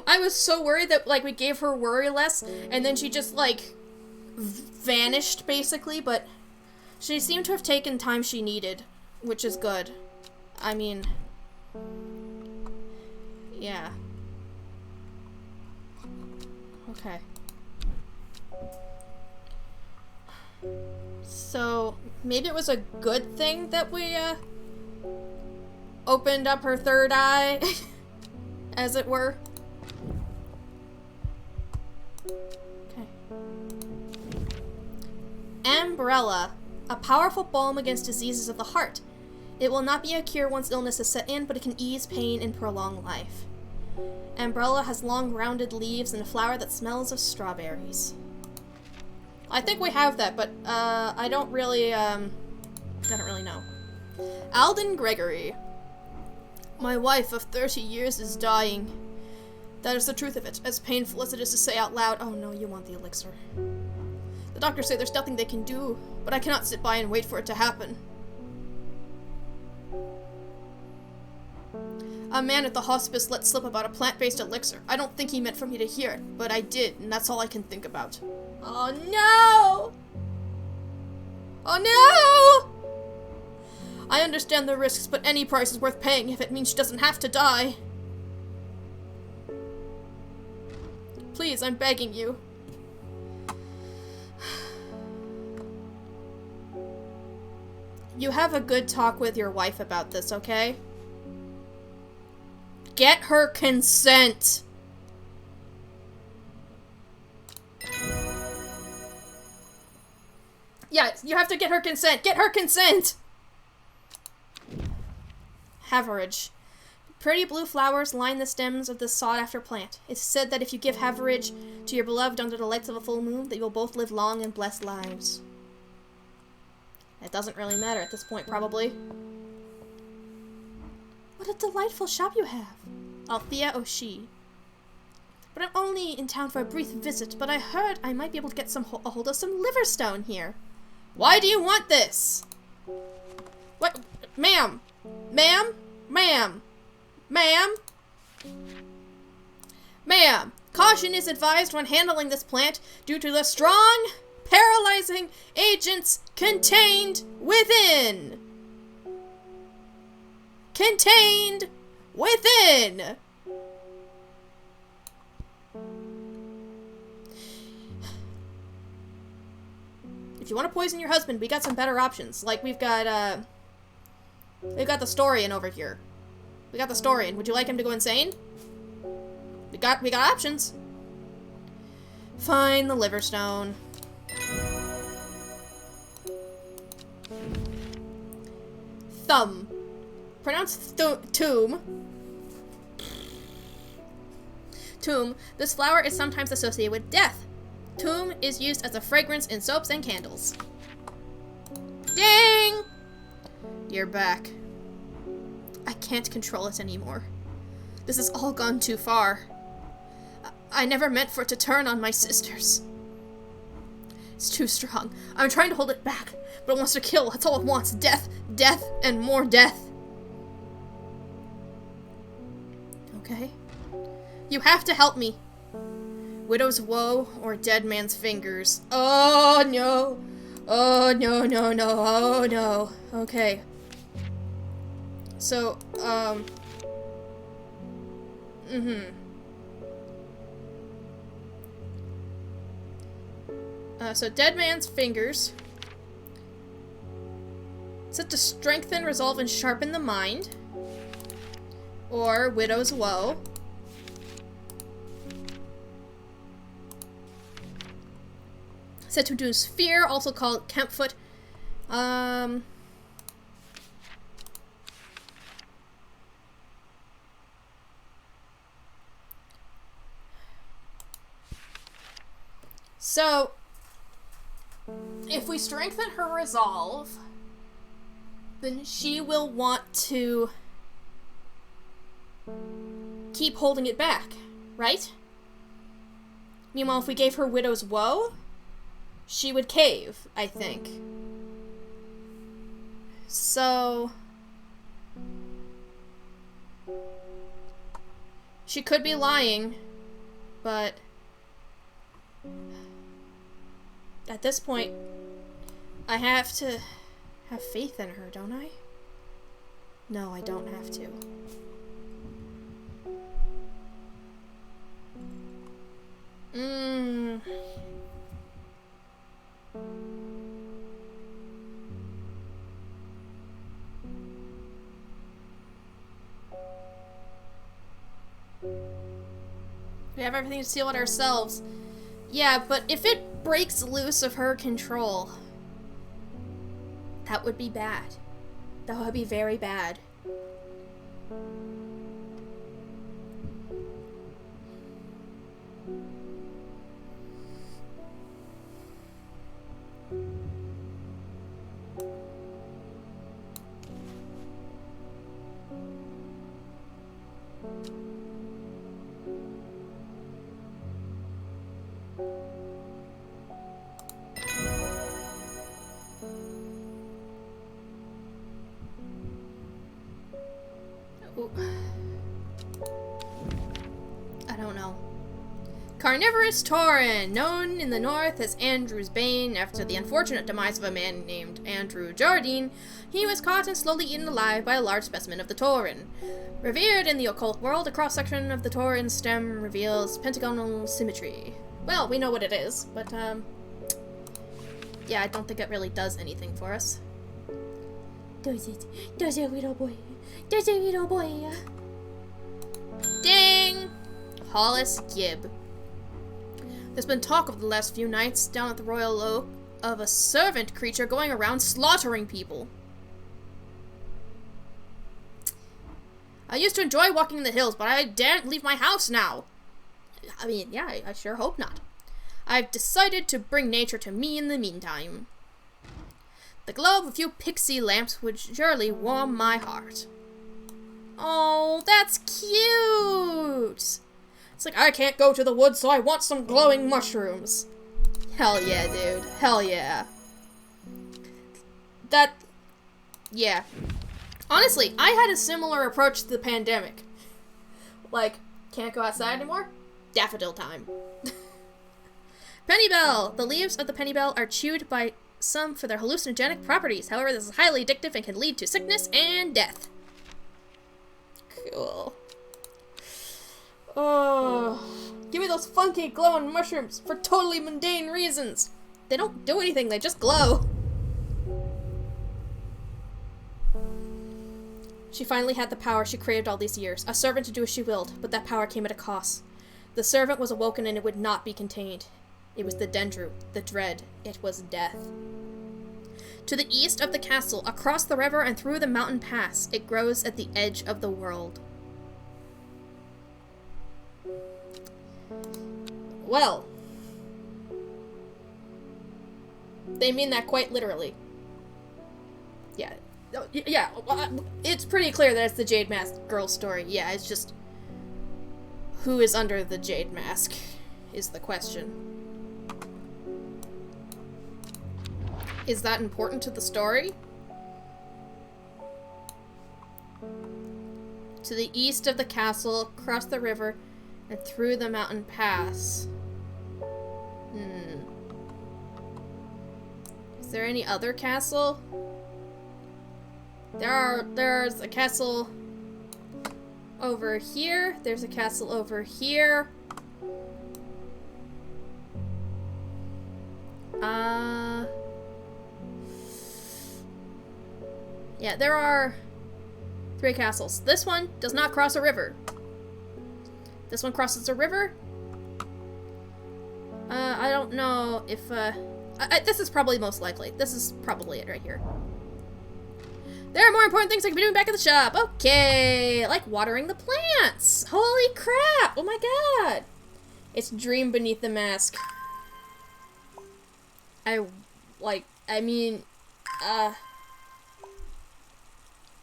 Speaker 2: I was so worried that, like, we gave her worry less, and then she just, like, vanished, basically, but she seemed to have taken time she needed, which is good. I mean, yeah. Okay. So, maybe it was a good thing that we, opened up her third eye, as it were. Okay. Umbrella, a powerful balm against diseases of the heart. It will not be a cure once illness is set in, but it can ease pain and prolong life. Umbrella has long rounded leaves and a flower that smells of strawberries. I think we have that, but I don't really know. Alden Gregory. My wife of 30 years is dying. That is the truth of it, as painful as it is to say out loud. Oh no, you want the elixir. The doctors say there's nothing they can do, but I cannot sit by and wait for it to happen. A man at the hospice let slip about a plant-based elixir. I don't think he meant for me to hear it, but I did, and that's all I can think about. Oh no! Oh no! I understand the risks, but any price is worth paying if it means she doesn't have to die. Please, I'm begging you. You have a good talk with your wife about this, okay? Get her consent. Yeah, you have to get her consent. Get her consent! Haverage. Pretty blue flowers line the stems of this sought-after plant. It's said that if you give haverage to your beloved under the lights of a full moon, that you will both live long and blessed lives. It doesn't really matter at this point, probably. What a delightful shop you have. Althea O'Shea. But I'm only in town for a brief visit, but I heard I might be able to get a hold of some liverstone here. Why do you want this? What? Ma'am! Ma'am? Ma'am! Ma'am? Ma'am! Caution is advised when handling this plant due to the strong, paralyzing agents contained within. Contained within. If you want to poison your husband, we got some better options. Like we've got the Storian over here. We got the Storian. Would you like him to go insane? We got options. Fine, the liverstone. Thumb. Pronounced tomb. Tomb. This flower is sometimes associated with death. Tomb is used as a fragrance in soaps and candles. Ding! You're back. I can't control it anymore. This has all gone too far. I never meant for it to turn on my sisters. It's too strong. I'm trying to hold it back, but it wants to kill. That's all it wants. Death, death, and more death. Okay? You have to help me. Widow's woe or dead man's fingers. Oh no. Oh no, no, no. Oh no. Okay. So, so dead man's fingers. Set to strengthen, resolve, and sharpen the mind. Or widow's woe. Said to induce fear, also called Campfoot. So, if we strengthen her resolve, then she will want to keep holding it back, right? Meanwhile, if we gave her Widow's Woe, she would cave, I think. So, she could be lying, but at this point, I have to have faith in her, don't I? No, I don't have to. We have everything to seal it ourselves. Yeah, but if it breaks loose of her control, that would be bad. That would be very bad. I don't know. Carnivorous Tauren, known in the north as Andrew's Bane after the unfortunate demise of a man named Andrew Jardine, he was caught and slowly eaten alive by a large specimen of the Tauren. Revered in the occult world, a cross-section of the Tauren stem reveals pentagonal symmetry. Well, we know what it is, but, yeah, I don't think it really does anything for us. Does it? Does it, little boy? Does it, little boy? Ding! Hollis Gibb. There's been talk over the last few nights down at the Royal Oak of a servant creature going around slaughtering people. used to enjoy walking in the hills, but I daren't leave my house now. I mean, yeah, I sure hope not. I've decided to bring nature to me in the meantime. The glow of a few pixie lamps would surely warm my heart. Oh, that's cute! It's like, I can't go to the woods, so I want some glowing mushrooms. Hell yeah, dude. Hell yeah. Yeah. Honestly, I had a similar approach to the pandemic. Like, can't go outside anymore? Daffodil time. Pennybell! The leaves of the pennybell are chewed by some for their hallucinogenic properties. However, this is highly addictive and can lead to sickness and death. Cool. Oh, give me those funky glowing mushrooms for totally mundane reasons. They don't do anything, they just glow. She finally had the power she craved all these years, a servant to do as she willed, but that power came at a cost. The servant was awoken and it would not be contained. It was the Dendru, the dread. It was death. To the east of the castle, across the river and through the mountain pass, it grows at the edge of the world. Well, they mean that quite literally. Yeah. Yeah, it's pretty clear that it's the Jade Mask girl story. Yeah, it's just who is under the Jade Mask is the question. Is that important to the story? To the east of the castle, across the river, and through the mountain pass. Is there any other castle? There's a castle over here. There's a castle over here. Yeah, there are 3 castles. This one does not cross a river. This one crosses a river. I don't know if, this is probably most likely. This is probably it right here. There are more important things I can be doing back at the shop. Okay, like watering the plants. Holy crap! Oh my god! It's Dream Beneath the Mask.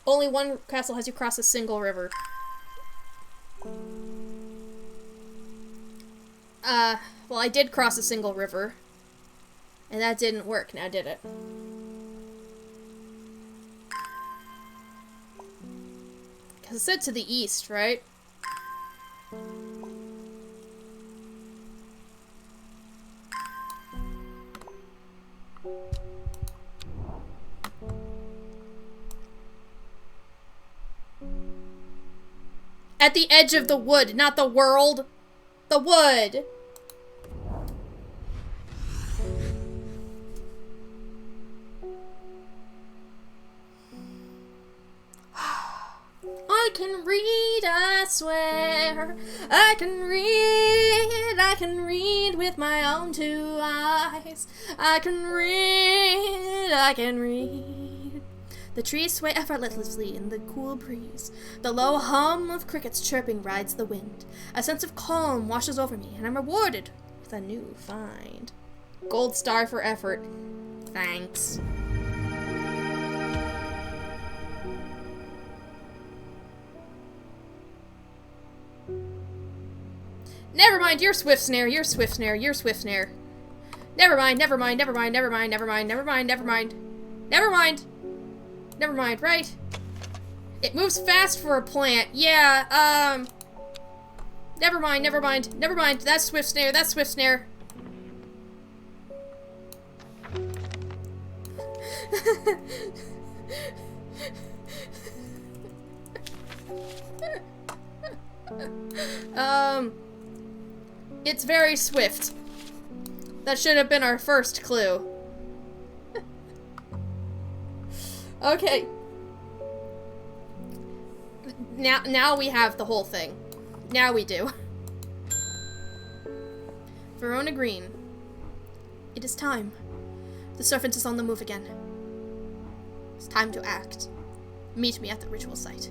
Speaker 2: Only one castle has you cross a single river. Well, I did cross a single river. And that didn't work, now did it? Because it said to the east, right? At the edge of the wood, not the world. The wood. I can read, I swear. I can read with my own 2 eyes. I can read. The trees sway effortlessly in the cool breeze. The low hum of crickets chirping rides the wind. A sense of calm washes over me, and I'm rewarded with a new find. Gold star for effort. Thanks. Never mind, you're Swift Snare, you're Swift Snare, you're Swift Snare. Never mind, never mind, never mind, never mind, never mind, never mind, never mind. Never mind. Never mind, right? It moves fast for a plant. Yeah, never mind, never mind, never mind. That's Swift Snare, that's Swift Snare. It's very swift. That should have been our first clue. Okay. Now we have the whole thing. Now we do. Verona Green. It is time. The serpent is on the move again. It's time to act. Meet me at the ritual site.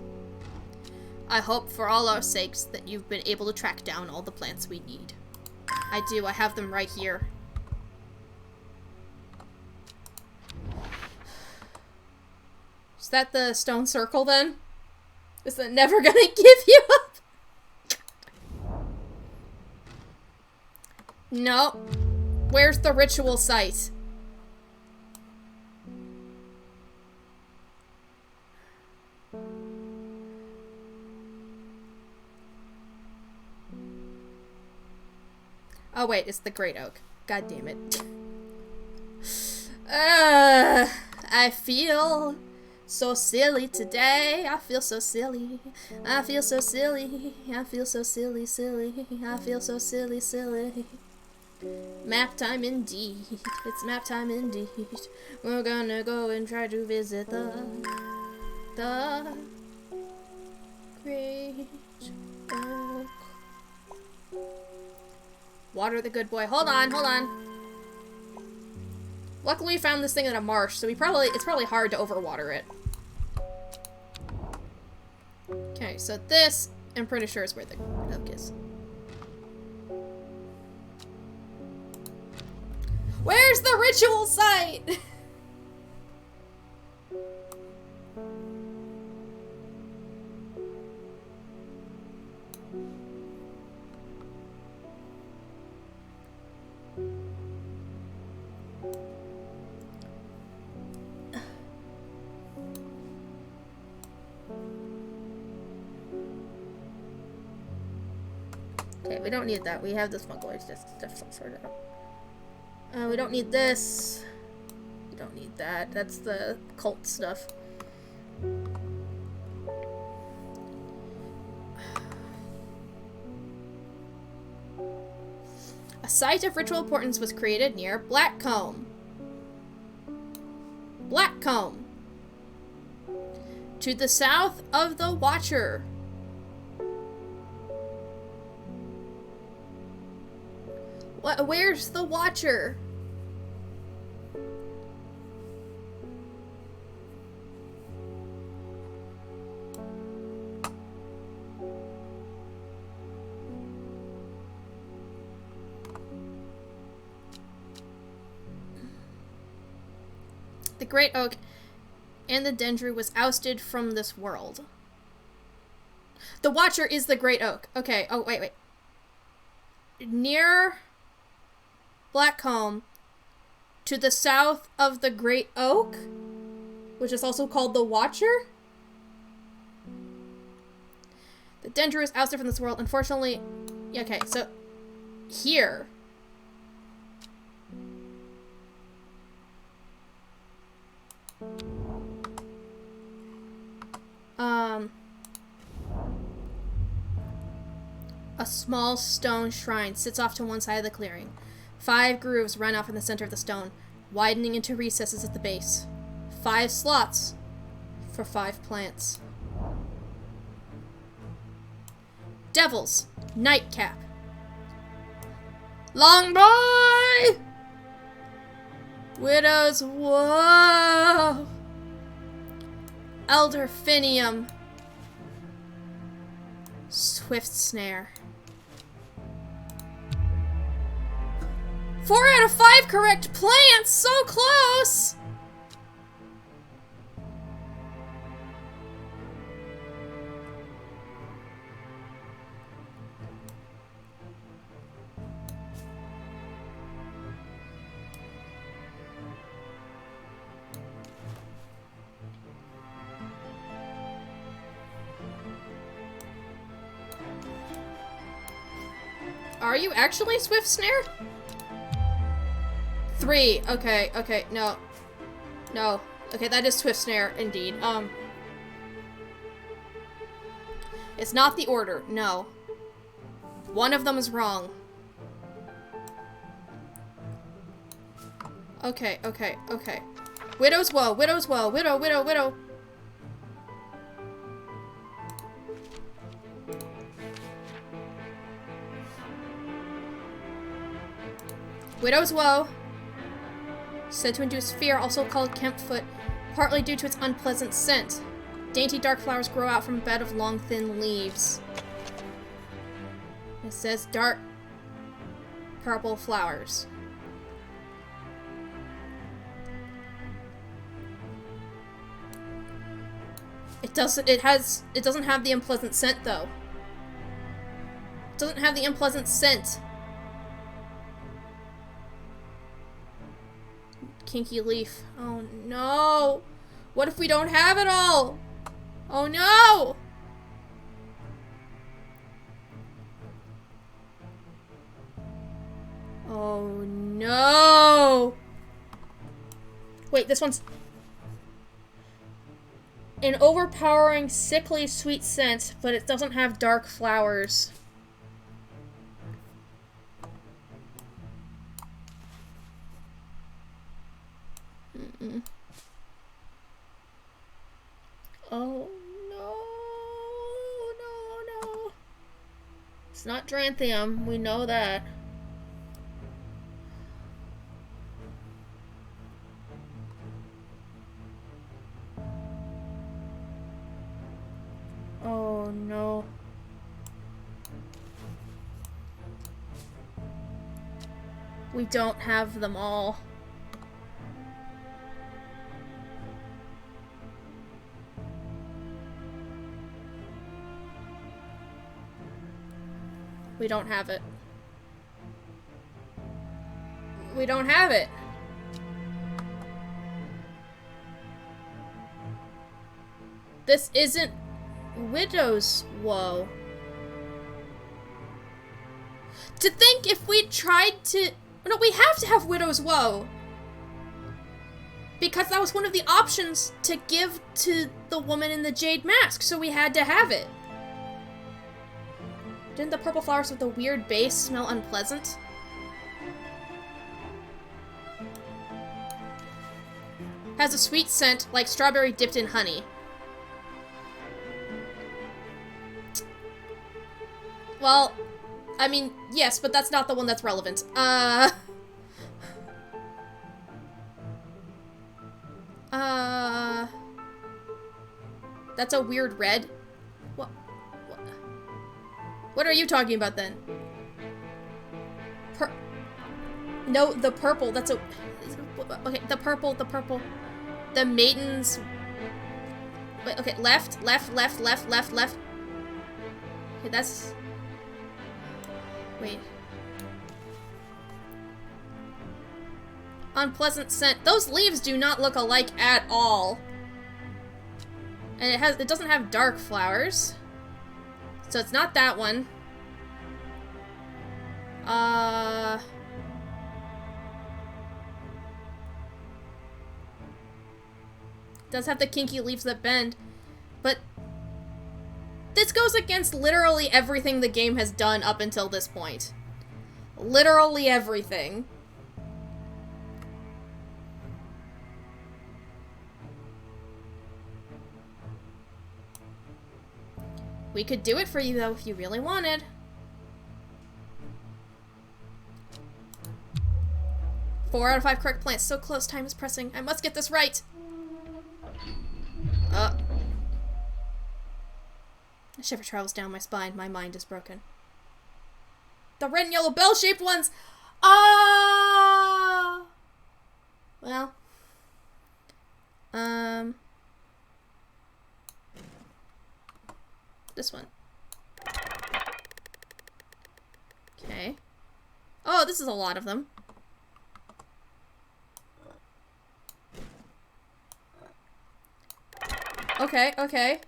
Speaker 2: I hope for all our sakes that you've been able to track down all the plants we need. I do. I have them right here. Is that the stone circle then? Is that never gonna give you up? No. Where's the ritual site? Oh wait, it's the Great Oak. God damn it. I feel so silly today. I feel so silly. I feel so silly. I feel so silly, silly. I feel so silly, silly. Map time indeed. It's map time indeed. We're gonna go and try to visit the Great Oak. Water the good boy. Hold on, hold on. Luckily we found this thing in a marsh, so it's probably hard to overwater it. Okay, so this, I'm pretty sure is where the oak is. Where's the ritual site? Okay, we don't need that. We have the smugglers just sorted out. We don't need this. We don't need that. That's the cult stuff. A site of ritual importance was created near Blackcomb. Blackcomb. To the south of the Watcher. Where's the Watcher? The Great Oak and the Dendru was ousted from this world. The Watcher is the Great Oak. Okay, oh, wait. Near Blackcomb, to the south of the Great Oak, which is also called the Watcher. The Dendru is ousted from this world. Unfortunately, okay, so here. A small stone shrine sits off to one side of the clearing. 5 grooves run out from the center of the stone, widening into recesses at the base. 5 slots for 5 plants. Devils, Nightcap. Longboy! Widow's Woe! Elder Finium. Swift Snare. 4 out of 5 correct plants! So close! Are you actually Swift Snare? 3. Okay, no. No. Okay, that is Swift Snare, indeed. It's not the order, no. One of them is wrong. Okay. Widow's Woe, widow. Widow's Woe. Said to induce fear, also called Kempfoot, partly due to its unpleasant scent. Dainty dark flowers grow out from a bed of long, thin leaves. It says dark purple flowers. It doesn't have the unpleasant scent though. It doesn't have the unpleasant scent. Kinky leaf. Oh no. What if we don't have it all? Oh no! Oh no! Wait, this one's an overpowering, sickly, sweet scent, but it doesn't have dark flowers. Mm-mm. Oh no, no, no. It's not Dranthium, we know that. Oh no. We don't have them all. We don't have it. We don't have it. This isn't Widow's Woe. To think if we tried to... No, we have to have Widow's Woe. Because that was one of the options to give to the woman in the jade mask, so we had to have it. Didn't the purple flowers with the weird base smell unpleasant? Has a sweet scent like strawberry dipped in honey. Well, I mean, yes, but that's not the one that's relevant. That's a weird red. What are you talking about then? No, the purple. That's a... Okay, the purple. The maidens... Wait, okay, left. Okay, that's... Wait. Unpleasant scent. Those leaves do not look alike at all. And it doesn't have dark flowers. So it's not that one. Does have the kinky leaves that bend. But this goes against literally everything the game has done up until this point. Literally everything. We could do it for you, though, if you really wanted. Four out of 5 correct plants. So close. Time is pressing. I must get this right. A shiver travels down my spine. My mind is broken. The red and yellow bell-shaped ones! Ah! Well. This one. Okay. Oh, this is a lot of them. Okay, okay.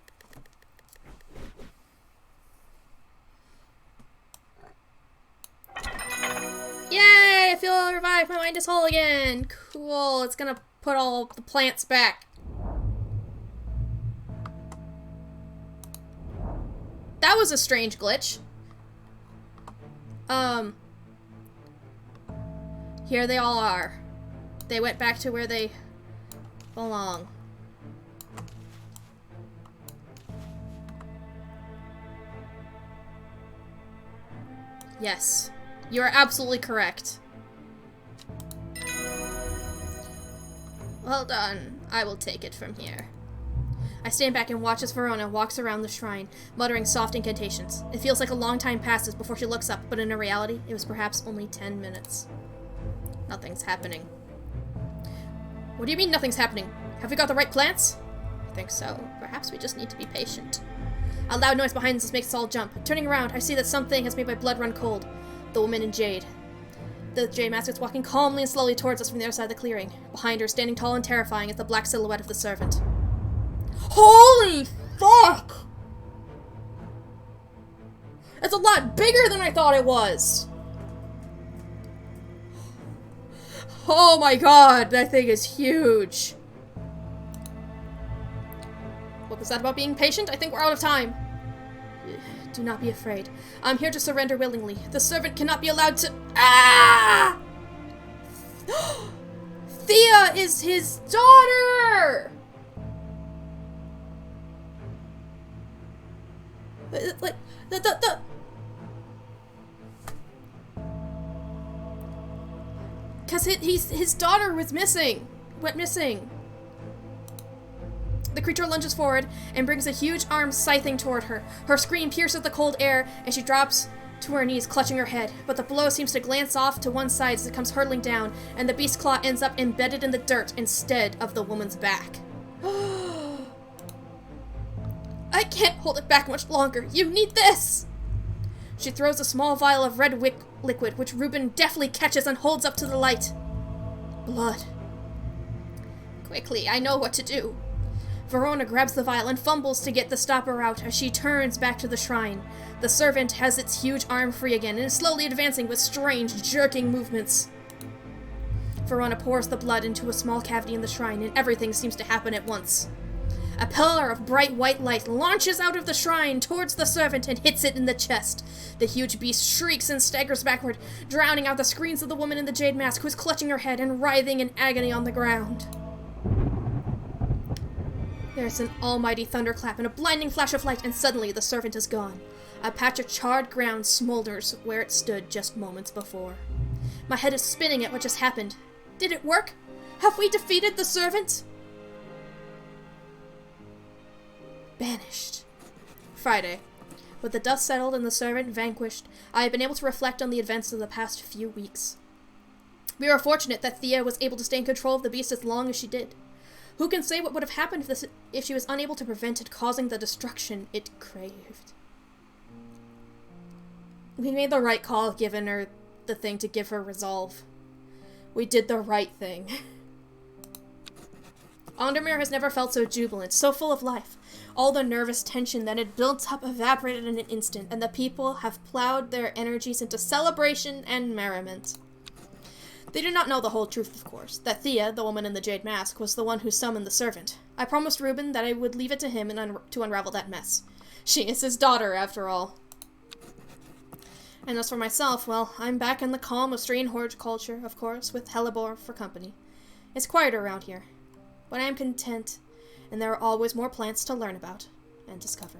Speaker 2: Yay! I feel revived. My mind is whole again. Cool. It's gonna put all the plants back. That was a strange glitch. Here they all are. They went back to where they belong. Yes. You are absolutely correct. Well done. I will take it from here. I stand back and watch as Verona walks around the shrine, muttering soft incantations. It feels like a long time passes before she looks up, but in reality, it was perhaps only 10 minutes. Nothing's happening. What do you mean nothing's happening? Have we got the right plants? I think so. Perhaps we just need to be patient. A loud noise behind us makes us all jump. Turning around, I see that something has made my blood run cold. The woman in jade. The jade mask is walking calmly and slowly towards us from the other side of the clearing. Behind her, standing tall and terrifying, is the black silhouette of the servant. Holy fuck! It's a lot bigger than I thought it was! Oh my god, that thing is huge. What was that about being patient? I think we're out of time. Do not be afraid. I'm here to surrender willingly. The servant cannot be allowed to— Ah! Thea is his daughter! Like, the Because his daughter was missing. Went missing. The creature lunges forward and brings a huge arm scything toward her. Her scream pierces the cold air, and she drops to her knees, clutching her head. But the blow seems to glance off to one side as it comes hurtling down, and the beast's claw ends up embedded in the dirt instead of the woman's back. I can't hold it back much longer. You need this! She throws a small vial of red liquid, which Reuben deftly catches and holds up to the light. Blood. Quickly, I know what to do. Verona grabs the vial and fumbles to get the stopper out as she turns back to the shrine. The servant has its huge arm free again and is slowly advancing with strange, jerking movements. Verona pours the blood into a small cavity in the shrine, and everything seems to happen at once. A pillar of bright white light launches out of the shrine towards the servant and hits it in the chest. The huge beast shrieks and staggers backward, drowning out the screams of the woman in the jade mask who is clutching her head and writhing in agony on the ground. There's an almighty thunderclap and a blinding flash of light, and suddenly the servant is gone. A patch of charred ground smolders where it stood just moments before. My head is spinning at what just happened. Did it work? Have we defeated the servant? Banished. Friday. With the dust settled and the servant vanquished, I have been able to reflect on the events of the past few weeks. We are fortunate that Thea was able to stay in control of the beast as long as she did. Who can say what would have happened if she was unable to prevent it causing the destruction it craved? We made the right call giving her the thing to give her resolve. We did the right thing. Ondermere has never felt so jubilant, so full of life. All the nervous tension that had built up evaporated in an instant, and the people have plowed their energies into celebration and merriment. They do not know the whole truth, of course, that Thea, the woman in the jade mask, was the one who summoned the servant. I promised Reuben that I would leave it to him to unravel that mess. She is his daughter, after all. And as for myself, well, I'm back in the calm of Strain Horticulture, of course, with Hellebore for company. It's quieter around here, but I am content, and there are always more plants to learn about and discover.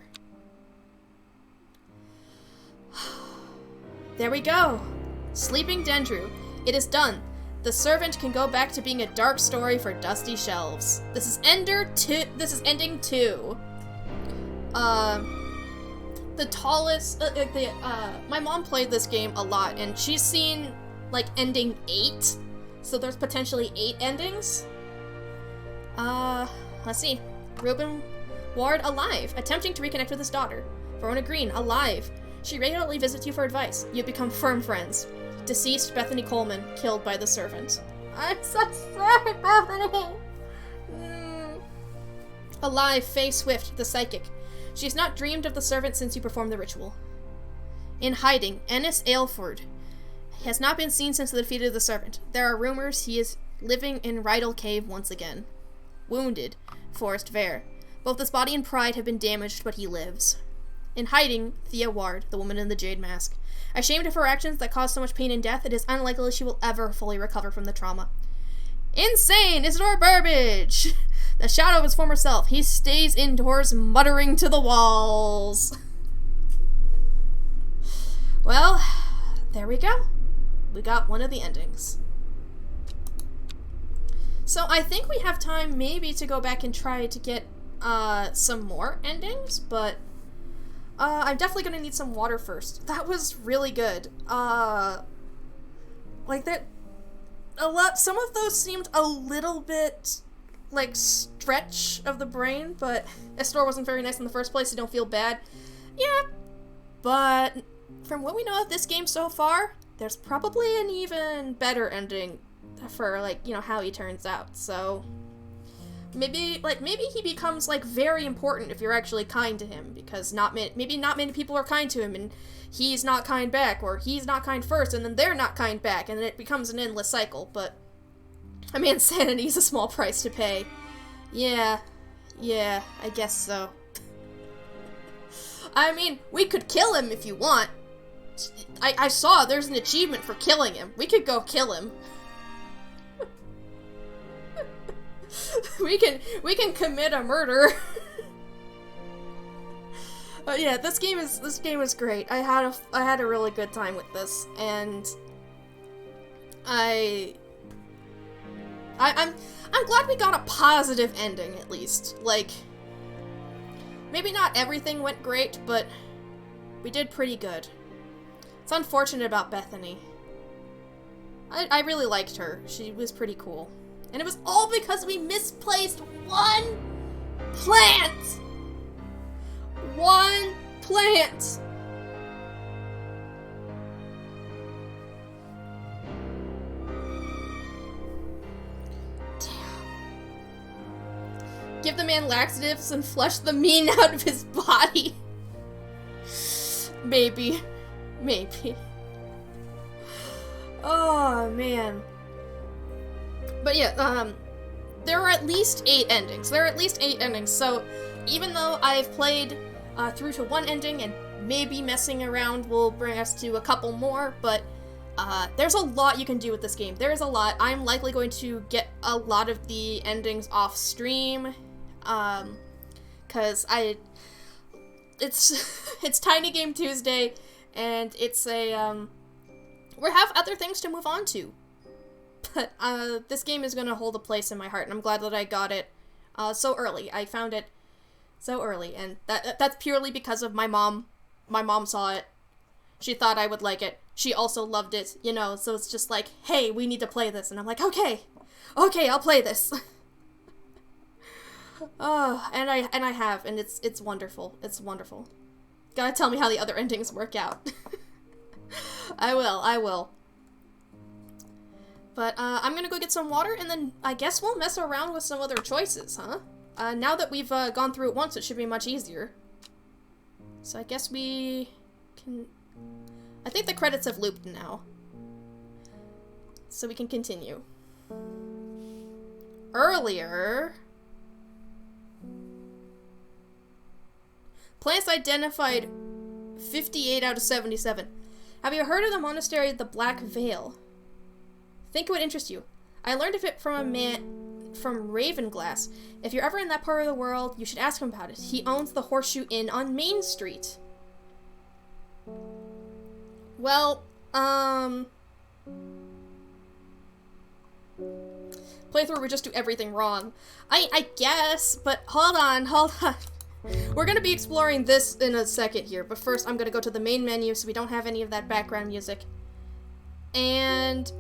Speaker 2: There we go! Sleeping Dendru. It is done. The servant can go back to being a dark story for dusty shelves. This is ending 2. The tallest, my mom played this game a lot, and she's seen, like, ending 8. So there's potentially 8 endings. Let's see. Reuben Ward, alive, attempting to reconnect with his daughter. Verona Green, alive. She regularly visits you for advice. You become firm friends. Deceased Bethany Coleman, killed by the servant. I'm so sorry, Bethany. Alive, Faye Swift, the psychic. She's not dreamed of the servant since you performed the ritual. In hiding, Ennis Aylford. He has not been seen since the defeat of the servant. There are rumors he is living in Rydal Cave once again. Wounded, Forrest Vare. Both his body and pride have been damaged, but he lives. In hiding, Thea Ward, the woman in the jade mask. Ashamed of her actions that caused so much pain and death, it is unlikely she will ever fully recover from the trauma. Insane! Isidore Burbage! The shadow of his former self. He stays indoors, muttering to the walls. Well, there we go. We got one of the endings. So I think we have time maybe to go back and try to get some more endings, but I'm definitely gonna need some water first. That was really good. Like that, some of those seemed a little bit like stretch of the brain, but Estor wasn't very nice in the first place, so don't feel bad. Yeah, but from what we know of this game so far, there's probably an even better ending for, like, you know, how he turns out, so maybe he becomes, like, very important if you're actually kind to him, because maybe not many people are kind to him, and he's not kind back, or he's not kind first, and then they're not kind back, and then it becomes an endless cycle, but I mean, sanity's a small price to pay. Yeah, I guess so. I mean, we could kill him if you want. I saw there's an achievement for killing him. We could go kill him. we can commit a murder. But yeah, this game is great. I had a really good time with this, and I'm glad we got a positive ending, at least. Like, maybe not everything went great, but we did pretty good. It's unfortunate about Bethany. I really liked her. She was pretty cool. And it was all because we misplaced one plant! One plant! Give the man laxatives and flush the mean out of his body. Maybe. Oh, man. But yeah, there are at least 8 endings. So even though I've played through to one ending, and maybe messing around will bring us to a couple more, but there's a lot you can do with this game. There's a lot. I'm likely going to get a lot of the endings off stream, cause it's Tiny Game Tuesday, and it's we have other things to move on to. But, this game is gonna hold a place in my heart, and I'm glad that I got it, so early. I found it so early, and that's purely because of my mom. My mom saw it. She thought I would like it. She also loved it, you know, so it's just like, hey, we need to play this, and I'm like, okay, I'll play this. Oh, and I have, and it's wonderful. It's wonderful. Gotta tell me how the other endings work out. I will. But, I'm gonna go get some water, and then I guess we'll mess around with some other choices, huh? Now that we've, gone through it once, it should be much easier. So I guess we can... I think the credits have looped now. So we can continue. Earlier... Plants identified 58 out of 77. Have you heard of the monastery of the Black Veil? Think it would interest you. I learned of it from a man from Ravenglass. If you're ever in that part of the world, you should ask him about it. He owns the Horseshoe Inn on Main Street. Well, playthrough would just do everything wrong. I guess, but hold on. We're gonna be exploring this in a second here, but first I'm gonna go to the main menu so we don't have any of that background music. And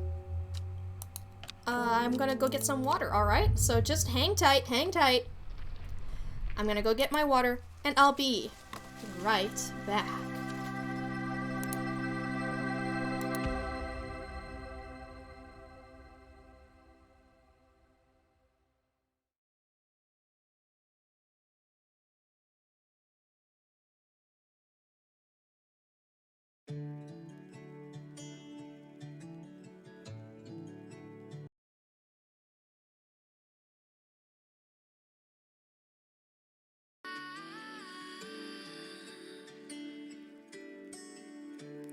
Speaker 2: I'm gonna go get some water, alright? So just hang tight. I'm gonna go get my water, and I'll be right back.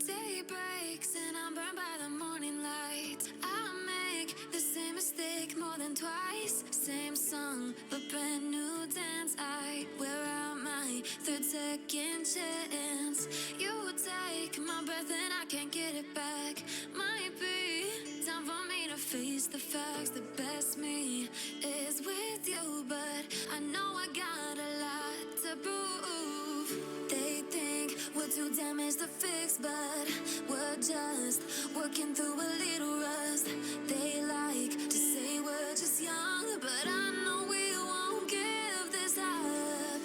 Speaker 3: Day breaks and I'm burned by the morning light. I make the same mistake more than twice. Same song, but brand new dance. I wear out my third second chance. You take my breath and I can't get it back. Might be time for me to face the facts. The best me is with you, but I know I got a lot to prove. They think we're too damaged to fix, but we're just working through a little rust. They like to say we're just young, but I know we won't give this up.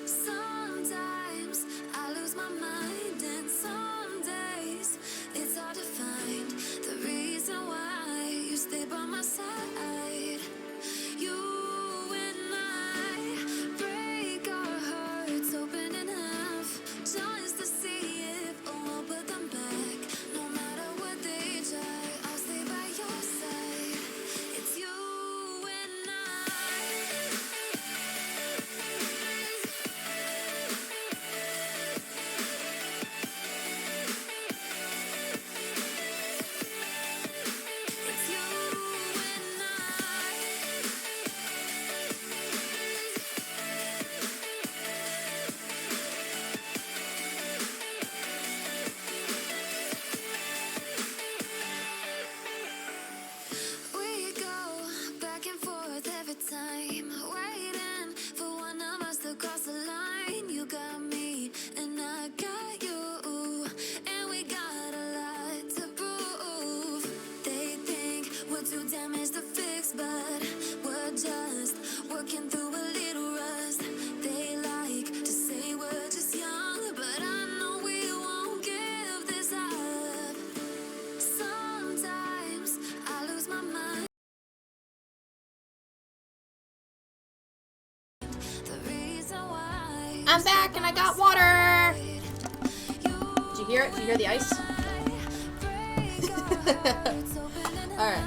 Speaker 3: Sometimes I lose my mind, and some days it's hard to find the reason why you stay by my side. You and I break our hearts open in half just to see if we'll put them back. No matter what they try, I'll stay by your side. It's you and it's you and we go back and forth every time, waiting for one of us to cross the line. You got me and I got you, and we got a lot to prove. They think we're too damaged to fix, but we're just working through a little rust. They like to say we're just young, but I know we won't give this up. Sometimes I lose my mind. The reason why
Speaker 2: I'm back and I got water. Did you hear it? Did you hear the ice? Alright. Alright.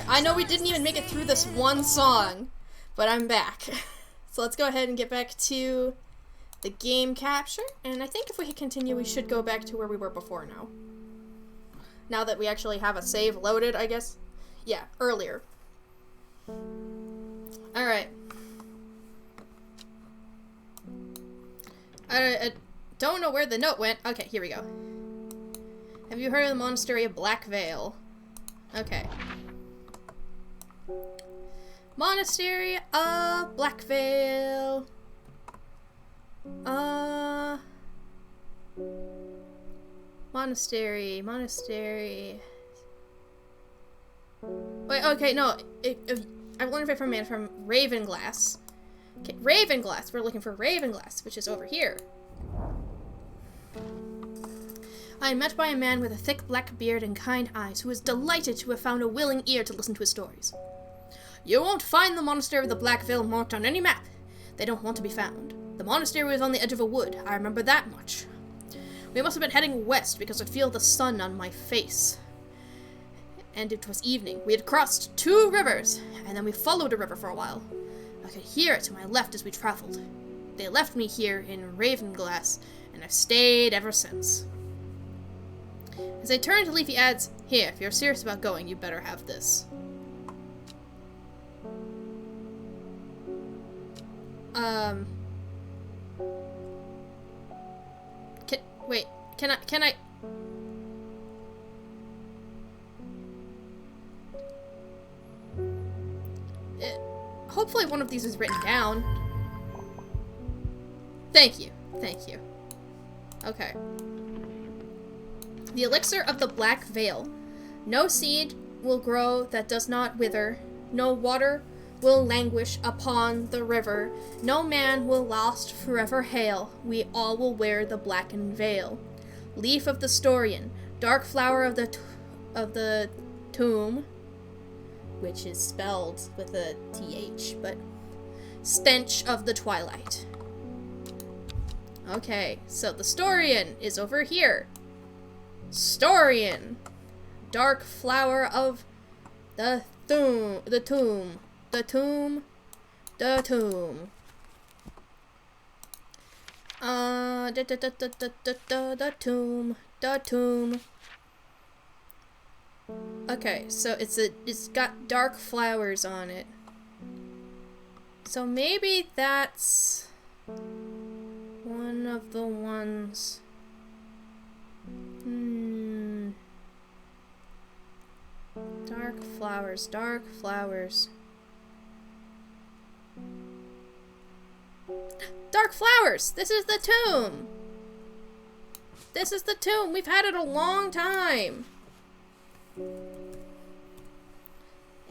Speaker 2: I know we didn't even make it through this one song, but I'm back. So let's go ahead and get back to the game capture. And I think if we continue, we should go back to where we were before now. Now that we actually have a save loaded, I guess. Yeah, earlier. Alright. I don't know where the note went. Okay, here we go. Have you heard of the Monastery of Black Veil? Okay. Monastery of Black Veil. Monastery. Wait, okay, no. I learned it from Ravenglass. Okay, Ravenglass. We're looking for Ravenglass, which is over here. I am met by a man with a thick black beard and kind eyes, who is delighted to have found a willing ear to listen to his stories. You won't find the Monastery of the Black Veil marked on any map. They don't want to be found. The monastery was on the edge of a wood. I remember that much. We must have been heading west because I feel the sun on my face. And it was evening. We had crossed 2 rivers, and then we followed a river for a while. I could hear it to my left as we traveled. They left me here in Ravenglass, and I've stayed ever since. As I turn to leave, he adds, "Here, if you're serious about going, you better have this." Can I? Hopefully one of these is written down. Thank you. Okay. The elixir of the Black Veil. No seed will grow that does not wither. No water will languish upon the river. No man will last forever hail. We all will wear the blackened veil. Leaf of the Storian. Dark flower of the tomb, which is spelled with a TH, but stench of the twilight. Okay, so the Storian is over here. Storian. Dark flower of the tomb. The tomb. The tomb. Okay, so it's got dark flowers on it. So maybe that's one of the ones. Dark flowers. Dark flowers! This is the tomb! This is the tomb! We've had it a long time!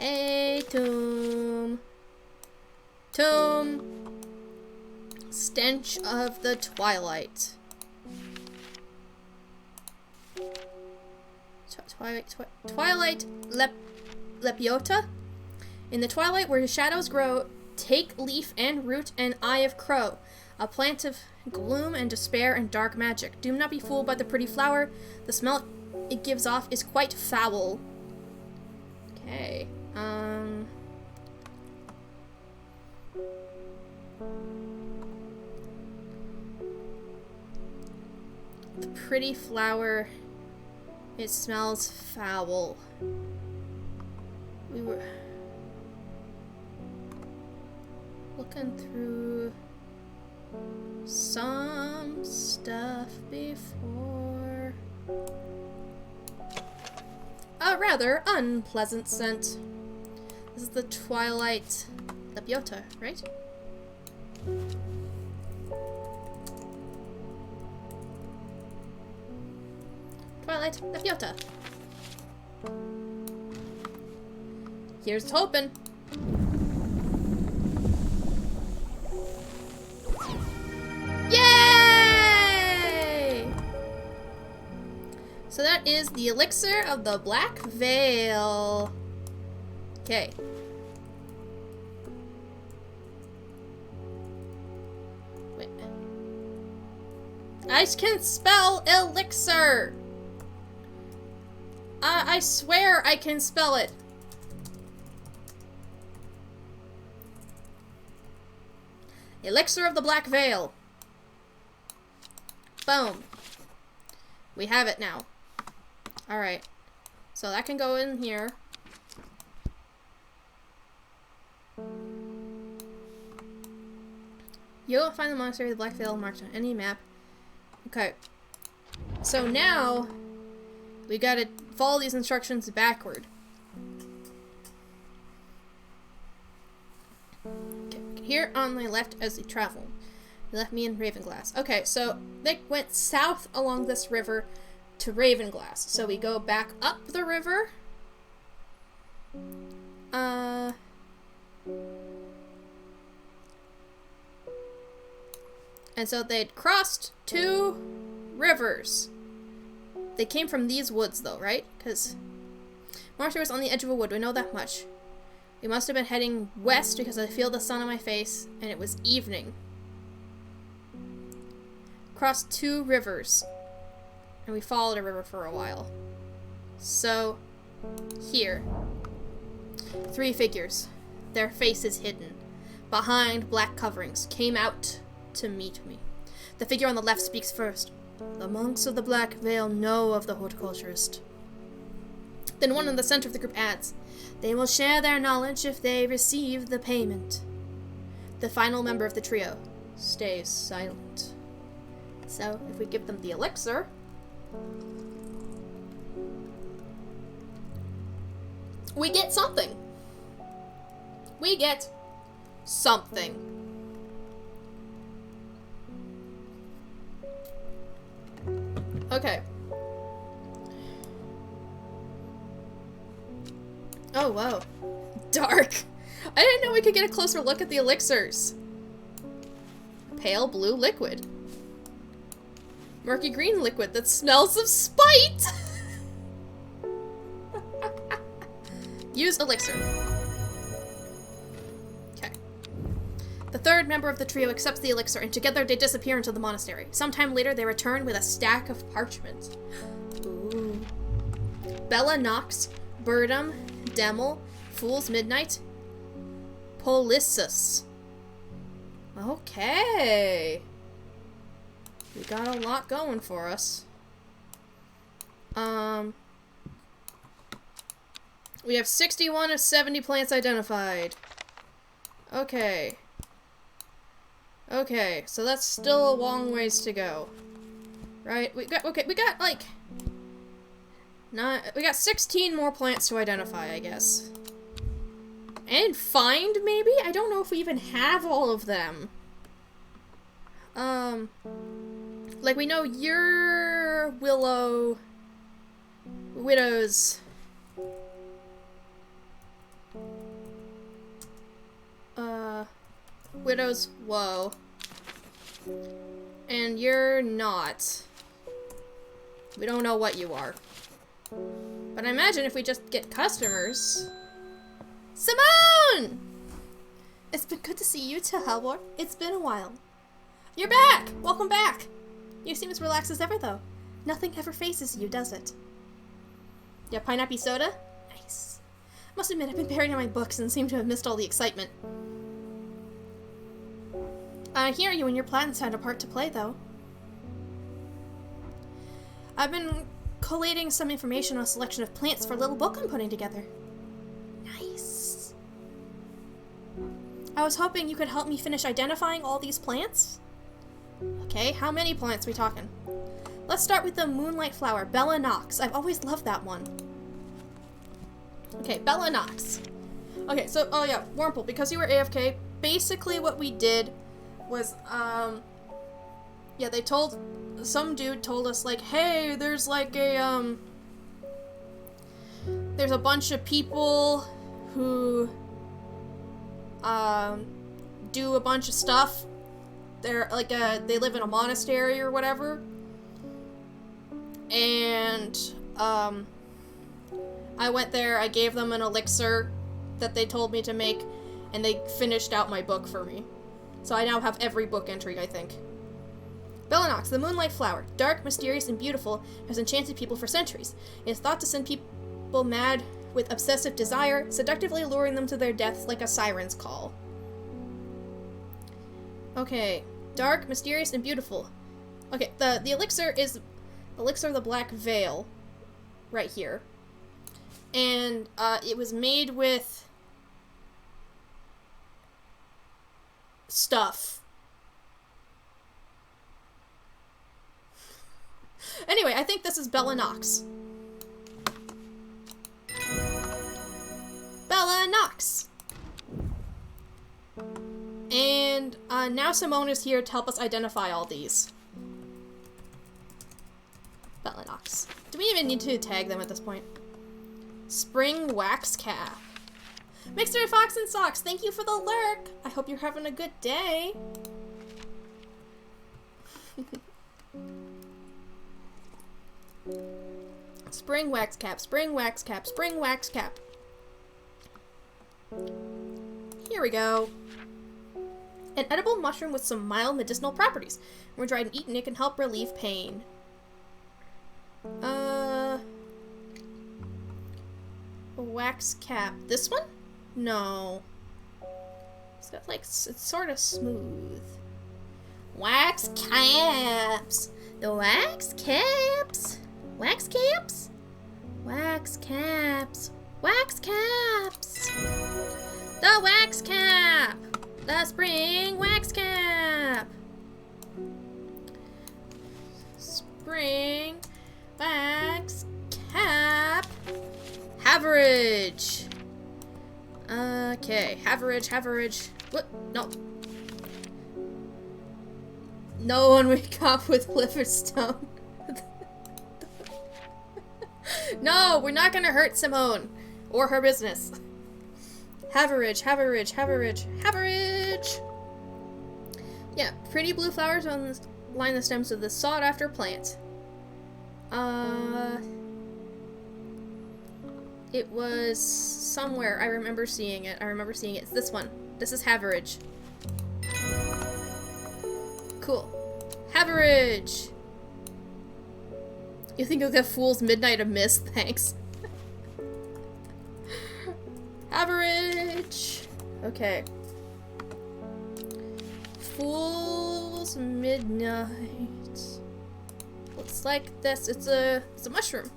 Speaker 2: A tomb. Tomb. Stench of the twilight. Twilight lepiota? In the twilight where shadows grow, take leaf and root and eye of crow, a plant of gloom and despair and dark magic. Do not be fooled by the pretty flower. The smell it gives off is quite foul. Okay. The pretty flower, it smells foul. We were looking through some stuff before. A rather unpleasant scent. This is the Twilight Lepiota, right? Twilight Lepiota. Here's hoping. Yay! So that is the elixir of the Black Veil. Okay. Wait. I can spell elixir. I swear I can spell it. Elixir of the Black Veil. Boom. We have it now. Alright. So that can go in here. You'll find the monastery of the Black Veil marked on any map. Okay. So now we gotta follow these instructions backward. Okay. Here on my left as they travel. They left me in Ravenglass. Okay, so they went south along this river to Ravenglass. So we go back up the river. And so they'd crossed 2 rivers. They came from these woods, though, right? Because Marshall was on the edge of a wood. We know that much. We must have been heading west because I feel the sun on my face, and it was evening. Crossed 2 rivers, and we followed a river for a while. So, here. 3 figures. Their faces hidden. Behind black coverings. Came out to meet me. The figure on the left speaks first. The monks of the Black Veil know of the horticulturist. Then one in the center of the group adds, they will share their knowledge if they receive the payment. The final member of the trio stays silent. So, if we give them the elixir, we get something. We get something. Okay. Oh, whoa. Dark. I didn't know we could get a closer look at the elixirs. Pale blue liquid. Murky green liquid that smells of spite! Use elixir. Okay. The third member of the trio accepts the elixir, and together they disappear into the monastery. Sometime later, they return with a stack of parchment. Ooh. Bella Nox, Birdum, Demel, Fool's Midnight, Polissus. Okay. We got a lot going for us. We have 61 of 70 plants identified. Okay. Okay, so that's still a long ways to go. Right? We got like we got 16 more plants to identify, I guess. And find, maybe? I don't know if we even have all of them. Like we know your widow's widow's woe. And you're not. We don't know what you are. But I imagine if we just get customers... Simone! It's been good to see you too, Halvor. It's been a while. You're back! Welcome back! You seem as relaxed as ever, though. Nothing ever phases you, does it? Yeah, pineapple soda? Nice. Must admit, I've been buried in my books and seem to have missed all the excitement. I hear you and your plans had a part to play, though. I've been collating some information on a selection of plants for a little book I'm putting together. Nice. I was hoping you could help me finish identifying all these plants. Okay, how many plants are we talking? Let's start with the moonlight flower, Bella Nox. I've always loved that one. Okay, Bella Nox. Okay, so, oh yeah, Wurmple, because you were AFK, basically what we did was, yeah, they told, some dude told us, like, hey, there's like a, there's a bunch of people who, do a bunch of stuff. They're, like, they live in a monastery or whatever. And, I went there, I gave them an elixir that they told me to make, and they finished out my book for me. So I now have every book entry, I think. Bellanox, the moonlight flower. Dark, mysterious, and beautiful, has enchanted people for centuries. It is thought to send people mad with obsessive desire, seductively luring them to their deaths like a siren's call. Okay. Dark, mysterious, and beautiful. Okay, the elixir is Elixir of the Black Veil. Right here. And, it was made with stuff. Anyway, I think this is Bella Nox. Bella Nox! And, now Simone is here to help us identify all these. Bella Nox. Do we even need to tag them at this point? Spring Wax Cap. Mixer Fox and Socks, thank you for the lurk! I hope you're having a good day. Spring Wax Cap, Spring Wax Cap, Spring Wax Cap. Here we go. An edible mushroom with some mild medicinal properties. When dried and eaten, it can help relieve pain. Wax cap. This one? No. It's got like, it's sort of smooth. Wax caps. The wax caps. Wax caps? Wax caps. Wax caps. The wax cap. The spring wax cap. Spring wax cap. Haverage. Okay, Haverage. What? No. No one wake up with Cliffordstone. No, we're not gonna hurt Simone. Or her business. Haverage. Yeah, pretty blue flowers line the stems of this sought-after plant. It was somewhere. I remember seeing it. It's this one. This is Haverage. Cool. Haverage! You think you'll get Fool's Midnight a miss? Thanks. Haverage! Okay. Fool's Midnight. Looks like this. It's a mushroom.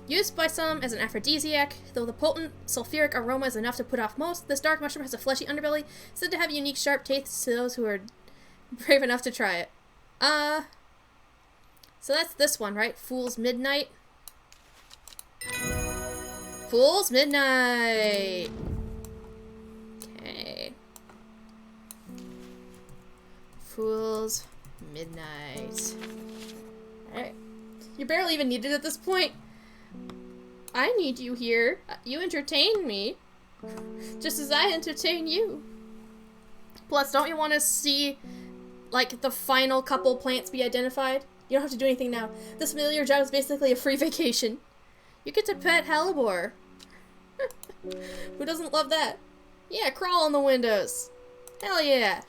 Speaker 2: Used by some as an aphrodisiac, though the potent sulfuric aroma is enough to put off most, this dark mushroom has a fleshy underbelly, said to have unique sharp tastes to those who are brave enough to try it. So that's this one, right? Fool's Midnight. Fool's Midnight! Okay. Fool's Midnight. Alright. You barely even need it at this point. I need you here. You entertain me. Just as I entertain you. Plus, don't you want to see, like, the final couple plants be identified? You don't have to do anything now. This familiar job is basically a free vacation. You get to pet hellebore. Who doesn't love that? Yeah, crawl on the windows. Hell yeah.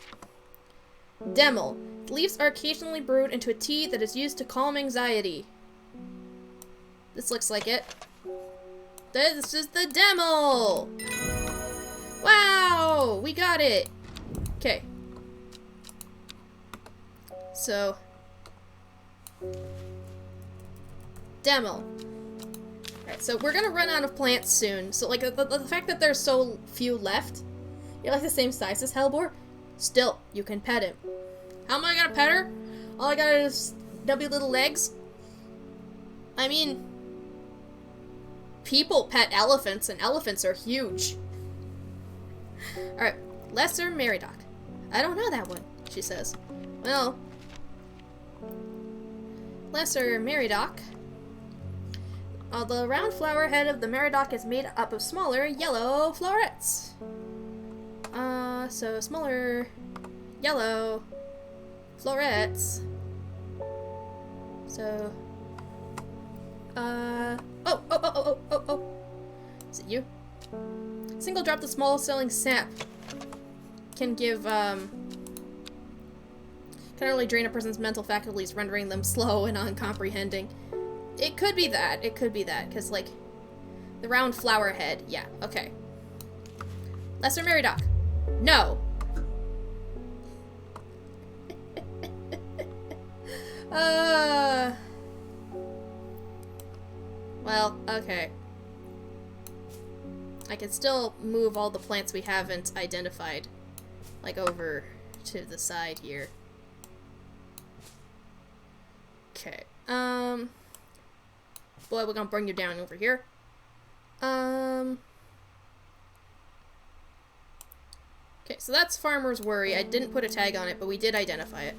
Speaker 2: Demel. Leaves are occasionally brewed into a tea that is used to calm anxiety. This looks like it. This is the Demel! Wow! We got it! Okay. So. Demel. Alright, so we're gonna run out of plants soon. So, like, the fact that there's so few left, you're like the same size as Hellbore, still, you can pet him. How am I gonna pet her? All I got is stubby little legs? I mean, people pet elephants, and elephants are huge. Alright, Lesser Meridoc. I don't know that one, she says. Well, Lesser Meridoc. The round flower head of the Meridoc is made up of smaller yellow florets. So smaller yellow florets. So, oh. Is it you? Single drop the small selling sap can give, can only drain a person's mental faculties, rendering them slow and uncomprehending. It could be that, because, like, the round flower head, yeah, okay. Lesser Meridoc. No! Well, okay. I can still move all the plants we haven't identified, like, over to the side here. Okay, boy, we're gonna bring you down over here. Okay, so that's Farmer's Worry. I didn't put a tag on it, but we did identify it.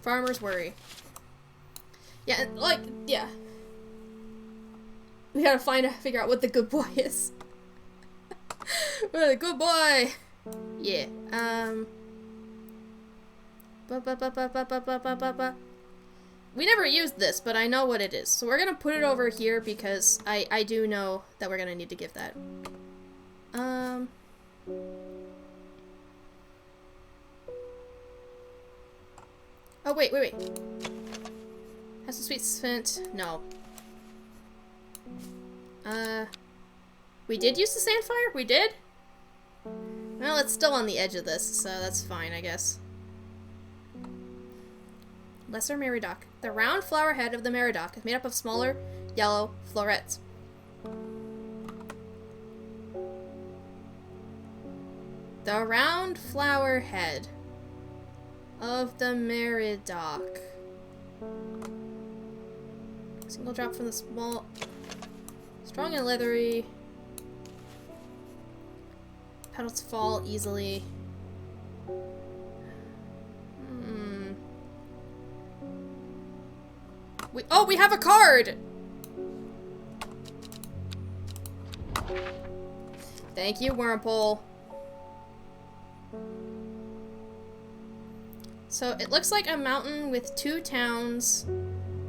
Speaker 2: Farmer's Worry. Yeah, like, yeah. We gotta figure out what the good boy is. What a good boy! Yeah, we never used this, but I know what it is. So we're gonna put it over here because I do know that we're gonna need to give that. Oh, wait. Has a sweet scent? No. We did use the sandfire? We did? Well, it's still on the edge of this, so that's fine, I guess. Lesser Meridoc. The round flower head of the Meridoc is made up of smaller, yellow florets. The round flower head of the Meridoc. Single drop from the small... Strong and leathery. Petals fall easily. We have a card! Thank you, Wormpole. So it looks like a mountain with 2 towns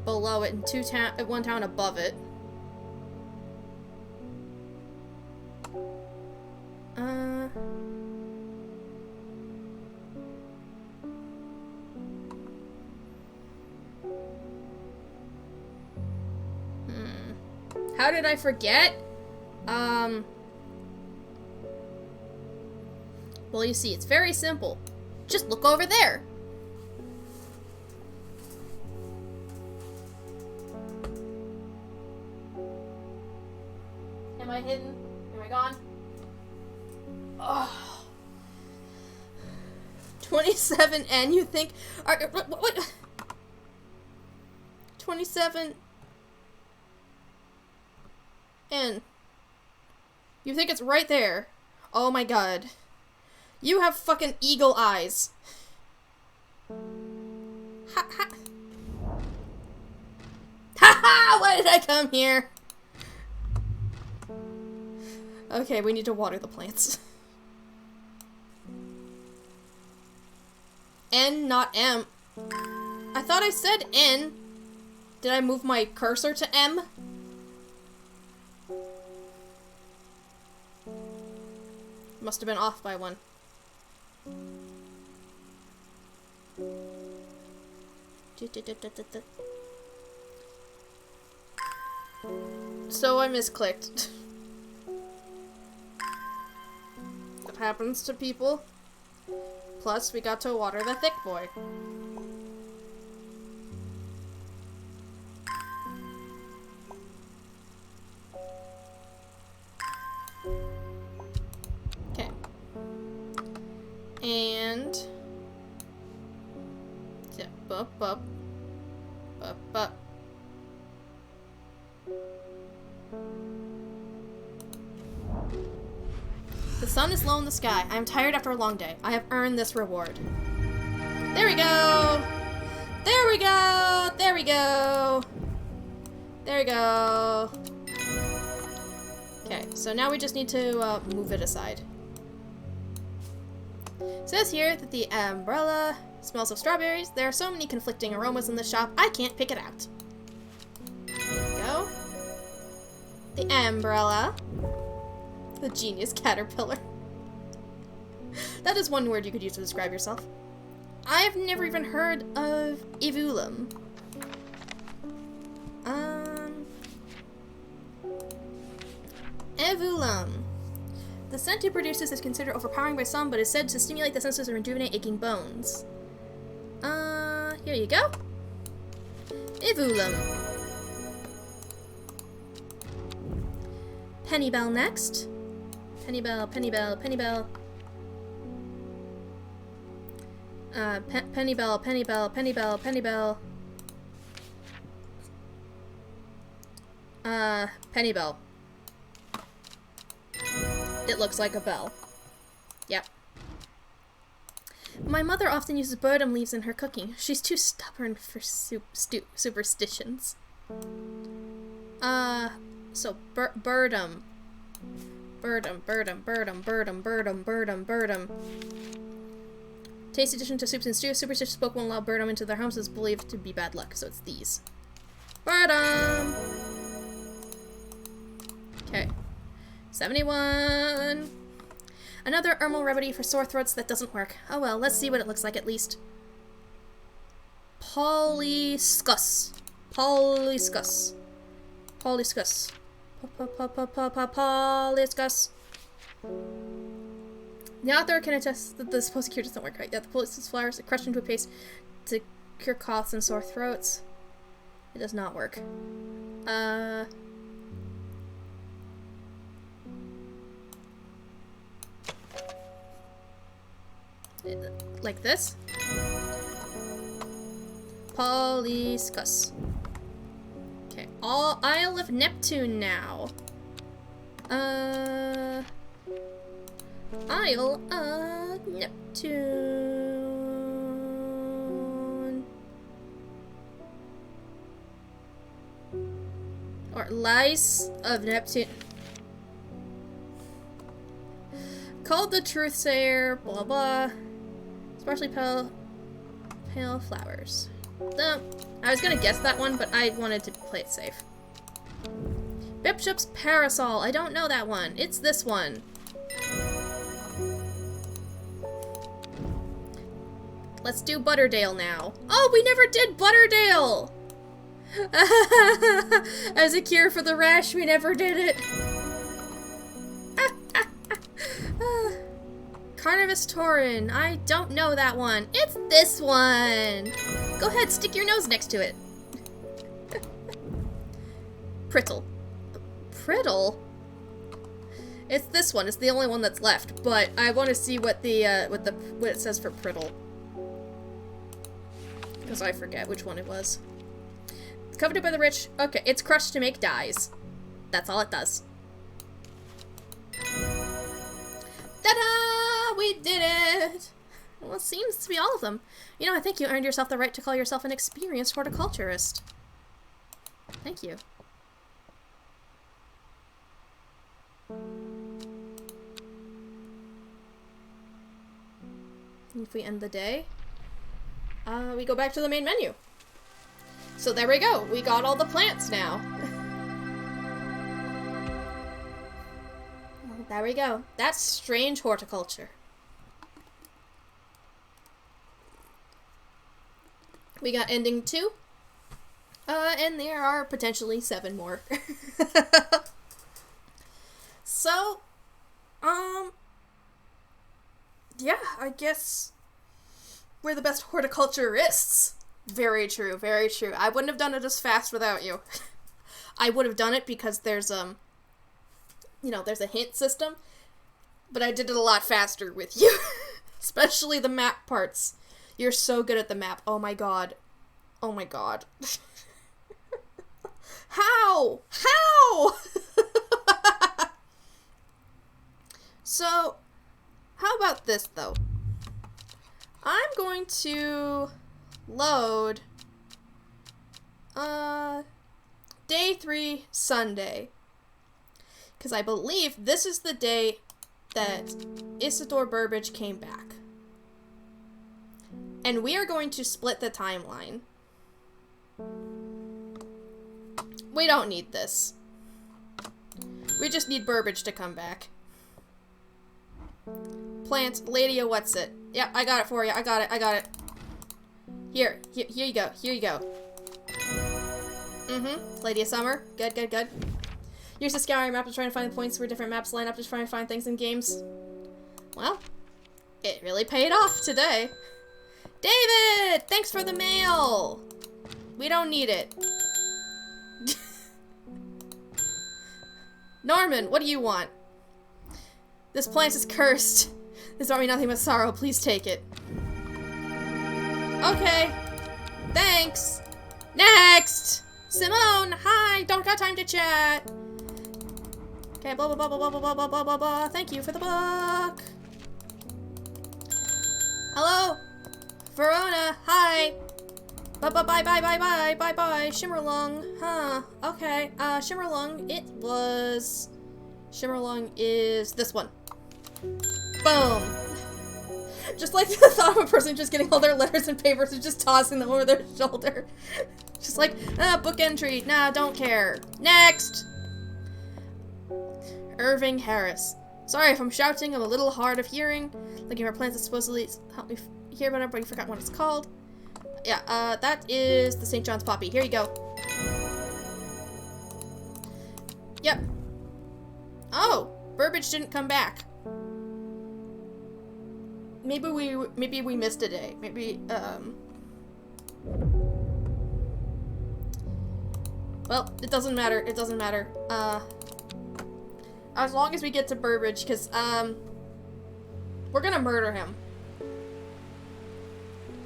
Speaker 2: below it and 1 town above it. How did I forget? Well, you see, it's very simple. Just look over there. Am I hidden? Am I gone? Oh. 27N, you think? What? 27N. You think it's right there? Oh my god. You have fucking eagle eyes. Ha ha. Ha ha! Why did I come here? Okay, we need to water the plants. N, not M. I thought I said N. Did I move my cursor to M? Must have been off by one. So I misclicked. That happens to people. Plus, we got to water the thick boy. Okay. And... zip up, up. Up, up. The sun is low in the sky. I am tired after a long day. I have earned this reward. There we go! There we go! There we go! There we go! Okay, so now we just need to move it aside. It says here that the umbrella smells of strawberries. There are so many conflicting aromas in the shop, I can't pick it out. There we go. The umbrella. The genius caterpillar. That is one word you could use to describe yourself. I have never even heard of Evulum. Evulum. The scent it produces is considered overpowering by some, but is said to stimulate the senses and rejuvenate aching bones. Here you go. Evulum. Pennybell next. Pennybell, Pennybell, Pennybell. Pennybell, Pennybell, Pennybell, Pennybell. Pennybell. It looks like a bell. Yep. My mother often uses birdum leaves in her cooking. She's too stubborn for superstitions. So birdum. Birdum, birdum, birdum, birdum, birdum, birdum, birdum. Tasty addition to soups and stews. Superstitious folk won't allow birdum into their homes. Is believed to be bad luck, so it's these. Birdum! Okay. 71. Another herbal remedy for sore throats that doesn't work. Oh well, let's see what it looks like at least. Polyscus. Polyscus. Polyscus. Polyscus. The author can attest that the supposed cure doesn't work right. That the polyscus flowers are crushed into a paste to cure coughs and sore throats. It does not work. Like this. Polyscus. Okay, all Isle of Neptune now. Isle of Neptune. Or Lice of Neptune. Called the Truthsayer, blah blah. Sparsely pale flowers. I was gonna guess that one, but I wanted to play it safe. Bishop's Parasol. I don't know that one. It's this one. Let's do Butterdale now. Oh, we never did Butterdale! As a cure for the rash, we never did it. Carnivus Taurin. I don't know that one. It's this one. Go ahead, stick your nose next to it. Prittle. Prittle? It's this one. It's the only one that's left, but I want to see what what it says for Prittle. Because I forget which one it was. It's coveted by the rich. Okay, it's crushed to make dyes. That's all it does. Ta-da! We did it! Well, it seems to be all of them. You know, I think you earned yourself the right to call yourself an experienced horticulturist. Thank you. If we end the day, we go back to the main menu. So there we go. We got all the plants now. There we go. That's strange horticulture. We got ending 2. And there are potentially 7 more. So, yeah, I guess we're the best horticulturists. Very true, very true. I wouldn't have done it as fast without you. I would have done it because there's, you know, there's a hint system, but I did it a lot faster with you. Especially the map parts. You're so good at the map. Oh my god. Oh my god. How? How? So, how about this, though? I'm going to load, day 3, Sunday. Because I believe this is the day that Isidore Burbage came back. And we are going to split the timeline. We don't need this. We just need Burbage to come back. Plant, Ladia, what's it? Yep, I got it for you. I got it. Here you go. Here you go. Lady of Summer. Good. Use the scouring map to try and find points where different maps line up to try and find things in games. Well, it really paid off today. David! Thanks for the mail! We don't need it. Norman, what do you want? This plant is cursed. This brought me nothing but sorrow. Please take it. Okay. Thanks. Next! Simone, hi! Don't got time to chat. Okay, blah, blah, blah, blah, blah, blah, blah, blah, blah, blah. Thank you for the book. Hello? Verona, hi! Bye. Shimmerlung, huh? Okay, Shimmerlung, Shimmerlung is this one. Boom! Just like the thought of a person just getting all their letters and papers and just tossing them over their shoulder. Just like, book entry, nah, don't care. Next! Irving Harris. Sorry if I'm shouting, I'm a little hard of hearing. Looking for plants that supposedly help me hear, but everybody forgot what it's called. Yeah, that is the St. John's poppy. Here you go. Yep. Oh, Burbage didn't come back. Maybe we missed a day. Maybe, well, it doesn't matter. It doesn't matter. As long as we get to Burbage, because, we're gonna murder him.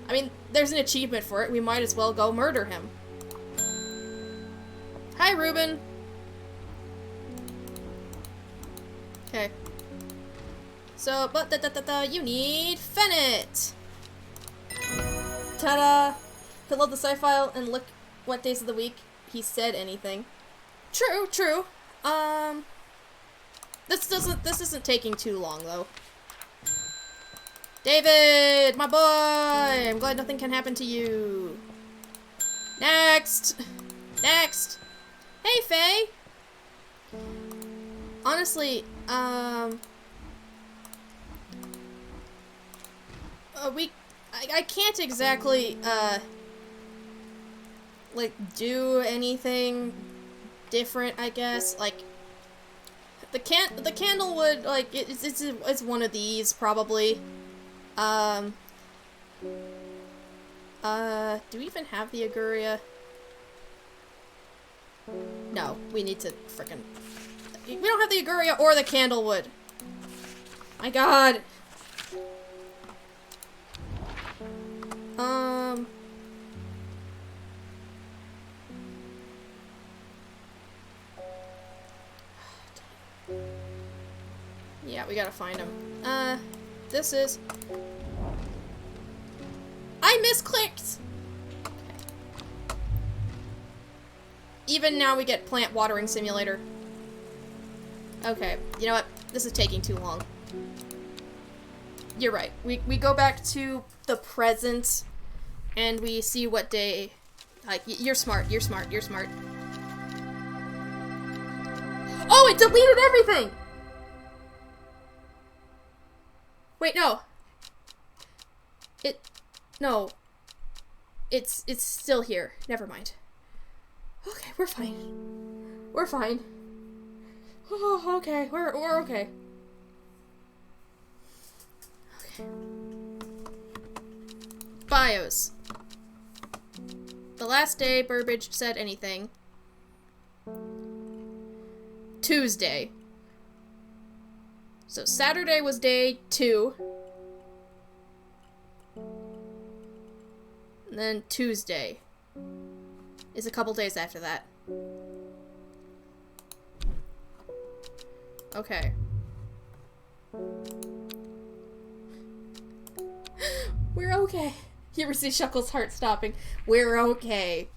Speaker 2: I mean, there's an achievement for it. We might as well go murder him. Hi, Ruben. Okay. So, but you need Fennett. Ta-da! Could load the sci file and look what days of the week he said anything. True. This isn't taking too long though. David, my boy! I'm glad nothing can happen to you. Next! Hey, Faye! Honestly, I can't exactly, like, do anything different, I guess. Like, the candlewood, like, it's one of these, probably. Do we even have the Auguria? No, we need to frickin'... We don't have the Auguria or the Candlewood. My god. Yeah, we gotta find him. this is... I misclicked! Even now we get plant watering simulator. Okay, you know what? This is taking too long. You're right. We go back to the present and we see what day... Like, you're smart, you're smart, you're smart. Oh, it deleted everything! Wait, no. No. It's still here. Never mind. Okay, we're fine. We're fine. Oh, okay. We're okay. Okay. Bios. The last day Burbage said anything. Tuesday. So Saturday was day 2. And then Tuesday is a couple days after that. Okay. We're okay. You ever see Shuckle's heart stopping? We're okay.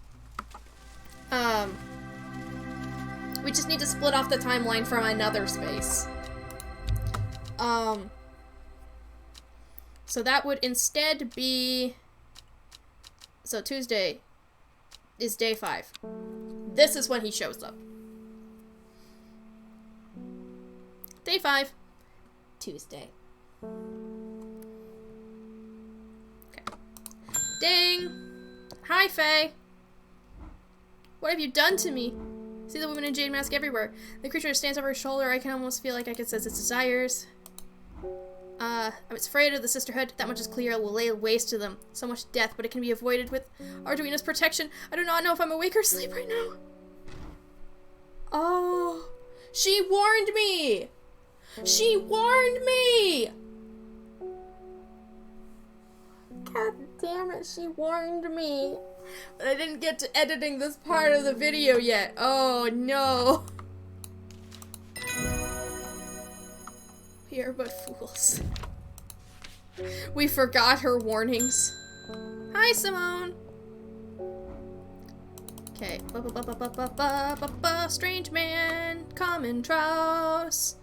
Speaker 2: We just need to split off the timeline from another space. So that would instead be... So Tuesday is day 5. This is when he shows up. Day 5. Tuesday. Okay. Ding! Hi, Faye! What have you done to me? See the woman in jade mask everywhere. The creature stands over her shoulder. I can almost feel like I can sense its desires. I'm afraid of the sisterhood. That much is clear. I will lay waste to them. So much death, but it can be avoided with Arduino's protection. I do not know if I'm awake or asleep right now. Oh, she warned me! She warned me! God damn it, she warned me. But I didn't get to editing this part of the video yet. Oh no. We are but fools. We forgot her warnings. Hi, Simone. Okay. Strange man, common trouse.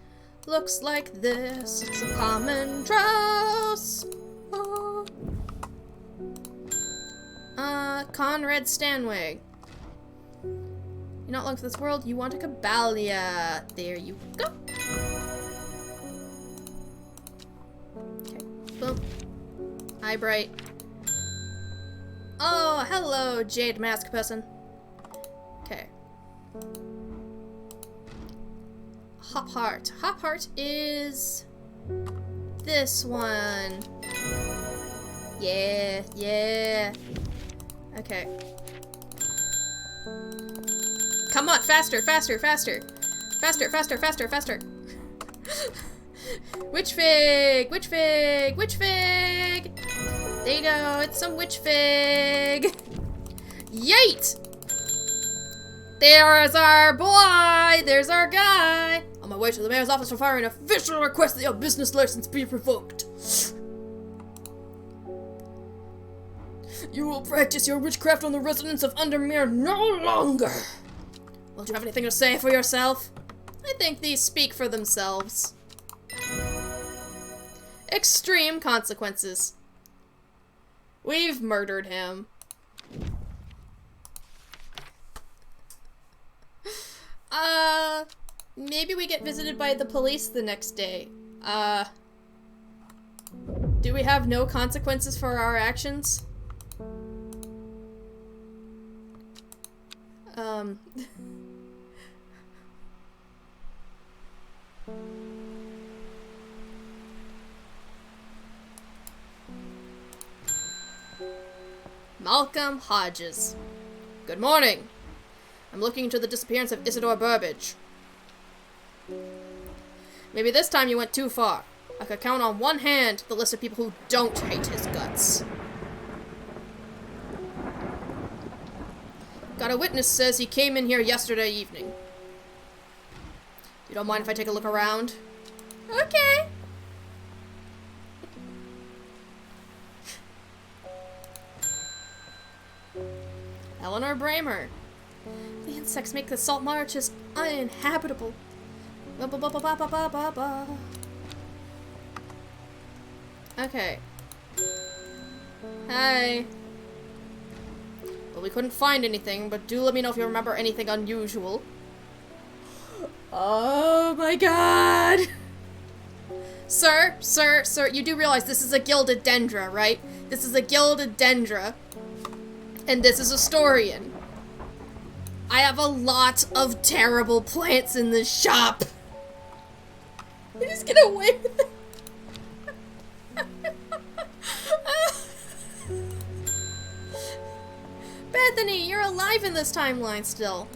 Speaker 2: Looks like this. It's a common trouse. Oh. Conrad Stanway. You're not long for this world. You want a Cabalia. There you go. Okay. Boom. Hi, Bright. Oh, hello, Jade Mask person. Okay. Hop Heart. Hop Heart is this one. Yeah, yeah. Okay. Come on, faster, faster, faster. Faster, faster, faster, faster. Witch fig, witch fig, witch fig. There you go, it's some witch fig. Yeet! There's our boy, there's our guy. On my way to the mayor's office for firing an official request that your business license be revoked. You will practice your witchcraft on the residents of Undermere no longer. Don't you have anything to say for yourself? I think these speak for themselves. Extreme consequences. We've murdered him. Maybe we get visited by the police the next day. Do we have no consequences for our actions? Malcolm Hodges. Good morning. I'm looking into the disappearance of Isidore Burbage. Maybe this time you went too far. I could count on one hand the list of people who don't hate his guts. Got a witness says he came in here yesterday evening. You don't mind if I take a look around? Okay. Eleanor Bramer. The insects make the salt marshes uninhabitable. Ba-ba-ba-ba-ba-ba-ba-ba. Okay. Hi. Well, we couldn't find anything, but do let me know if you remember anything unusual. Oh my god! Sir, you do realize this is a gilded dendra, right? This is a gilded dendra. And this is a Storian. I have a lot of terrible plants in this shop. You just get away with it. Bethany, you're alive in this timeline still.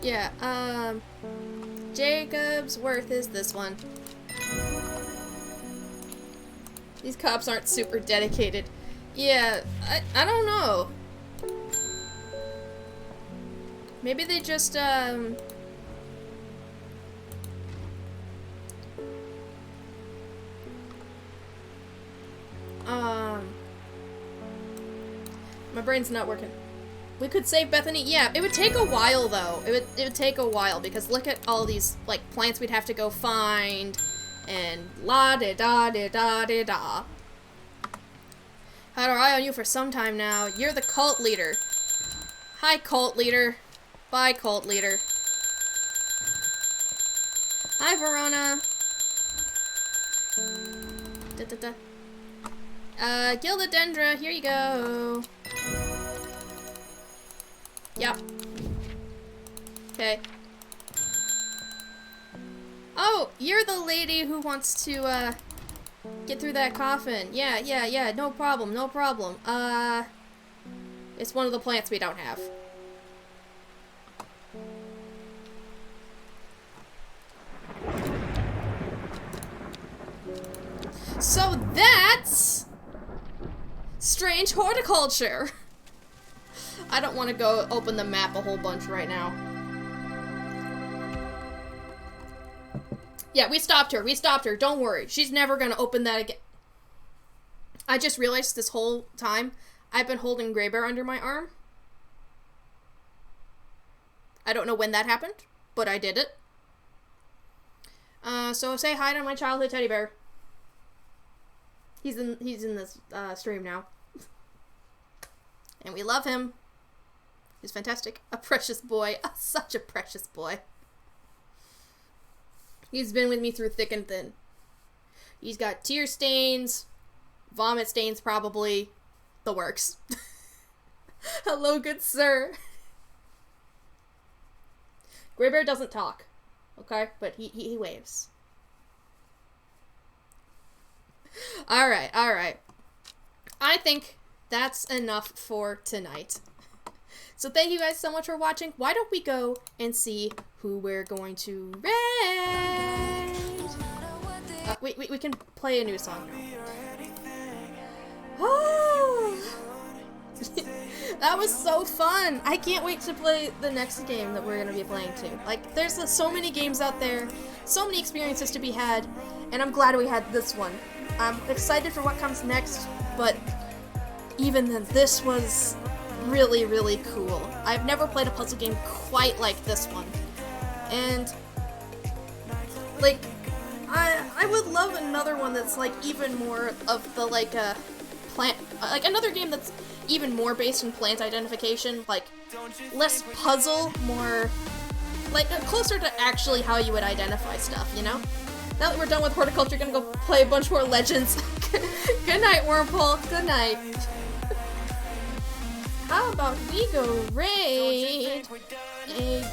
Speaker 2: Yeah, Jacob's worth is this one. These cops aren't super dedicated. Yeah, I don't know. Maybe they just, my brain's not working. We could save Bethany. Yeah, it would take a while though. It would take a while because look at all these like plants we'd have to go find and la da da da da da da. Had our eye on you for some time now. You're the cult leader. Hi, cult leader. Bye, cult leader. Hi, Verona. Da da da. Gildodendra, here you go. Yep. Okay. Oh, you're the lady who wants to, get through that coffin. Yeah, no problem, no problem. It's one of the plants we don't have. So that's strange horticulture. I don't want to go open the map a whole bunch right now. Yeah, we stopped her. Don't worry. She's never gonna open that again. I just realized this whole time I've been holding Grey Bear under my arm. I don't know when that happened, but I did it. So say hi to my childhood teddy bear. He's in this stream now. And we love him. He's fantastic. A precious boy. Such a precious boy. He's been with me through thick and thin. He's got tear stains, vomit stains probably, the works. Hello, good sir. Grey Bear doesn't talk, okay? But he waves. Alright. I think that's enough for tonight. So thank you guys so much for watching. Why don't we go and see who we're going to raid? We can play a new song now. Oh, that was so fun. I can't wait to play the next game that we're going to be playing too. Like, there's so many games out there, so many experiences to be had, and I'm glad we had this one. I'm excited for what comes next, but even then, this was really, really cool. I've never played a puzzle game quite like this one. And, like, I would love another one that's, like, even more of the, like, plant, like, another game that's even more based in plant identification, like, less puzzle, more, like, closer to actually how you would identify stuff, you know? Now that we're done with horticulture, gonna go play a bunch more Legends. Good night, Wormpole. Good night. How about we go raid a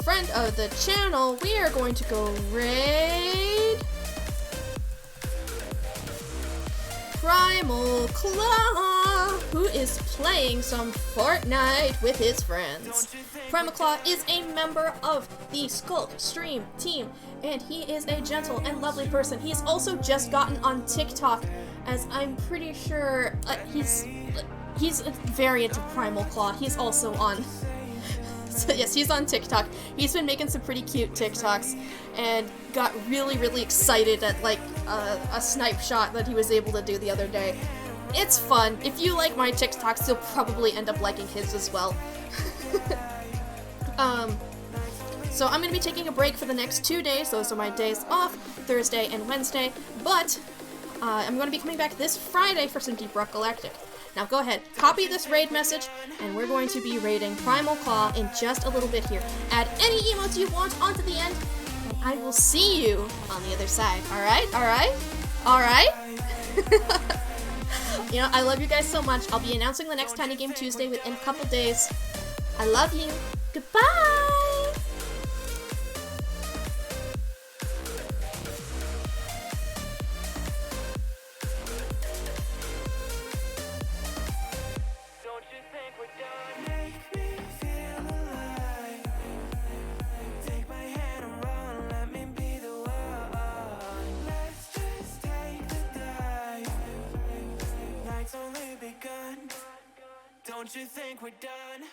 Speaker 2: friend of the channel? We are going to go raid Primal Claw, who is playing some Fortnite with his friends. Primal Claw is a member of the Skulk Stream team, and he is a gentle and lovely person. He's also just gotten on TikTok, as I'm pretty sure he's a variant of Primal Claw. He's also on... So yes, he's on TikTok. He's been making some pretty cute TikToks, and got really, really excited at, like, a snipe shot that he was able to do the other day. It's fun. If you like my TikToks, you'll probably end up liking his as well. So I'm going to be taking a break for the next 2 days. Those are my days off, Thursday and Wednesday. But I'm going to be coming back this Friday for some Deep Rock Galactic. Now go ahead, copy this raid message, and we're going to be raiding Primal Claw in just a little bit here. Add any emotes you want onto the end, and I will see you on the other side. Alright? Alright? Alright? You know, I love you guys so much. I'll be announcing the next Tiny Game Tuesday within a couple days. I love you. Goodbye!
Speaker 1: Don't you think we're done? Make me feel alive. Take my hand and run, let me be the one. Let's just take the dive. Night's only begun. Don't you think we're done?